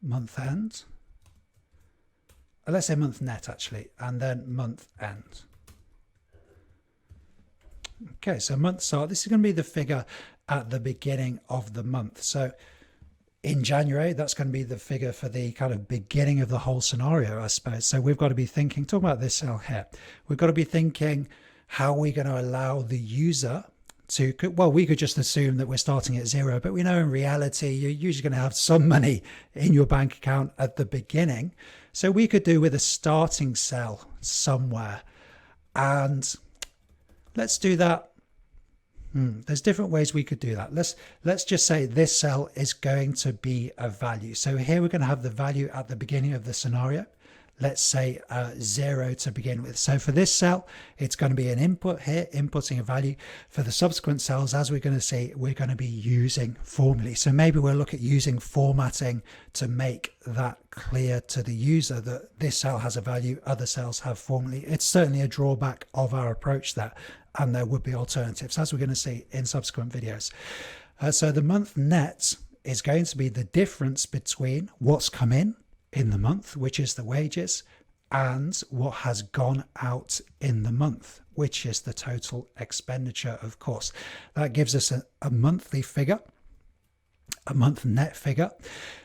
month end, let's say month net actually, and then month end. Okay, so month start, this is going to be the figure at the beginning of the month. So in January, that's going to be the figure for the kind of beginning of the whole scenario, I suppose. So we've got to be thinking, talking about this cell here, we've got to be thinking, how are we going to allow the user to, well, we could just assume that we're starting at 0, but we know in reality you're usually going to have some money in your bank account at the beginning. So we could do with a starting cell somewhere, and let's do that. There's different ways we could do that. Let's just say this cell is going to be a value. So here we're going to have the value at the beginning of the scenario. Let's say 0 to begin with. So for this cell, it's going to be an input here, inputting a value. For the subsequent cells, as we're going to see, we're going to be using formulae. So maybe we'll look at using formatting to make that clear to the user that this cell has a value, other cells have formulae. It's certainly a drawback of our approach there, and there would be alternatives, as we're going to see in subsequent videos. So the month net is going to be the difference between what's come in the month, which is the wages, and what has gone out in the month, which is the total expenditure, of course. That gives us a monthly figure, a month net figure.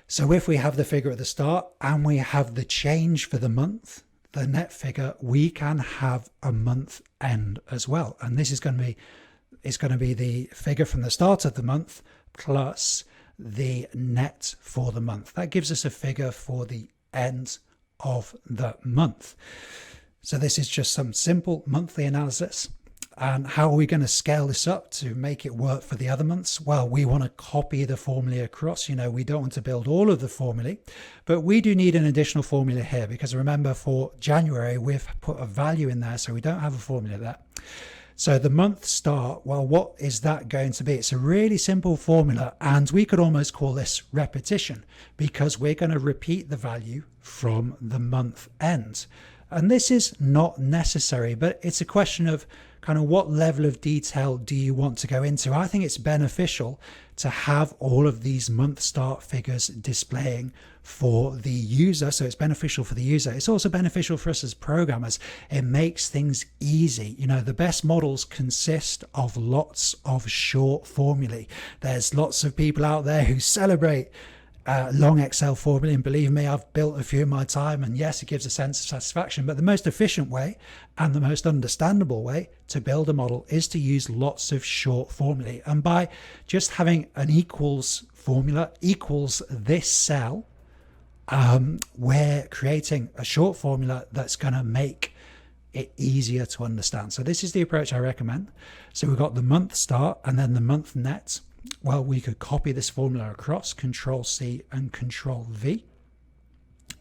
So if we have the figure at the start and we have the change for the month, the net figure, we can have a month end as well. And this is going to be the figure from the start of the month plus the net for the month. That gives us a figure for the end of the month. So this is just some simple monthly analysis. And how are we going to scale this up to make it work for the other months? Well, we want to copy the formulae across. You know, we don't want to build all of the formulae, but we do need an additional formula here, because remember, for January, we've put a value in there, so we don't have a formula there. So the month start, well, what is that going to be? It's a really simple formula, and we could almost call this repetition, because we're going to repeat the value from the month end. And this is not necessary, but it's a question of kind of what level of detail do you want to go into. I think it's beneficial to have all of these month start figures displaying for the user. So it's beneficial for the user. It's also beneficial for us as programmers. It makes things easy. You know, the best models consist of lots of short formulae. There's lots of people out there who celebrate long Excel formulae, and believe me, I've built a few in my time, and yes, it gives a sense of satisfaction, but the most efficient way and the most understandable way to build a model is to use lots of short formulae. And by just having an equals formula equals this cell, we're creating a short formula that's going to make it easier to understand. So this is the approach I recommend. So we've got the month start and then the month net. Well, we could copy this formula across, Control C and Control V.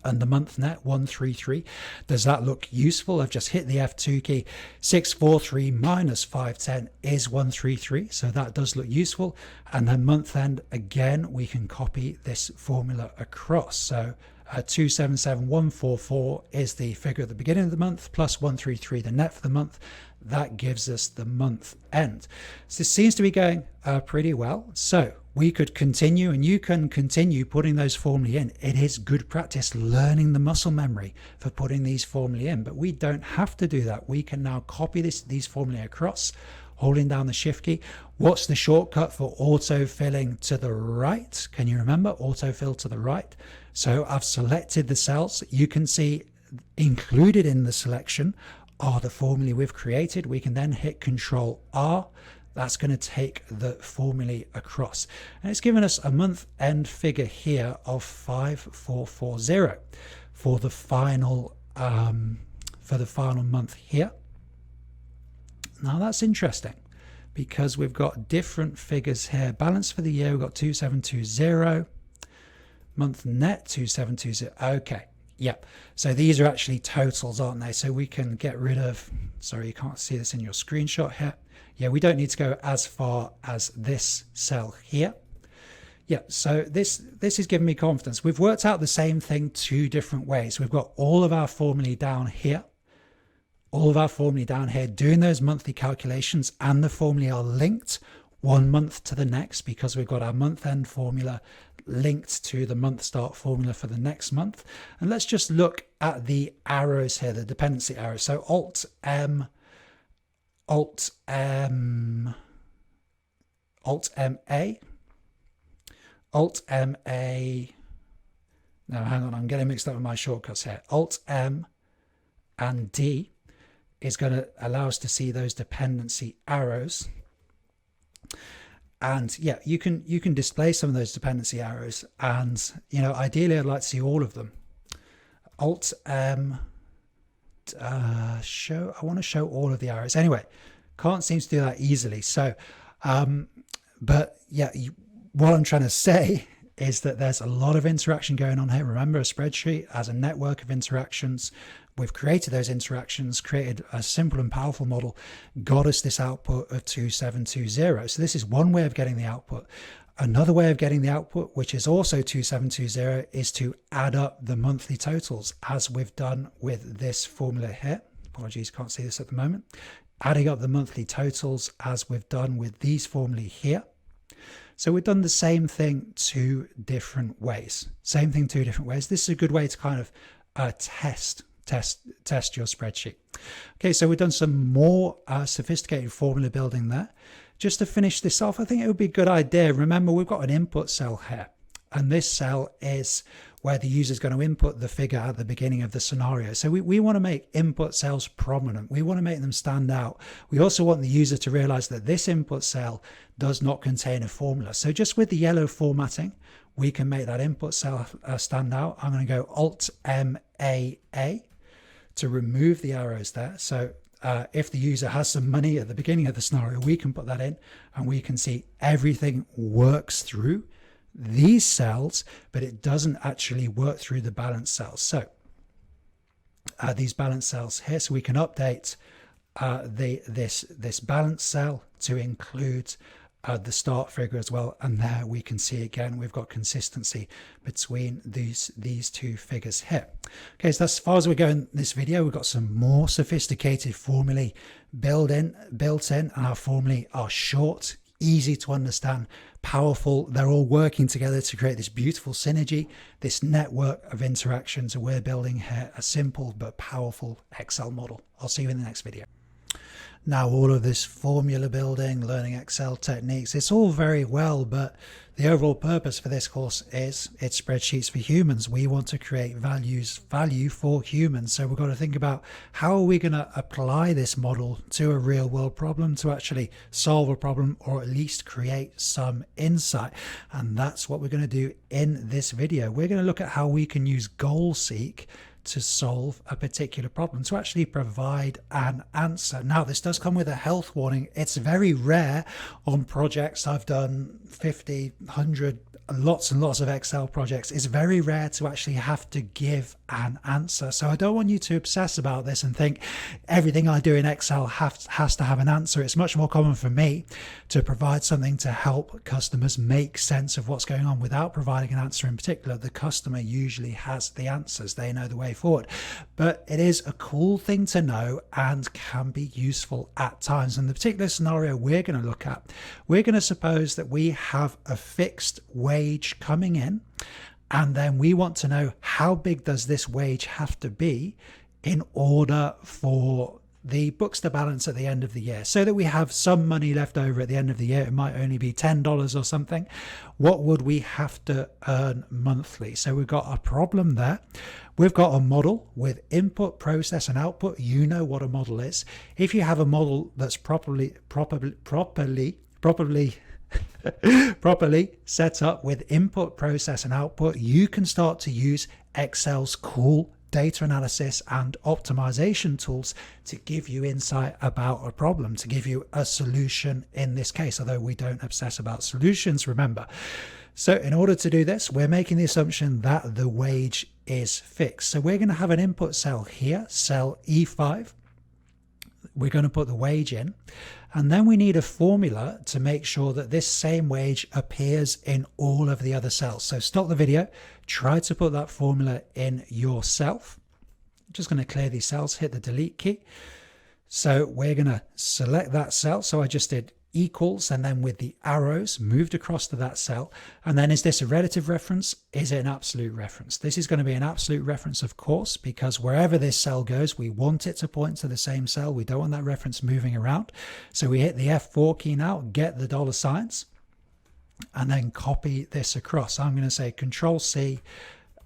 And the month net 133. Does that look useful? I've just hit the F2 key. 643 minus 510 is 133. So that does look useful. And then month end, again, we can copy this formula across. So 277144 is the figure at the beginning of the month, plus 133, the net for the month. That gives us the month end. So this seems to be going pretty well. So we could continue, and you can continue putting those formulae in. It is good practice learning the muscle memory for putting these formulae in, but we don't have to do that. We can now copy these formulae across, holding down the shift key. What's the shortcut for auto-filling to the right? Can you remember? Auto-fill to the right. So I've selected the cells. You can see included in the selection are the formulae we've created. We can then hit Control R. That's going to take the formulae across. And it's given us a month end figure here of 5440 for the final month here. Now that's interesting because we've got different figures here. Balance for the year, we've got 2720. Month net 2720. Okay. Yep. So these are actually totals, aren't they? So we can get rid of, sorry, you can't see this in your screenshot here. Yeah, we don't need to go as far as this cell here. Yeah, so this is giving me confidence. We've worked out the same thing two different ways. We've got all of our formulae down here. All of our formulae down here doing those monthly calculations, and the formulae are linked one month to the next because we've got our month end formula linked to the month start formula for the next month. And let's just look at the arrows here, the dependency arrows. So Alt M, Alt M, Alt MA, Alt MA. No, hang on, I'm getting mixed up with my shortcuts here. Alt M and D is going to allow us to see those dependency arrows. And yeah, you can display some of those dependency arrows, and you know, ideally I'd like to see all of them. Alt M, show. I want to show all of the arrows. Anyway, can't seem to do that easily. So, but yeah, what I'm trying to say is that there's a lot of interaction going on here. Remember, a spreadsheet as a network of interactions. We've created those interactions, created a simple and powerful model, got us this output of 2720. So this is one way of getting the output. Another way of getting the output, which is also 2720, is to add up the monthly totals, as we've done with this formula here. Apologies, can't see this at the moment. Adding up the monthly totals as we've done with these formulae here. So we've done the same thing two different ways. Same thing two different ways. This is a good way to kind of test your spreadsheet. Okay, so we've done some more sophisticated formula building there. Just to finish this off, I think it would be a good idea. Remember, we've got an input cell here, and this cell is where the user is going to input the figure at the beginning of the scenario. So we want to make input cells prominent. We want to make them stand out. We also want the user to realize that this input cell does not contain a formula. So just with the yellow formatting, we can make that input cell stand out. I'm going to go Alt M A to remove the arrows there. So if the user has some money at the beginning of the scenario, we can put that in, and we can see everything works through these cells, but it doesn't actually work through the balance cells. So these balance cells here, so we can update this balance cell to include the start figure as well, and there we can see again we've got consistency between these two figures here. Okay, so that's as far as we go in this video. We've got some more sophisticated formulae built in, and our formulae are short, easy to understand, powerful. They're all working together to create this beautiful synergy, this network of interactions, and we're building here a simple but powerful Excel model. I'll see you in the next video. Now, all of this formula building, learning Excel techniques, it's all very well, but the overall purpose for this course is it's spreadsheets for humans. We want to create value for humans. So we've got to think about how are we going to apply this model to a real world problem to actually solve a problem, or at least create some insight. And that's what we're going to do in this video. We're going to look at how we can use goal seek to solve a particular problem, to actually provide an answer. Now, this does come with a health warning. It's very rare on projects. I've done 50, 100, lots and lots of Excel projects. It's very rare to actually have to give an answer. So I don't want you to obsess about this and think everything I do in Excel has to have an answer. It's much more common for me to provide something to help customers make sense of what's going on without providing an answer in particular. The customer usually has the answers. They know the way forward. But it is a cool thing to know and can be useful at times. And the particular scenario we're going to look at, we're going to suppose that we have a fixed wage coming in, and then we want to know how big does this wage have to be in order for the books to balance at the end of the year, so that we have some money left over at the end of the year. It might only be $10 or something. What would we have to earn monthly? So we've got a problem there. We've got a model with input, process, and output. You know what a model is. If you have a model that's properly set up with input, process, and output, you can start to use Excel's cool data analysis and optimization tools to give you insight about a problem, to give you a solution in this case, although we don't obsess about solutions, remember. So in order to do this, we're making the assumption that the wage is fixed. So we're going to have an input cell here, cell E5. We're going to put the wage in, and then we need a formula to make sure that this same wage appears in all of the other cells. So stop the video, try to put that formula in yourself. I'm just going to clear these cells, hit the delete key. So we're going to select that cell. So I just did equals, and then with the arrows moved across to that cell. And then is this a relative reference? Is it an absolute reference? This is going to be an absolute reference, of course, because wherever this cell goes, we want it to point to the same cell. We don't want that reference moving around. So we hit the F4 key now, get the dollar signs, and then copy this across. I'm going to say Control C,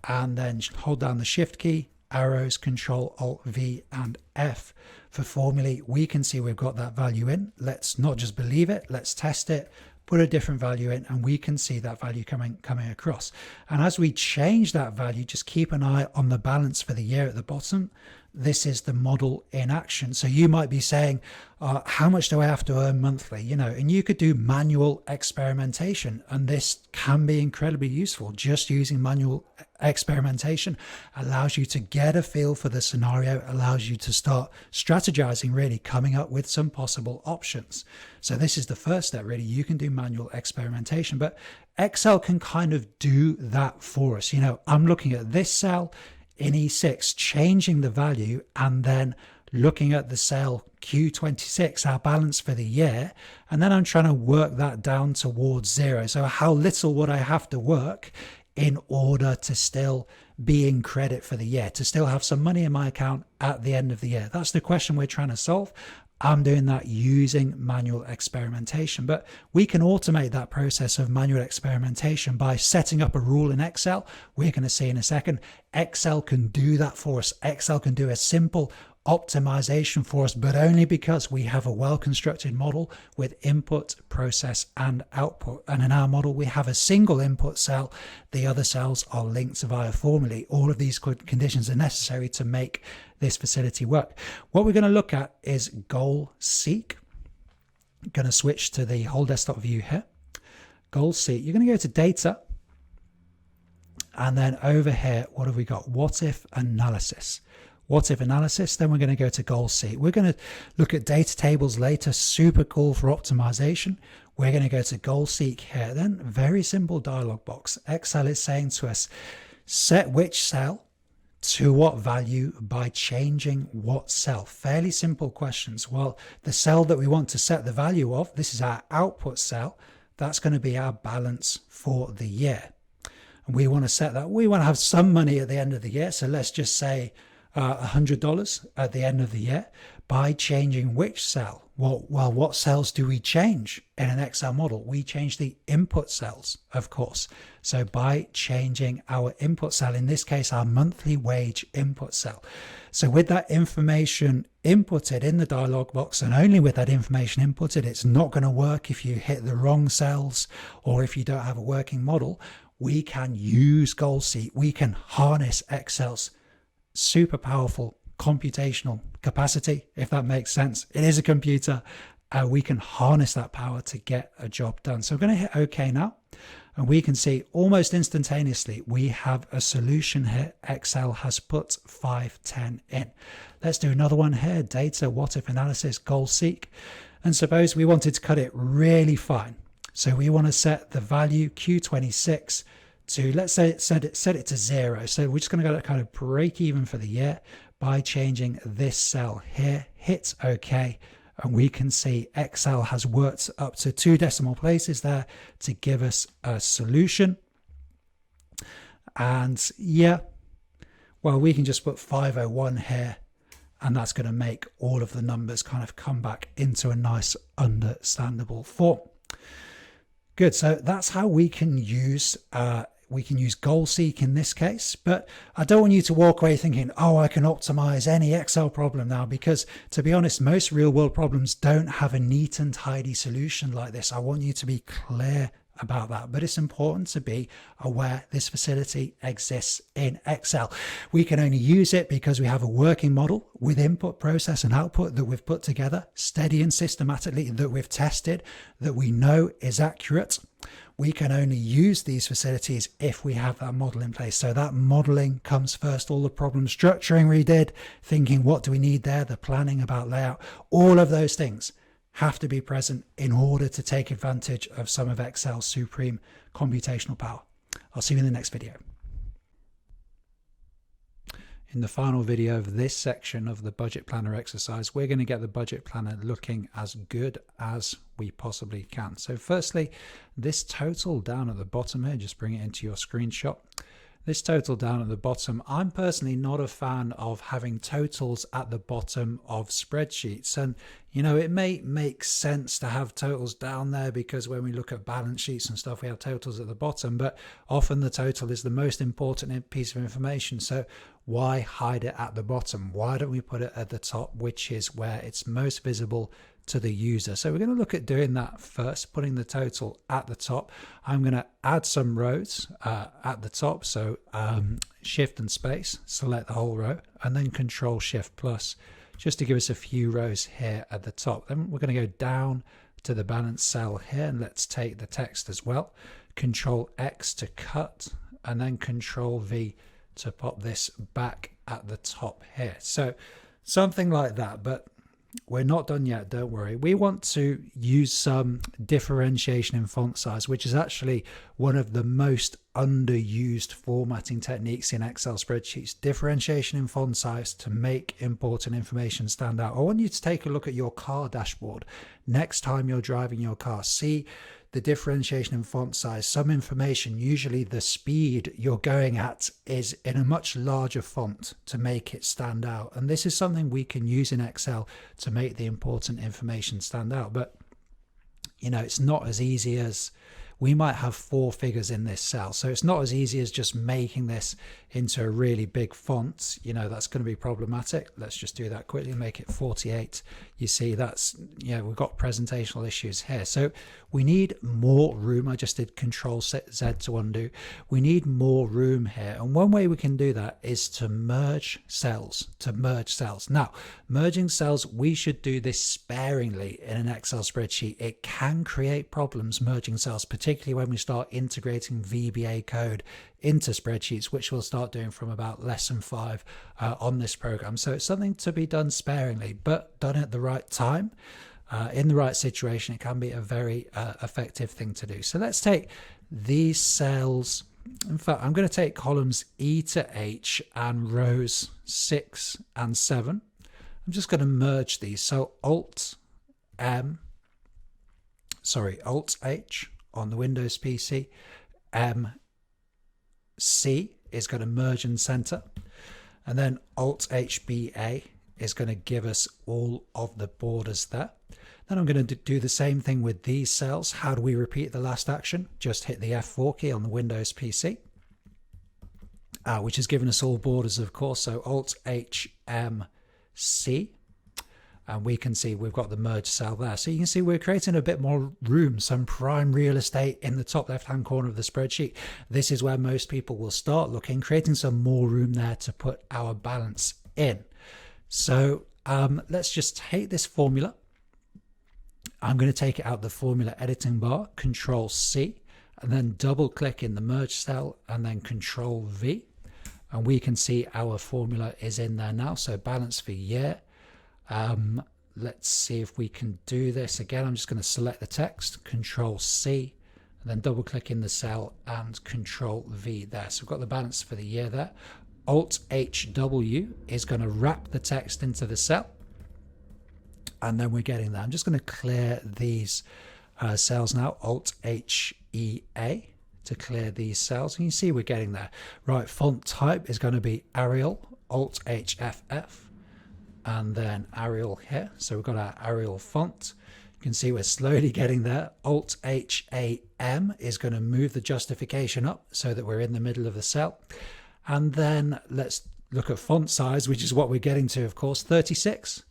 and then hold down the Shift key, arrows, Control Alt V and F. For formulae, we can see we've got that value in. Let's not just believe it, let's test it, put a different value in, and we can see that value coming across. And as we change that value, just keep an eye on the balance for the year at the bottom. This is the model in action. So you might be saying, how much do I have to earn monthly? You know, and you could do manual experimentation, and this can be incredibly useful. Just using manual experimentation allows you to get a feel for the scenario, allows you to start strategizing, really coming up with some possible options. So this is the first step, really. You can do manual experimentation, but Excel can kind of do that for us. You know, I'm looking at this cell in E6, changing the value, and then looking at the cell Q26, our balance for the year, and then I'm trying to work that down towards zero. So how little would I have to work in order to still be in credit for the year, to still have some money in my account at the end of the year? That's the question we're trying to solve. I'm doing that using manual experimentation, but we can automate that process of manual experimentation by setting up a rule in Excel. We're going to see in a second. Excel can do that for us. Excel can do a simple optimization for us, but only because we have a well-constructed model with input, process, and output. And in our model, we have a single input cell. The other cells are linked via formulae. All of these conditions are necessary to make this facility work. What we're going to look at is goal seek. I'm going to switch to the whole desktop view here. Goal seek. You're going to go to data, and then over here, what have we got? What if analysis. what if analysis, then we're going to go to goal seek. We're going to look at data tables later, super cool for optimization. We're going to go to goal seek here. Then very simple dialog box. Excel is saying to us, set which cell to what value by changing what cell. Fairly simple questions. Well, the cell that we want to set the value of, this is our output cell. That's going to be our balance for the year. And we want to set that. We want to have some money at the end of the year. So let's just say $100 at the end of the year by changing which cell? Well, what cells do we change in an Excel model? We change the input cells, of course. So by changing our input cell, in this case, our monthly wage input cell. So with that information inputted in the dialog box, and only with that information inputted, it's not going to work if you hit the wrong cells or if you don't have a working model. We can use goal seek. We can harness Excel's super powerful computational capacity, if that makes sense. It is a computer. We can harness that power to get a job done. So I'm going to hit OK now, and we can see almost instantaneously we have a solution here. Excel has put 510 in. Let's do another one here. Data, what if analysis, goal seek. And suppose we wanted to cut it really fine. So we want to set the value Q26 to, let's say, set it to 0. So we're just going to go to kind of break even for the year by changing this cell here. Hit OK, and we can see Excel has worked up to 2 decimal places there to give us a solution. And yeah, well, we can just put 501 here, and that's going to make all of the numbers kind of come back into a nice understandable form. Good. So that's how we can use goal seek in this case. But I don't want you to walk away thinking, oh, I can optimize any Excel problem now, because to be honest, most real world problems don't have a neat and tidy solution like this. I want you to be clear about that, but it's important to be aware this facility exists in Excel. We can only use it because we have a working model with input, process and output that we've put together steady and systematically, that we've tested, that we know is accurate. We can only use these facilities if we have that model in place. So that modeling comes first, all the problem structuring we did, thinking what do we need there, the planning about layout, all of those things have to be present in order to take advantage of some of Excel's supreme computational power. I'll see you in the next video. In the final video of this section of the budget planner exercise, we're going to get the budget planner looking as good as we possibly can. So firstly, this total down at the bottom here, just bring it into your screenshot. This total down at the bottom, I'm personally not a fan of having totals at the bottom of spreadsheets. And, you know, it may make sense to have totals down there because when we look at balance sheets and stuff, we have totals at the bottom, but often the total is the most important piece of information. So why hide it at the bottom? Why don't we put it at the top, which is where it's most visible to the user? So we're going to look at doing that first, putting the total at the top. I'm going to add some rows at the top. So shift and space, select the whole row, and then control shift plus, just to give us a few rows here at the top. Then we're going to go down to the balance cell here, and let's take the text as well. Control X to cut, and then Control V to pop this back at the top here. So something like that, but we're not done yet, don't worry. We want to use some differentiation in font size, which is actually one of the most underused formatting techniques in Excel spreadsheets. Differentiation in font size to make important information stand out. I want you to take a look at your car dashboard next time you're driving your car. See the differentiation in font size. Some information, usually the speed you're going at, is in a much larger font to make it stand out. And this is something we can use in Excel to make the important information stand out. But, you know, it's not as easy as, we might have 4 figures in this cell. So it's not as easy as just making this into a really big font. You know, that's going to be problematic. Let's just do that quickly, make it 48. You see, that's, yeah, we've got presentational issues here. So we need more room. I just did Control Z to undo. We need more room here. And one way we can do that is to merge cells, Now, merging cells, we should do this sparingly in an Excel spreadsheet. It can create problems merging cells, particularly particularly when we start integrating VBA code into spreadsheets, which we'll start doing from about lesson 5 on this program. So it's something to be done sparingly, but done at the right time, in the right situation, it can be a very effective thing to do. So let's take these cells. In fact, I'm going to take columns E to H and rows 6 and 7. I'm just going to merge these. So Alt H on the Windows PC, C is going to merge and center, and then Alt HBA is going to give us all of the borders there. Then I'm going to do the same thing with these cells. How do we repeat the last action? Just hit the F4 key on the Windows PC, which has given us all borders, of course. So Alt HMC, and we can see we've got the merge cell there. So you can see we're creating a bit more room, some prime real estate in the top left-hand corner of the spreadsheet. This is where most people will start looking, creating some more room there to put our balance in. So let's just take this formula. I'm going to take it out the formula editing bar, Control C, and then double click in the merge cell and then Control V. And we can see our formula is in there now. So balance for year. Let's see if we can do this. Again, I'm just going to select the text, Control C, and then double click in the cell and Control V there. So we've got the balance for the year there. Alt HW is going to wrap the text into the cell. And then we're getting there. I'm just going to clear these cells now. Alt HEA to clear these cells. And you see we're getting there. Right, font type is going to be Arial. Alt HFF. And then Arial here. So we've got our Arial font. You can see we're slowly getting there. Alt HAM is going to move the justification up so that we're in the middle of the cell. And then let's look at font size, which is what we're getting to, of course. 36.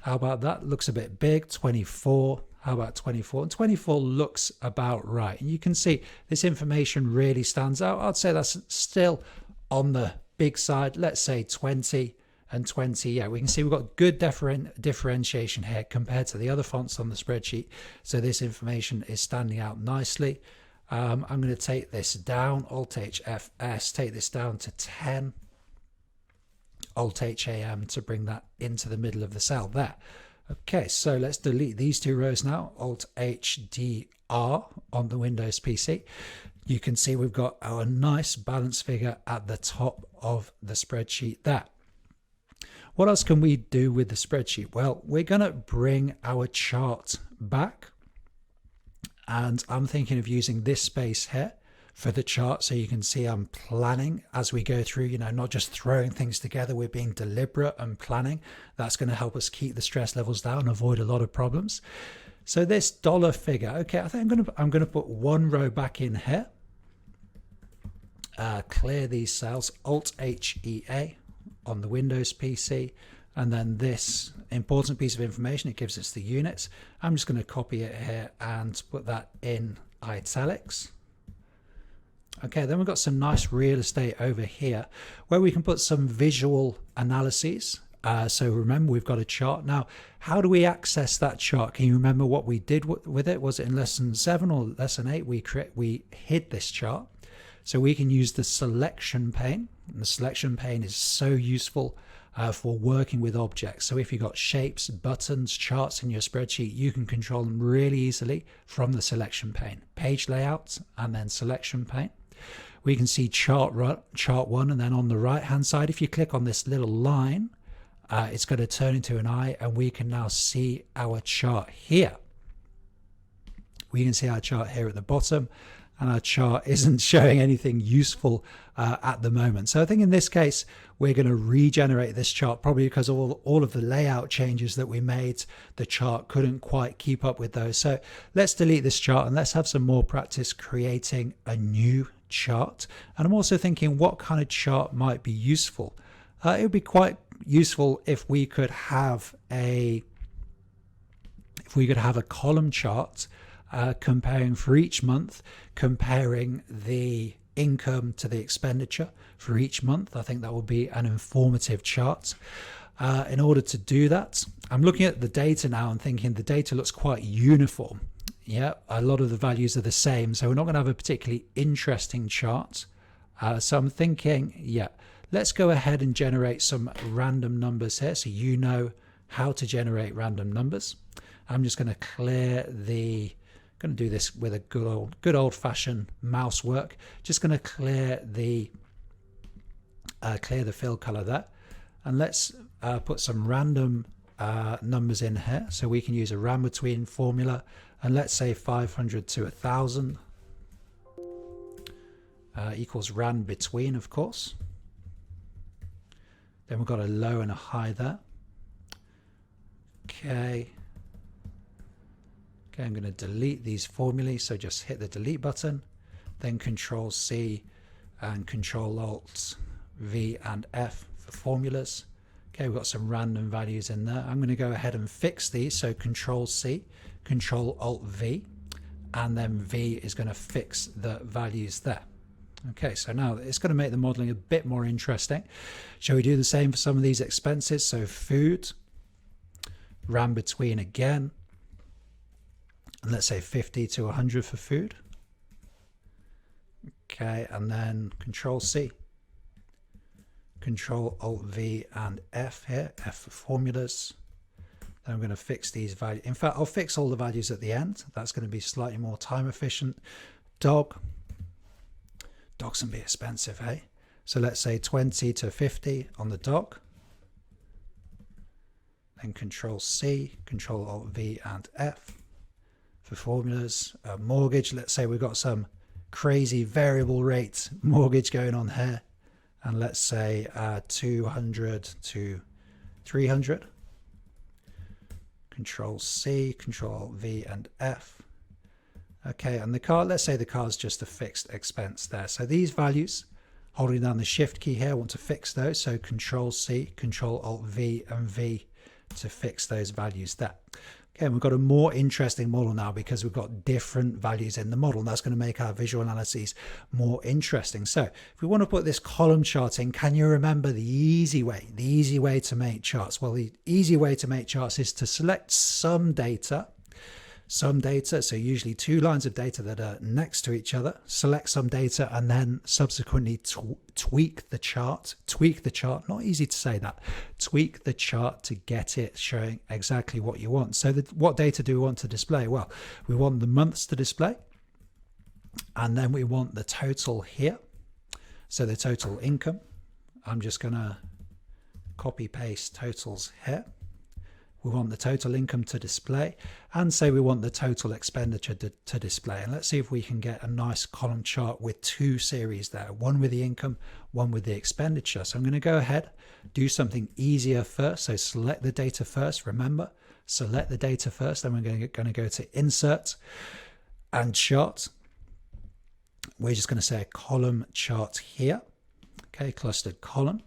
How about that? Looks a bit big. 24. How about 24? And 24 looks about right. And you can see this information really stands out. I'd say that's still on the big side. Let's say 20 and 20. Yeah, we can see we've got good differentiation here compared to the other fonts on the spreadsheet. So this information is standing out nicely. I'm going to take this down. Alt HFS, take this down to 10. Alt HAM to bring that into the middle of the cell there. Okay, so let's delete these two rows now. Alt HDR on the Windows PC. You can see we've got our nice balance figure at the top of the spreadsheet there. What else can we do with the spreadsheet? Well, we're going to bring our chart back. And I'm thinking of using this space here for the chart, so you can see I'm planning as we go through, you know, not just throwing things together. We're being deliberate and planning. That's going to help us keep the stress levels down, avoid a lot of problems. So this dollar figure, okay, I think I'm going to put one row back in here. Clear these cells, Alt HEA on the Windows PC, and then this important piece of information, it gives us the units. I'm just going to copy it here and put that in italics. Okay, then we've got some nice real estate over here where we can put some visual analyses. So remember, we've got a chart. Now, how do we access that chart? Can you remember what we did with it? Was it in lesson 7 or lesson 8? We hid this chart. So we can use the selection pane. And the selection pane is so useful for working with objects. So if you've got shapes, buttons, charts in your spreadsheet, you can control them really easily from the selection pane. Page layout and then selection pane. We can see chart 1, and then on the right hand side, if you click on this little line, it's going to turn into an eye, and we can now see our chart here. We can see our chart here at the bottom, and our chart isn't showing anything useful at the moment. So I think in this case, we're going to regenerate this chart, probably because all of the layout changes that we made, the chart couldn't quite keep up with those. So let's delete this chart and let's have some more practice creating a new chart. And I'm also thinking what kind of chart might be useful. It would be quite useful if we could have a column chart comparing for each month, comparing the income to the expenditure for each month. I think that would be an informative chart. In order to do that, I'm looking at the data now and thinking the data looks quite uniform. Yeah, a lot of the values are the same, so we're not going to have a particularly interesting chart. So I'm thinking, yeah, let's go ahead and generate some random numbers here, so you know how to generate random numbers. I'm just going to clear the, going to do this with a good old-fashioned mouse work. Just going to clear the fill color there, and let's put some random numbers in here, so we can use a round between formula, and let's say 500 to 1000 equals round between, of course. Then we've got a low and a high there. Okay, I'm going to delete these formulae, so just hit the delete button, then Control C and Control Alt V and F for formulas. Okay, we've got some random values in there. I'm going to go ahead and fix these, so Control C, Control Alt V, and then V is going to fix the values there. Okay, so now it's going to make the modeling a bit more interesting. Shall we do the same for some of these expenses? So food, round between again, and let's say 50 to 100 for food. Okay, and then Control C, Control Alt V and F here, F for formulas. Then I'm going to fix these values. In fact, I'll fix all the values at the end. That's going to be slightly more time efficient. Dogs can be expensive, hey? So let's say 20 to 50 on the dog. Then Control C, Control Alt V and F for formulas. Mortgage, let's say we've got some crazy variable rate mortgage going on here. And let's say 200 to 300. Control C, Control V and F. Okay, and the car, let's say the car is just a fixed expense there. So these values, holding down the Shift key here, I want to fix those. So Control C, Control Alt V and V to fix those values there. Okay, and we've got a more interesting model now because we've got different values in the model, and that's going to make our visual analyses more interesting. So if we want to put this column chart in, can you remember the easy way to make charts? Well, the easy way to make charts is to select some data, so usually two lines of data that are next to each other, select some data and then subsequently tweak the chart, not easy to say that, tweak the chart to get it showing exactly what you want. So what data do we want to display? Well, we want the months to display, and then we want the total here, so the total income. I'm just going to copy paste totals here. We want the total income to display, and say we want the total expenditure to display. And let's see if we can get a nice column chart with two series there, one with the income, one with the expenditure. So I'm going to go ahead, do something easier first. So select the data first, remember, select the data first. Then we're going to go to Insert and Chart. We're just going to say a column chart here. Okay, clustered column.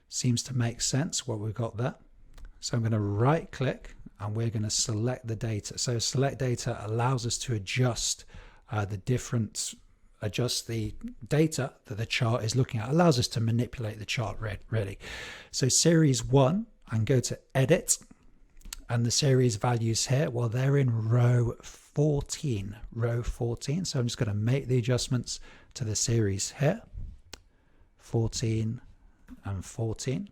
Seems to make sense what we've got there. So I'm going to right click and we're going to select the data. So select data allows us to adjust the data that the chart is looking at, allows us to manipulate the chart really. So series 1, and go to edit, and the series values here, well, they're in row 14. So I'm just going to make the adjustments to the series here, 14 and 14.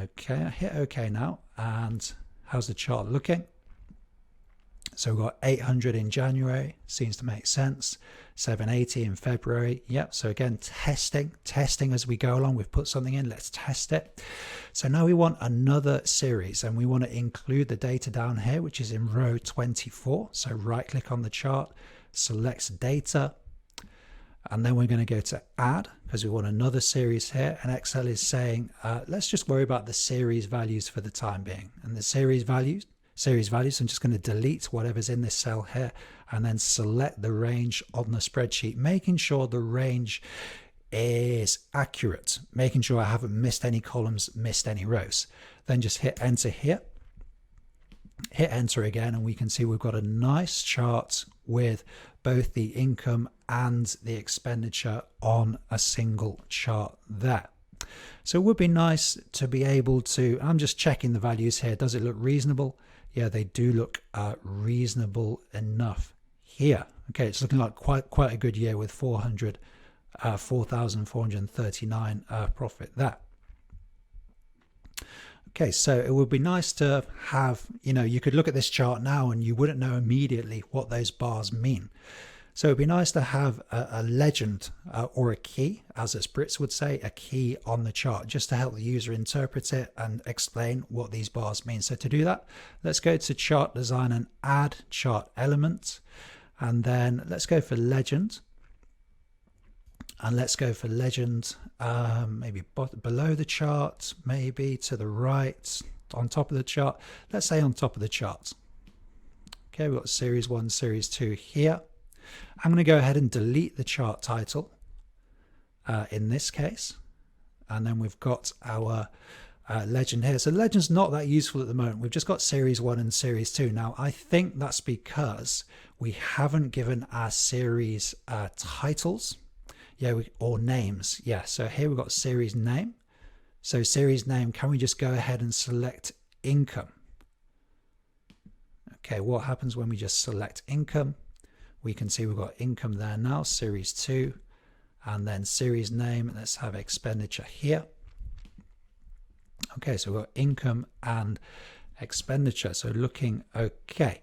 Okay, I hit OK now, and how's the chart looking? So we've got 800 in January, seems to make sense. 780 in February. Yep, so again, testing as we go along. We've put something in, let's test it. So now we want another series, and we want to include the data down here, which is in row 24. So right click on the chart, select data, and then we're going to go to add, because we want another series here, and Excel is saying let's just worry about the series values for the time being. And the series values, I'm just going to delete whatever's in this cell here, and then select the range on the spreadsheet, making sure the range is accurate, making sure I haven't missed any columns, missed any rows. Then just hit enter here, hit enter again, and we can see we've got a nice chart with both the income and the expenditure on a single chart there. So it would be nice to be able to, I'm just checking the values here, does it look reasonable? yeah, they do look reasonable enough here. Okay, it's looking like quite a good year with 4,439 profit there. Okay, so it would be nice to have, you could look at this chart now and you wouldn't know immediately what those bars mean. So it'd be nice to have a legend or a key, as a Spritz would say, a key on the chart, just to help the user interpret it and explain what these bars mean. So to do that, let's go to chart design and add chart element. And then let's go for legend. And let's go for legend, maybe below the chart, maybe to the right, on top of the chart. Let's say on top of the chart. Okay, we've got series 1, series 2 here. I'm going to go ahead and delete the chart title in this case. And then we've got our legend here. So legend's not that useful at the moment. We've just got series 1 and series 2. Now, I think that's because we haven't given our series titles. Yeah, or names. Yeah, so here we've got series name. So series name, can we just go ahead and select income? Okay, what happens when we just select income? We can see we've got income there now, series 2, and then series name. Let's have expenditure here. Okay, so we've got income and expenditure. So looking okay.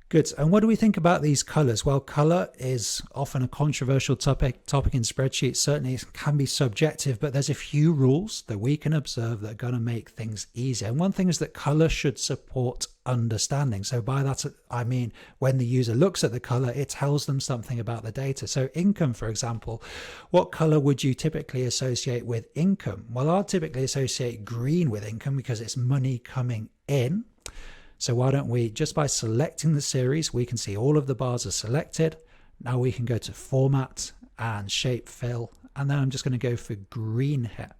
Good. And what do we think about these colors? Well, color is often a controversial topic in spreadsheets. Certainly it can be subjective, but there's a few rules that we can observe that are going to make things easier. And one thing is that color should support understanding. So by that, I mean, when the user looks at the color, it tells them something about the data. So income, for example, what color would you typically associate with income? Well, I'll typically associate green with income because it's money coming in. So why don't we, just by selecting the series, we can see all of the bars are selected. Now we can go to format and shape fill. And then I'm just going to go for green here.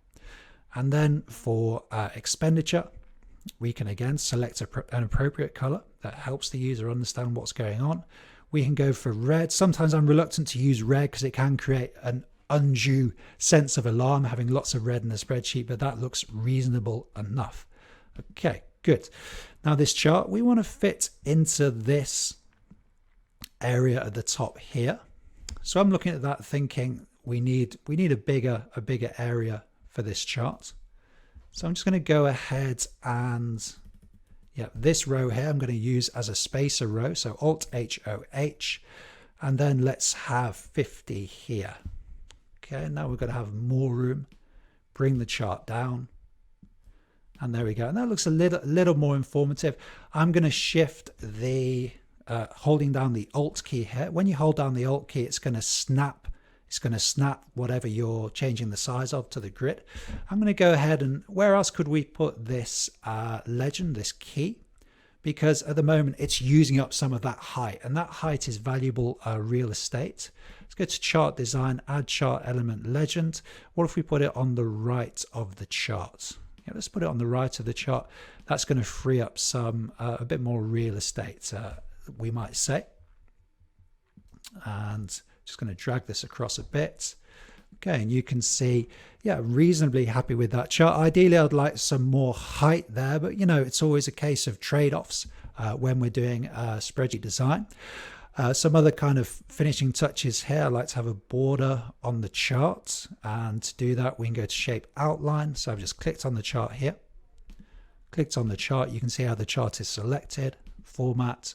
And then for expenditure, we can again select an appropriate color that helps the user understand what's going on. We can go for red. Sometimes I'm reluctant to use red because it can create an undue sense of alarm having lots of red in the spreadsheet, but that looks reasonable enough. Okay, good. Now this chart, we want to fit into this area at the top here. So I'm looking at that thinking we need a bigger area for this chart. So I'm just going to go ahead and this row here I'm going to use as a spacer row. So Alt H-O-H, and then let's have 50 here. Okay, now we're going to have more room. Bring the chart down. And there we go. And that looks a little more informative. I'm going to shift the holding down the Alt key here. When you hold down the Alt key, it's going to snap. It's going to snap whatever you're changing the size of to the grid. I'm going to go ahead and where else could we put this legend, this key? Because at the moment it's using up some of that height, and that height is valuable real estate. Let's go to chart design, add chart element legend. What if we put it on the right of the chart? Let's put it on the right of the chart. That's going to free up some a bit more real estate, we might say. And just going to drag this across a bit. Okay, and you can see, reasonably happy with that chart. Ideally, I'd like some more height there, but it's always a case of trade-offs when we're doing spreadsheet design. Some other kind of finishing touches here. I like to have a border on the chart, and to do that we can go to shape outline. So I've just clicked on the chart here, clicked on the chart. You can see how the chart is selected, format,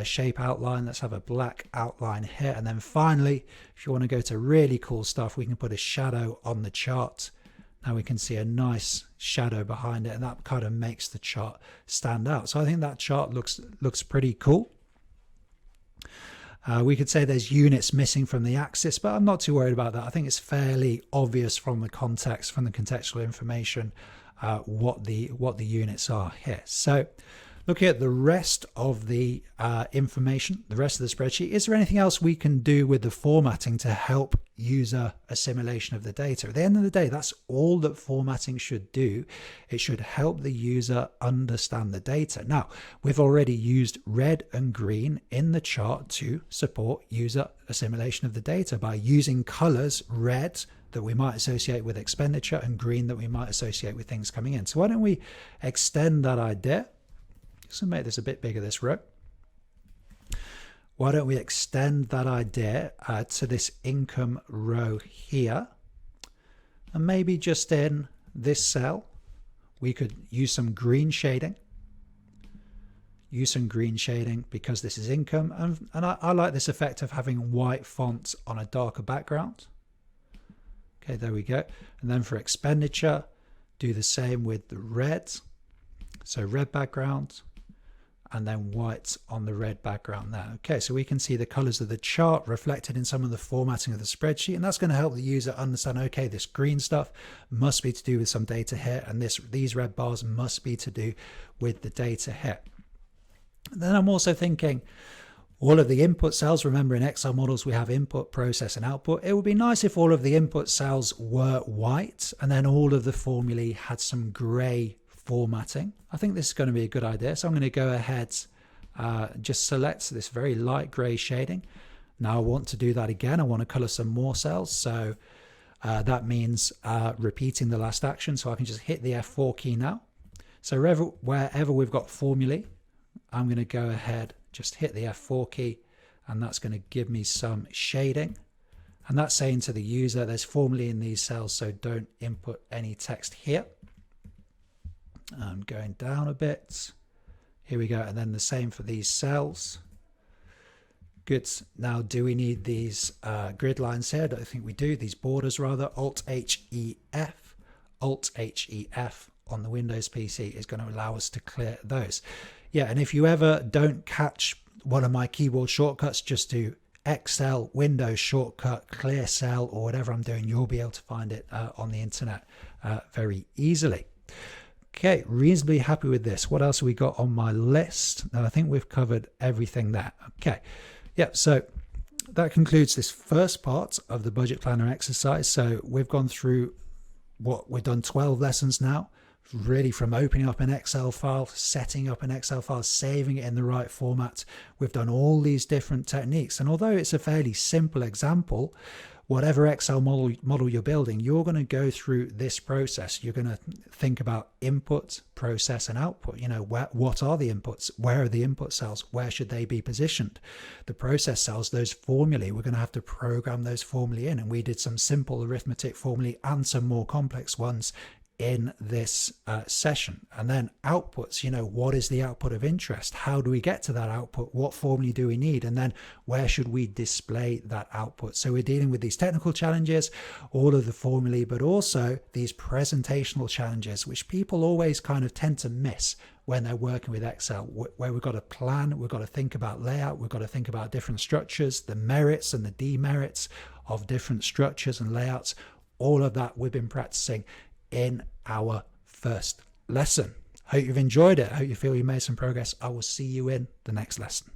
shape outline. Let's have a black outline here, and then finally, if you want to go to really cool stuff, we can put a shadow on the chart. Now we can see a nice shadow behind it, and that kind of makes the chart stand out. So I think that chart looks pretty cool. We could say there's units missing from the axis, but I'm not too worried about that. I think it's fairly obvious from the context, from the contextual information, what the units are here. So looking at the rest of the information, the rest of the spreadsheet, is there anything else we can do with the formatting to help user assimilation of the data? At the end of the day, that's all that formatting should do. It should help the user understand the data. Now, we've already used red and green in the chart to support user assimilation of the data by using colors, red that we might associate with expenditure and green that we might associate with things coming in. So why don't we extend that idea? So make this a bit bigger, this row. Why don't we extend that idea to this income row here, and maybe just in this cell we could use some green shading. Because this is income, and I like this effect of having white font on a darker background. Okay, there we go. And then for expenditure, do the same with the red. So red background, and then white on the red background there. Okay, so we can see the colors of the chart reflected in some of the formatting of the spreadsheet, and that's going to help the user understand, okay, this green stuff must be to do with some data here, and these red bars must be to do with the data here. And then I'm also thinking all of the input cells, remember in Excel models we have input, process and output. It would be nice if all of the input cells were white and then all of the formulae had some gray formatting. I think this is going to be a good idea. So I'm going to go ahead, just select this very light gray shading. Now I want to do that again. I want to color some more cells. So that means repeating the last action. So I can just hit the F4 key now. So wherever we've got formulae, I'm going to go ahead, just hit the F4 key, and that's going to give me some shading. And that's saying to the user, there's formulae in these cells, so don't input any text here. I'm going down a bit. Here we go. And then the same for these cells. Good. Now, do we need these grid lines here? I don't think we do. These borders rather. Alt-H-E-F. Alt-H-E-F on the Windows PC is going to allow us to clear those. Yeah, and if you ever don't catch one of my keyboard shortcuts, just do Excel, Windows shortcut, clear cell, or whatever I'm doing, you'll be able to find it on the internet very easily. Okay, reasonably happy with this. What else have we got on my list? Now, I think we've covered everything there. Okay, yeah, so that concludes this first part of the budget planner exercise. So we've gone through we've done 12 lessons now. Really from opening up an Excel file, setting up an Excel file, saving it in the right format. We've done all these different techniques. And although it's a fairly simple example, whatever Excel model you're building, you're going to go through this process. You're going to think about input, process, and output. You know, what are the inputs? Where are the input cells? Where should they be positioned? The process cells, those formulae, we're going to have to program those formulae in. And we did some simple arithmetic formulae and some more complex ones in this session. And then outputs, you know, what is the output of interest? How do we get to that output? What formulae do we need? And then where should we display that output? So we're dealing with these technical challenges, all of the formulae, but also these presentational challenges, which people always kind of tend to miss when they're working with Excel, where we've got to plan, we've got to think about layout, we've got to think about different structures, the merits and the demerits of different structures and layouts. All of that we've been practicing in our first lesson. Hope you've enjoyed it. Hope you feel you made some progress. I will see you in the next lesson.